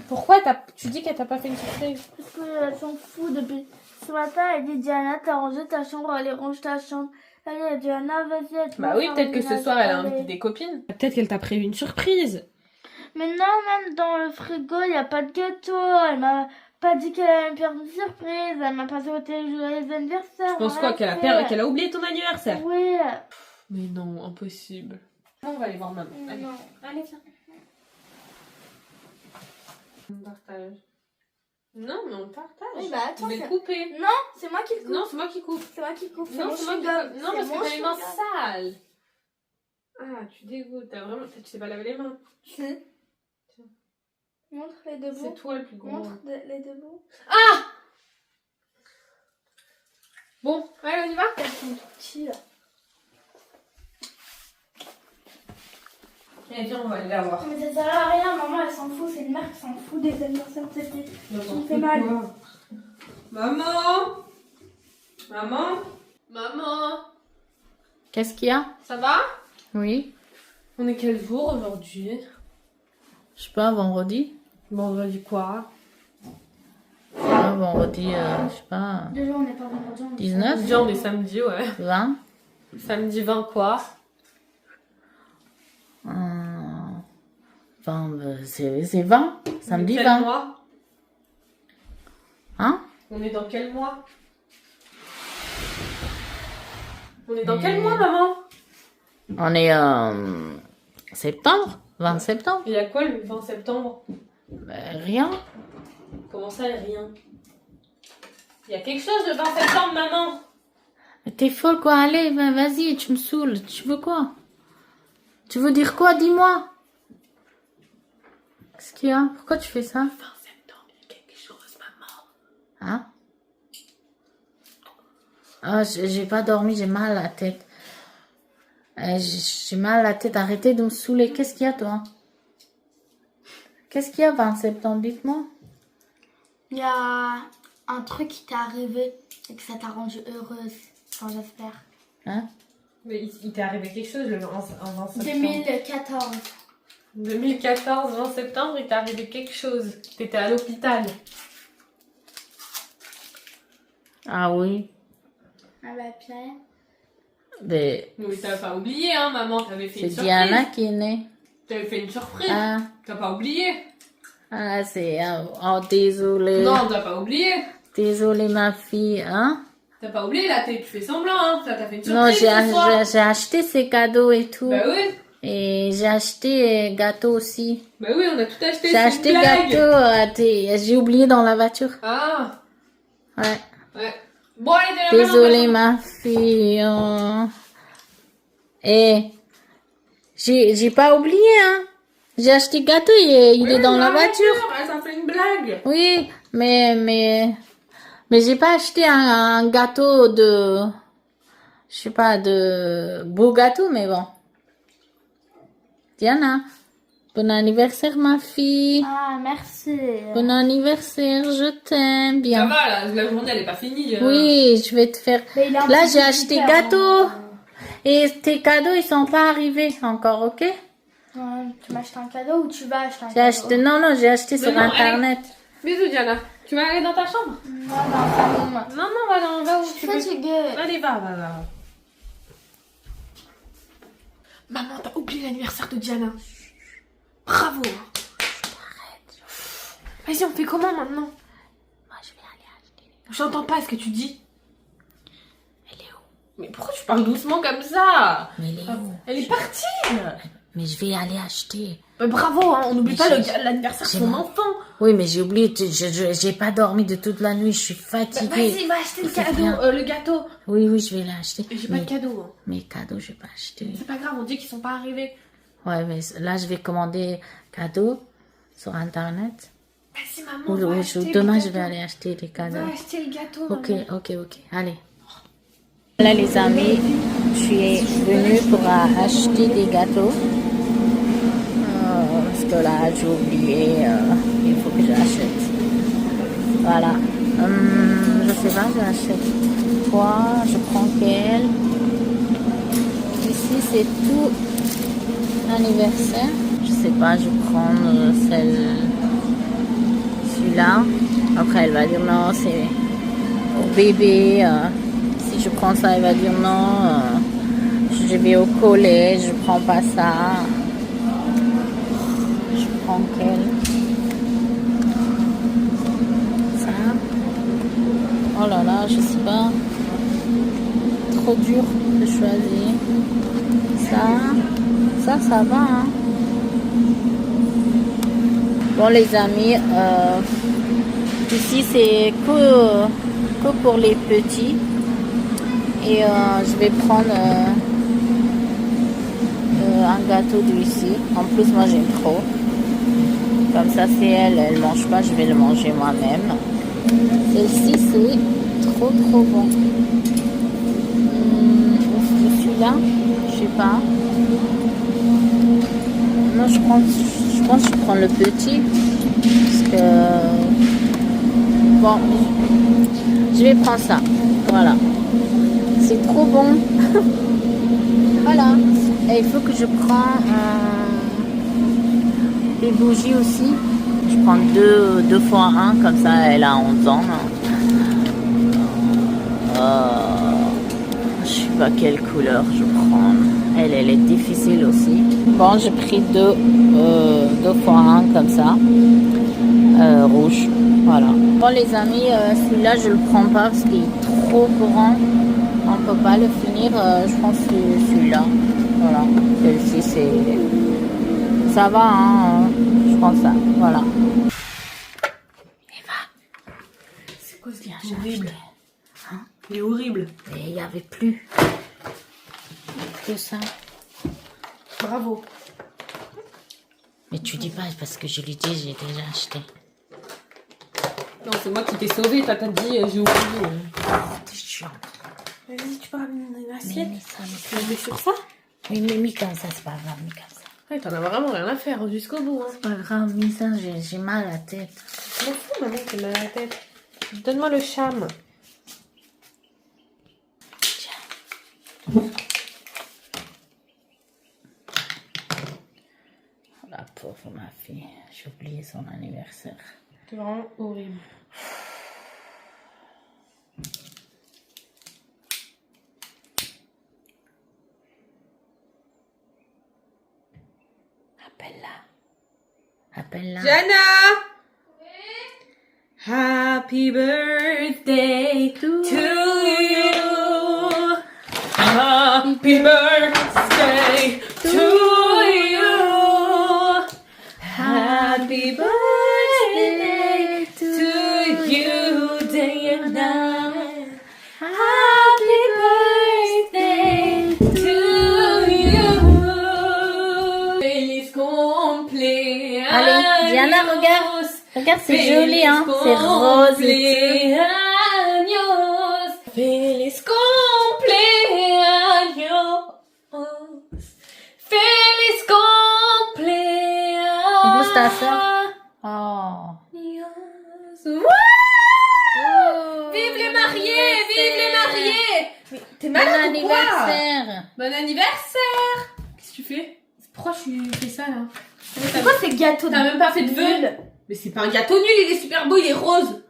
Pourquoi tu dis qu'elle t'a pas fait une surprise? Parce qu'elle s'en fout depuis ce matin. Elle dit Diana, t'as rangé ta chambre, allez, range ta chambre. Allez, Diana, vas-y. Bah oui, peut-être que ce soir elle a invité des copines. Peut-être qu'elle t'a prévu une surprise. Mais non, même dans le frigo, il n'y a pas de gâteau. Elle m'a pas dit qu'elle allait me faire une surprise. Elle m'a pas souhaité les joyeux anniversaire. Je pense quoi? Qu'elle a oublié ton anniversaire? Oui. Mais non, impossible. On va aller voir maman. Allez, Non. allez, viens. On partage. Non, mais on partage. Oui, bah attends, Je vais c'est- le couper. Non, c'est moi qui le coupe. Non, c'est moi qui coupe. C'est moi qui coupe. Non, c'est moi qui coupe. Non, parce que t'as les mains ça. sales. Ah, tu dégoûtes. Tu sais pas laver les mains. Si. Montre les deux C'est bouts. toi le plus gros. Montre les deux bouts. Ah! Bon, allez, on y va? Elles sont tout petits là. Eh bien, on va aller la voir. Mais ça sert à rien, maman elle s'en fout, c'est une mère qui s'en fout des anniversaires de cette année. Ça me fait mal. Maman! Maman? Maman? Qu'est-ce qu'il y a? Ça va? Oui. On est quel jour aujourd'hui? Je sais pas, vendredi. Vendredi quoi? Ah, vendredi, je sais pas, Déjà on n'est pas vendredi, on est 19, Déjà, on est samedi, ouais. 20. Samedi 20 quoi? 20, c'est 20. Samedi Quel 20. mois? Hein? On est dans quel mois? On est dans quel mois, maman? On est septembre. 20 septembre. Il y a quoi le 20 septembre? Rien. Comment ça, il y a rien? Il y a quelque chose le 20 septembre, maman? T'es folle quoi, allez, vas-y, tu me saoules. Tu veux quoi? Tu veux dire quoi, dis-moi? Qu'est-ce qu'il y a? Pourquoi tu fais ça? 20 septembre, il y a quelque chose, maman. Hein? Ah, j'ai pas dormi, j'ai mal à la tête. J'ai mal à la tête, arrêtez de me saouler. Qu'est-ce qu'il y a, toi? Qu'est-ce qu'il y a, 20 septembre? Dites-moi. Il y a un truc qui t'est arrivé et que ça t'a rendue heureuse. Enfin, j'espère. Hein? Mais il t'est arrivé quelque chose le 20 septembre? 2014. 2014, 20 septembre, il t'est arrivé quelque chose. T'étais à l'hôpital. Ah oui. Ah bah Pierre. Mais Mais t'as pas oublié, hein, maman, t'avais fait c'est une surprise. Diana qui est née. T'avais fait une surprise. Ah, T'as pas oublié? ah c'est... Oh, désolé. Non, t'as pas oublié. Désolée, ma fille, hein? T'as pas oublié, là, tu fais semblant, hein. Ça t'a fait une Non, surprise ce soir. j'ai acheté ces cadeaux et tout. Bah oui. Et j'ai acheté gâteau aussi. Bah oui, on a tout acheté. J'ai c'est acheté une blague. gâteau. J'ai oublié dans la voiture. Ah, Ouais. ouais. Bon, allez, dès la Désolée, ma fille. Oh. Et j'ai pas oublié, hein. J'ai acheté gâteau, il est dans la voiture. Ça fait une blague. Oui, mais j'ai pas acheté un gâteau de, je sais pas, de beau gâteau, mais bon. Diana, bon anniversaire, ma fille. Ah, merci. Bon anniversaire, je t'aime Ça bien. va, la journée, elle est pas finie. Oui, je vais te faire. Mais il est un Là, petit j'ai peu acheté super, gâteau. hein. Et tes cadeaux, ils sont pas arrivés encore, ok? Ouais, tu m'achètes un cadeau ou tu vas acheter un J'ai cadeau? acheté, non, j'ai acheté sur non, allez. internet. Bisous, Diana. Tu vas aller dans ta chambre? Non, non, non. Non, va où Je suis tu veux. fatiguée. Allez, va. Maman, t'as oublié l'anniversaire de Diana. Bravo. Arrête. Vas-y, on fait comment maintenant? Moi, je vais aller acheter. J'entends pas ce que tu dis. Elle est où? Mais pourquoi tu parles doucement comme ça? Mais elle est où? Elle est partie. Mais je vais aller acheter. Bah, bravo, hein, on n'oublie Mais pas j'ai- l'anniversaire de j'ai- son enfant. Oui, mais j'ai oublié, j'ai pas dormi de toute la nuit, je suis fatiguée. Vas-y, va acheter le C'est cadeau. rien. Le gâteau. Oui, je vais l'acheter. J'ai pas Mais de cadeau. Hein. mes cadeaux, je vais pas acheter. C'est pas grave, on dit qu'ils sont pas arrivés. Ouais, mais là, je vais commander cadeaux sur internet. Vas-y, maman. Ou va acheter le demain, je gâteau. vais aller acheter des cadeaux. Va acheter le gâteau. Ok, maman. ok, allez. Là, les amis, je suis venue pour acheter des gâteaux. Parce que là, j'ai oublié, il faut que j'achète. Voilà. Je sais pas, j'achète quoi, je prends quel. Ici, c'est tout anniversaire. Je sais pas, je vais prendre celui-là. Après, elle va dire non, c'est au bébé. Si je prends ça, elle va dire non. Je vais au collège, je prends pas ça. Je prends quel? Ça. Oh là là, je sais pas. Trop dur de choisir. Ça. ça va. Hein. Bon, les amis, ici, c'est que pour les petits. Et je vais prendre un gâteau d'ici. En plus, moi, j'aime trop. Comme ça, si elle mange pas, je vais le manger moi-même. Celle-ci, c'est trop bon. Celui-là, je sais pas. Non, je pense que je prends le petit. Parce que... Bon, je vais prendre ça. Voilà. C'est trop bon. Voilà. Et il faut que je prends des bougies aussi. Je prends deux fois un, comme ça elle a 11 ans. Je sais pas quelle couleur je prends. Elle est difficile aussi. Bon, j'ai pris deux fois un comme ça. Rouge. Voilà. Bon les amis, celui-là je le prends pas parce qu'il est trop grand. On peut pas le finir. Je pense que celui-là. Voilà. Celle-ci c'est... Ça va, hein. Je prends ça. Voilà. Eva. C'est quoi ce truc horrible? Hein? Il est horrible. Et il n'y avait plus que ça. Bravo. Mais tu dis pas parce que je lui dis j'ai déjà acheté. Non, c'est moi qui t'ai sauvé. Toi, t'as dit j'ai oublié. C'est chiant. Vas-y, tu peux ramener une Mais assiette. ça, Tu la mets sur ça? mais mis comme ça, c'est pas grave, mis comme ça. Ouais, t'en as vraiment rien à faire jusqu'au bout. Hein. C'est pas grave, mis ça, j'ai mal à la tête. Je m'en fous, maman, t'as mal à la tête. Donne-moi le cham. La pauvre ma fille, j'ai oublié son anniversaire. C'est vraiment horrible. Appelle-la. Appelle-la. Jana! Happy birthday to you. Happy birthday to you. Happy birthday to you, day and night. Happy birthday to you. Feliz cumpleaños. Allez, Diana, regarde. Regarde, c'est joli, hein. C'est rose et tout. Feliz cumpleaños. Feliz cumpleaños. En plus, ta soeur. Oh. Vive les mariés, vive les mariés. Mais t'es Bon malade ou quoi? anniversaire. Bon anniversaire. Qu'est-ce que tu fais? Pourquoi tu fais ça là? C'est quoi ces gâteaux? T'as même pas fait de vœux? Mais c'est pas un gâteau nul, il est super beau, il est rose.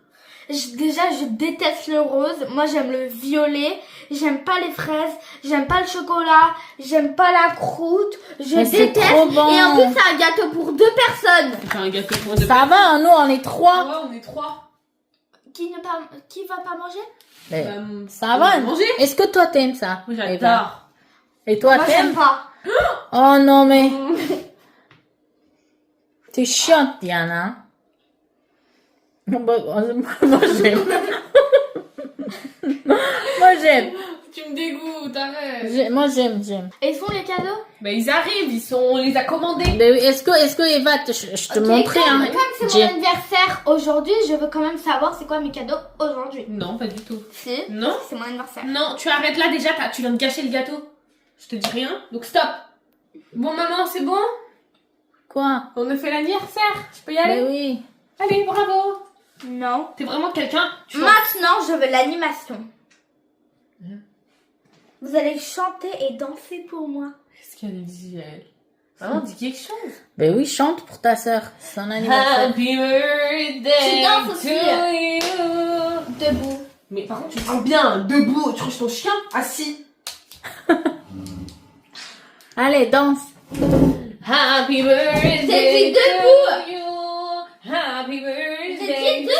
Déjà, je déteste le rose. Moi, j'aime le violet. J'aime pas les fraises. J'aime pas le chocolat. J'aime pas la croûte. Je Mais c'est déteste. trop bon. Et en plus, c'est un gâteau pour 2 personnes. C'est un gâteau pour deux. Ça va, hein, nous on est 3. Ouais, on est 3. Qui va pas manger? Mais Ça ça va. manger? Est-ce que toi t'aimes ça? Moi Eva? j'adore. Et toi Moi, j'aime t'aimes? pas. Oh non mais. T'es chiante, Diana. Moi j'aime. Moi j'aime. Tu me dégoûtes, arrête. Moi j'aime. Et ils font les cadeaux? Bah ils arrivent, on les a commandés. Mais est-ce que Eva, je te Ok, montrais comme, hein. comme c'est J'ai- mon anniversaire aujourd'hui, je veux quand même savoir c'est quoi mes cadeaux aujourd'hui. Non, pas du tout. Si. Non. C'est mon anniversaire. Non, tu arrêtes là déjà, tu viens de gâcher le gâteau. Je te dis rien, donc stop. Bon maman, c'est bon? Quoi? On a fait l'anniversaire, je peux y aller? Mais oui. Allez, bravo. Non. T'es vraiment quelqu'un, tu vas... Maintenant, je veux l'animation. Vous allez chanter et danser pour moi. Qu'est-ce qu'elle dit, elle? Maman, dis quelque chose. Ben oui, chante pour ta sœur. C'est son anniversaire. Happy birthday Tu danses aussi. to you. Debout. Mais par contre, tu parles bien, debout, tu ranges ton chien, assis. Allez, danse. Happy birthday J'ai dit to debout. you. Happy birthday J'ai dit to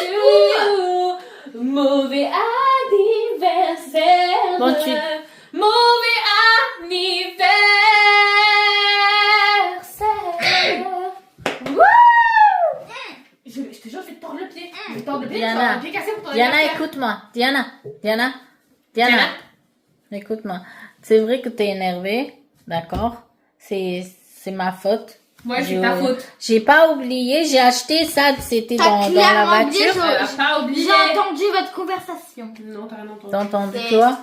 you. Mauvais anniversaire. Bon, tu- Mauvais anniversaire. Peut-être Diana. tu as un pied cassé pour ton Diana, anniversaire. écoute-moi. Diana. Écoute-moi. C'est vrai que t'es énervée, d'accord? C'est ma faute. Ouais, c'est ta faute. J'ai pas oublié, j'ai acheté ça, c'était dans la clairement oublié, voiture. Elle a pas oublié. J'ai entendu votre conversation. Non, t'as rien entendu. T'as entendu C'est- quoi?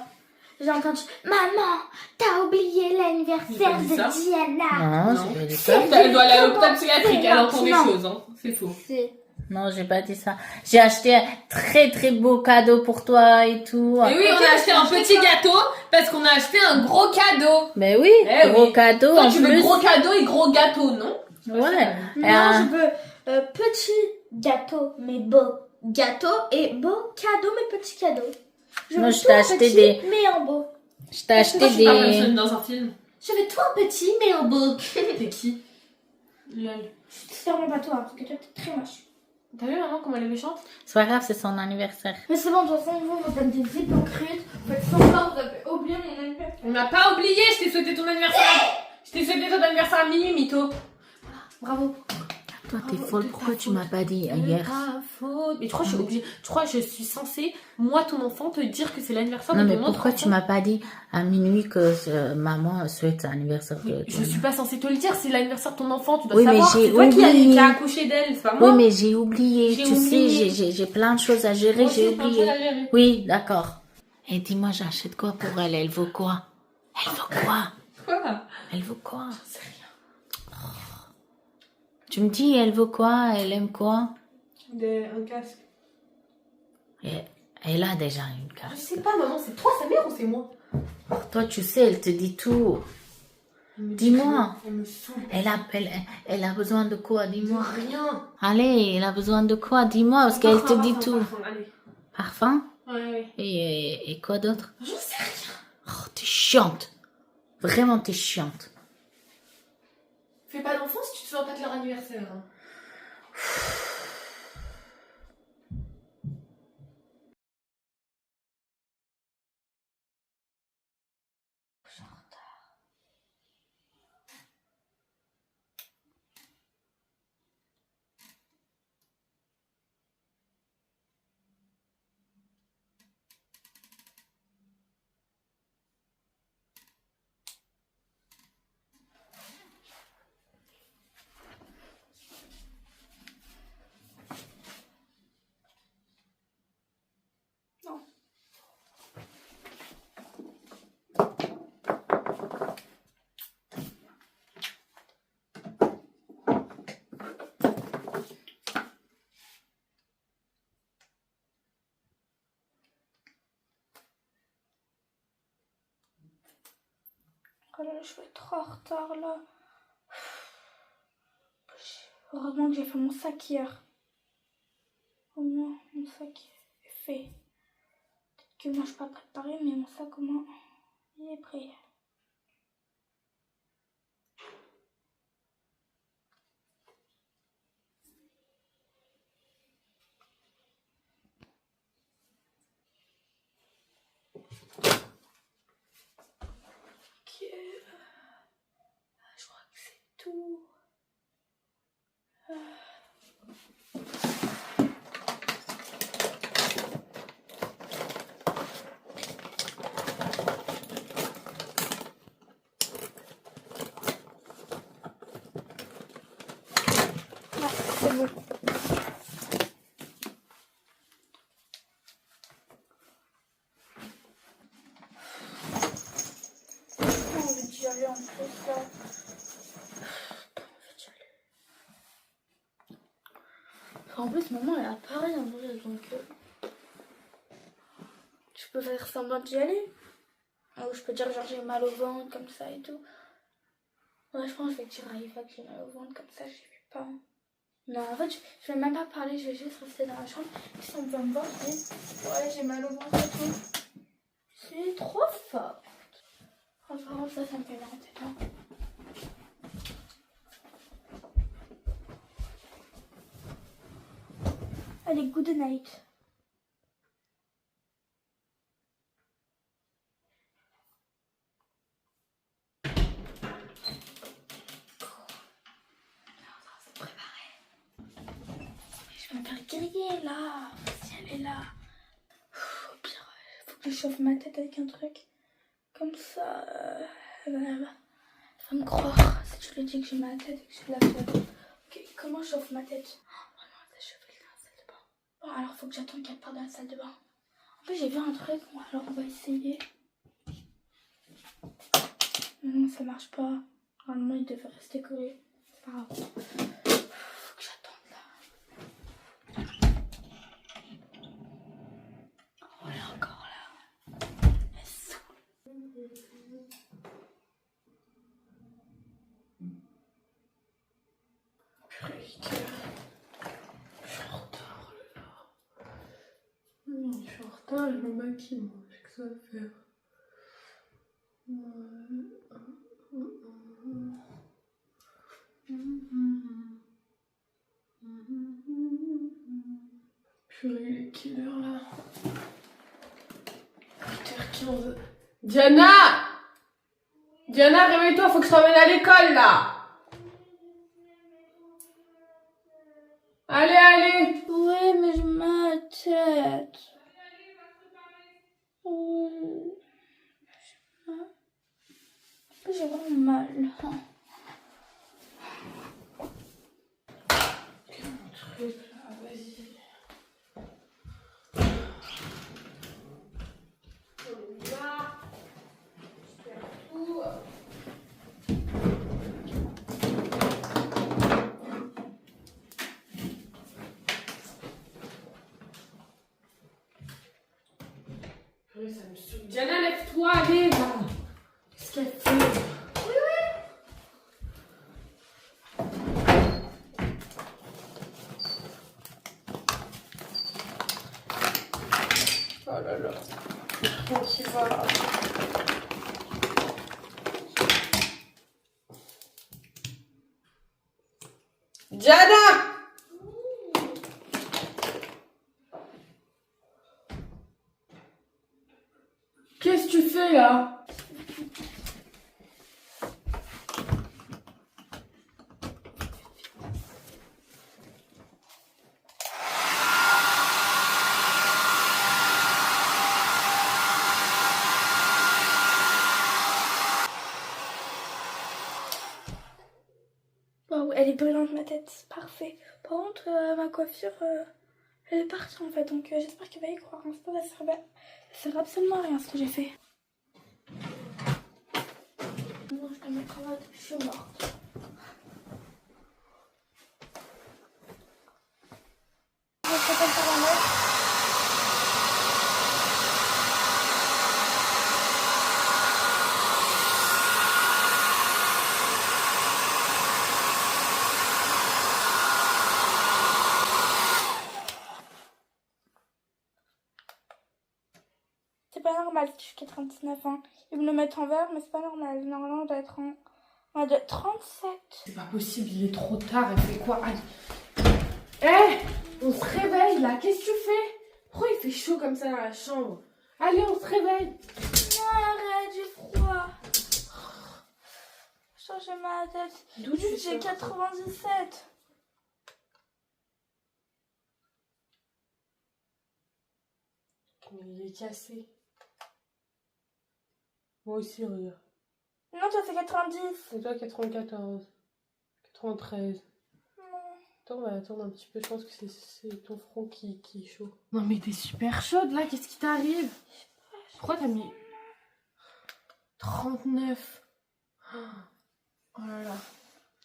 J'ai entendu Maman, t'as oublié l'anniversaire J'ai pas de dit Diana. Non, Non. j'ai pas dit ça. Elle doit aller à l'hôpital psychiatrique, elle entend des Non. choses, hein. C'est faux. C'est- Non, j'ai pas dit ça. J'ai acheté un très très beau cadeau pour toi et tout. Et oui, on a acheté un petit gâteau parce qu'on a acheté un gros cadeau. Mais oui, Eh gros oui. cadeau Toi, en tu veux plus. gros cadeau et gros gâteau, non? Ouais. Non, Euh, je veux petit gâteau, mais beau gâteau et beau cadeau, mais petit cadeau. Je Moi, veux je tout t'ai en acheté petit, des- mais en beau. je t'ai acheté Moi, je suis pas comme ça des... dans un film. Je veux tout en petit, mais en beau. T'es qui? Lol. C'est vraiment pas toi, parce que toi, t'es très moche. T'as vu maman comment elle est méchante? C'est pas grave, c'est son anniversaire. Mais c'est bon, de toute façon, vous êtes des hypocrites. Vous faites semblant, vous avez oublié mon anniversaire. On n'a pas oublié, je t'ai souhaité ton anniversaire. Je t'ai souhaité ton anniversaire à minuit, mytho. Bravo. Toi, t'es folle, pourquoi tu m'as pas dit hier? Ta faute. Mais tu crois que je suis obligée, tu crois que je suis censée, moi ton enfant, te dire que c'est l'anniversaire Non, de mais ton autre pourquoi enfant? tu m'as pas dit à minuit que maman souhaite l'anniversaire de Je ton suis pas censée te le dire, c'est l'anniversaire de ton enfant, tu dois Oui, mais savoir. j'ai C'est toi oublié. qui a accouché d'elle, c'est pas moi. Oui, mais j'ai oublié. J'ai Tu oublié. sais, j'ai plein de choses à gérer, Moi aussi, j'ai j'ai plein de oublié. choses à gérer. Oui, d'accord. Et dis-moi, j'achète quoi pour elle? Elle veut quoi? Elle veut quoi? Quoi? Elle veut quoi? C'est rien. Tu me dis, elle veut quoi? Elle aime quoi? Un casque. Elle a déjà une Je casque. sais pas, maman, c'est toi sa mère ou c'est moi? Toi, tu sais, elle te dit tout. Elle me Dis-moi. dit rien, elle me saoule. Elle a besoin de quoi? Dis-moi. Rien. Allez, elle a besoin de quoi? Dis-moi, parce qu'elle te dit tout. Allez. Parfum? Ouais. Et quoi d'autre? J'en sais rien. Oh, t'es chiante. Vraiment, t'es chiante. Fais pas d'enfants si tu te souviens pas de leur anniversaire. Hein. Oh là là, je vais être en retard là. Heureusement que j'ai fait mon sac hier. Au moins, mon sac est fait. Peut-être que moi je suis pas préparée, mais mon sac au moins il est prêt. Ok. Je crois que c'est tout. Ouais, c'est bon. J'ai envie d'y aller en plus là. En plus, maman elle a pareil en vrai, donc je peux faire semblant d'y aller. Ou je peux dire genre j'ai mal au ventre comme ça et tout. Ouais, je pense que je vais dire à Eva que j'ai mal au ventre comme ça, j'y vais pas. Non, en fait, je vais même pas parler, je vais juste rester dans la chambre. Si on peut me voir, je dis ouais, j'ai mal au ventre et tout. C'est trop fort. Enfin, ça me fait mal en tête. Hein. Allez, good night. Je vais me faire griller là. Je chauffe ma tête avec un truc. Comme ça, elle va me croire si je lui dis que j'ai mal à la tête et que j'ai de la fièvre. Ok, comment je chauffe ma tête? Oh non, elle s'est chauffée dans la salle de bain. Bon, alors faut que j'attende qu'elle parte dans la salle de bain. En plus, j'ai vu un truc, bon, alors on va essayer. Non, ça marche pas. Normalement, il devait rester collé. C'est pas grave. Faut que j'attende là. Oh, elle est encore là. Elle saoule. Purée, quelle heure? Je suis en retard, oh là là. Je suis en retard, je me maquille, moi. J'ai que ça à faire. Purée, il est quelle heure là? 8h15. Diana! Diana, réveille-toi, faut que je t'emmène à l'école là! Allez, allez! Ouais, mais j'ai mal à la tête. Ouais. J'ai vraiment mal. Quel truc là, vas-y. On y va. Je perds tout. Purée, ça me saoule. Diana, lève-toi, allez là. Qu'est-ce qu'elle fait? Oh là là. Qui va là. Diana! Qu'est-ce que tu fais là? Waouh, elle est brûlante ma tête, parfait. Par contre, ma coiffure, elle est partie en fait, donc j'espère qu'elle va y croire. Ça sert absolument à rien ce que j'ai fait. Non, je dois me cravate, je suis morte. Je vais faire la mettre. C'est pas normal si je suis 99 ans. Ils me le mettent en vert, mais c'est pas normal. Normalement, on doit être en... On doit être 37. C'est pas possible, il est trop tard, elle fait quoi? Allez. Hé, on se réveille là, qu'est-ce que tu fais? Pourquoi il fait chaud comme ça dans la chambre? Allez, on se réveille. Non, arrête, j'ai froid. J'ai mal à la tête. D'où tu J'ai sors? 97. Mais il est cassé. Moi aussi, regarde. Non, toi, c'est 90. Et toi, 94. 93. Non. Attends, on va attendre un petit peu. Je pense que c'est ton front qui est chaud. Non, mais t'es super chaude là. Qu'est-ce qui t'arrive? Pourquoi t'as mis 39? Oh là là.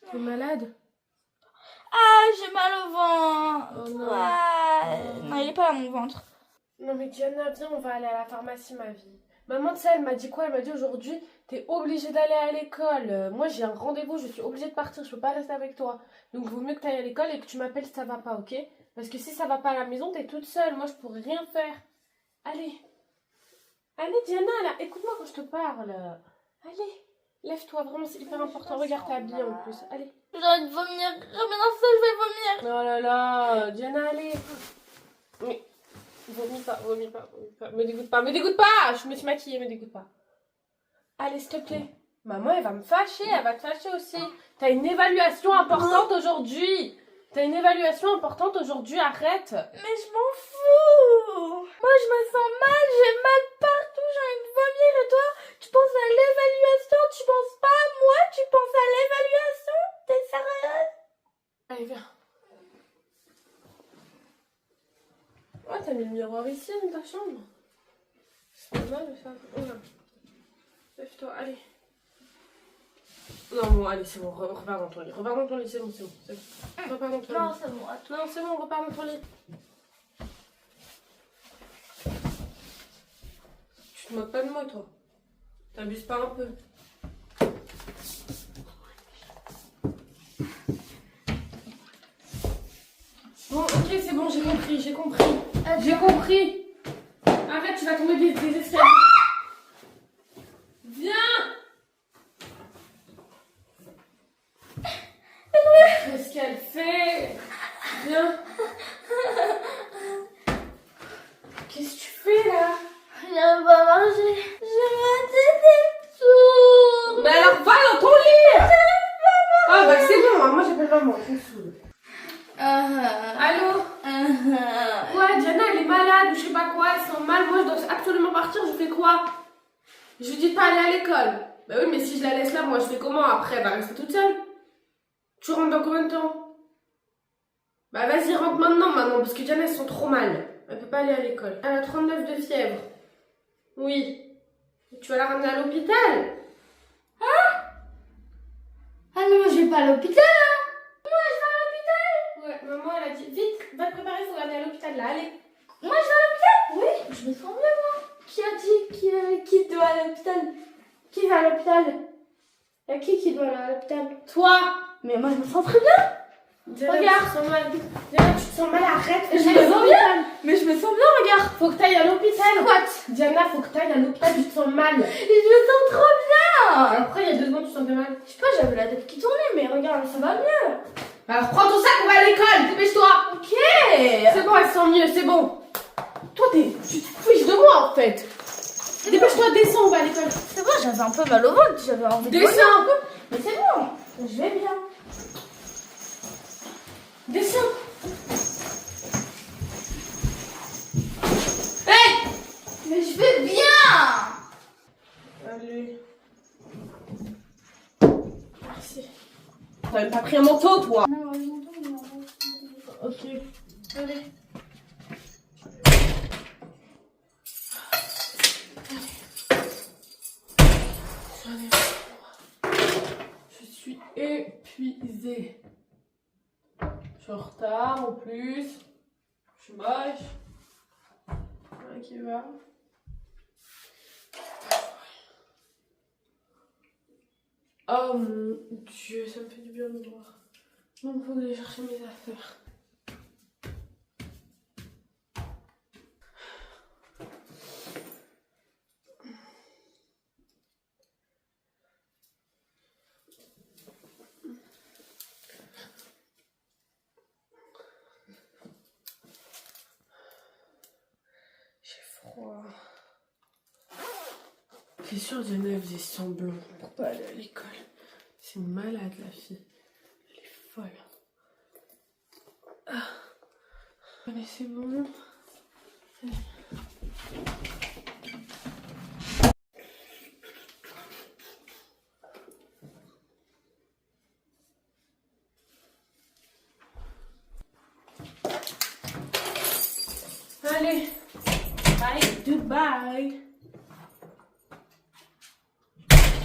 T'es malade? Ah, j'ai mal au ventre. Oh non. Ouais. Non, il est pas là, mon ventre. Non, mais Diana, viens, on va aller à la pharmacie, ma vie. Maman, tu sais, elle m'a dit quoi? Elle m'a dit aujourd'hui, t'es obligée d'aller à l'école. Moi, j'ai un rendez-vous, je suis obligée de partir, je peux pas rester avec toi. Donc, vaut mieux que t'ailles à l'école et que tu m'appelles si ça va pas, ok? Parce que si ça va pas à la maison, t'es toute seule. Moi, je pourrais rien faire. Allez. Allez, Diana, là, écoute-moi quand je te parle. Allez, lève-toi, vraiment, c'est hyper important. Regarde, t'es habillée en plus. Allez. J'ai envie de vomir. Maintenant, ça, je vais vomir. Oh là là, Diana, allez. Mais, vomis pas, vomis pas, vomis pas. Me dégoûte pas, me dégoûte pas. Je me suis maquillée, me dégoûte pas. Allez, s'il te plaît. Maman, elle va me fâcher, elle va te fâcher aussi. T'as une évaluation importante aujourd'hui. T'as une évaluation importante aujourd'hui, arrête. Mais je m'en fous. Moi, je me sens mal, j'ai mal t'as mis le miroir ici dans ta chambre? C'est pas mal ça. Oh là. Lève-toi, allez. Non, bon, allez, c'est bon, repars dans ton lit. Repars dans ton lit, c'est bon, c'est bon. Repars dans ton lit. Non, c'est bon, attends. Non, c'est bon, repars dans ton lit. Tu te moques pas de moi, toi. T'abuses pas un peu. Bon, ok, c'est bon, j'ai compris, j'ai compris. J'ai compris. Arrête, tu vas tomber des escaliers. Viens. Qu'est-ce qu'elle fait? Viens. Qu'est-ce que tu fais là? Je veux pas manger. Je veux des dessous. Mais alors va dans ton lit. Ah bah c'est bon, hein, moi j'appelle maman, je me saoule. Allô? Ouais, Diana elle est malade ou je sais pas quoi, elle sent mal, moi je dois absolument partir, je fais quoi? Je lui dis de pas aller à l'école. Bah oui, mais si je la laisse là, moi je fais comment après? Elle va rester toute seule. Tu rentres dans combien de temps? Bah vas-y, rentre maintenant, parce que Diana, elles sont trop mal. Elle peut pas aller à l'école. Elle a 39 de fièvre. Oui. Tu vas la ramener à l'hôpital? Ah non, je vais pas à l'hôpital, hein. Moi, je vais à l'hôpital. Ouais, maman, elle a dit, vite, va te préparer, faut aller à l'hôpital là, allez. Moi, je vais à l'hôpital. Oui, je me sens bien, moi. Qui a dit qui doit aller à l'hôpital? Qui va à l'hôpital? Y a qui doit aller à l'hôpital? Toi! Mais moi, je me sens très bien. Diana, Regarde. tu te sens mal. Diana, tu te sens mal, arrête. Je me sens bien. Mais je me sens bien, regarde. Faut que t'ailles à l'hôpital. What? Diana, faut que t'ailles à l'hôpital, tu te sens mal. Et je me sens trop bien. Après, il y a 2 secondes, tu te sentais mal. Je sais pas, j'avais la tête qui tournait, mais regarde, ça va mieux. Alors prends ton sac, on va à l'école, dépêche-toi. Ok. C'est bon, elle sent mieux, c'est bon. Toi, tu te fiches de moi en fait. Dépêche-toi, descends, on va à l'école. C'est bon, j'avais un peu mal au ventre, j'avais envie de Descends. vomir un peu. Mais c'est bon, je vais bien. Descends. Hey! Mais je vais bien. Allez. Merci. T'as même pas pris un manteau, toi. Non, non. Ok. Allez. Je suis épuisée. Je suis en retard en plus. Je suis moche. Rien qui va. Oh mon Dieu, ça me fait du bien de le voir. Bon, il faut que j'aille chercher mes affaires. J'ai froid. C'est sûr, Diana, elle faisait semblant pour pas aller à l'école. C'est une malade, la fille. Elle est folle. Ah. Mais c'est bon. Allez. Bye. Goodbye.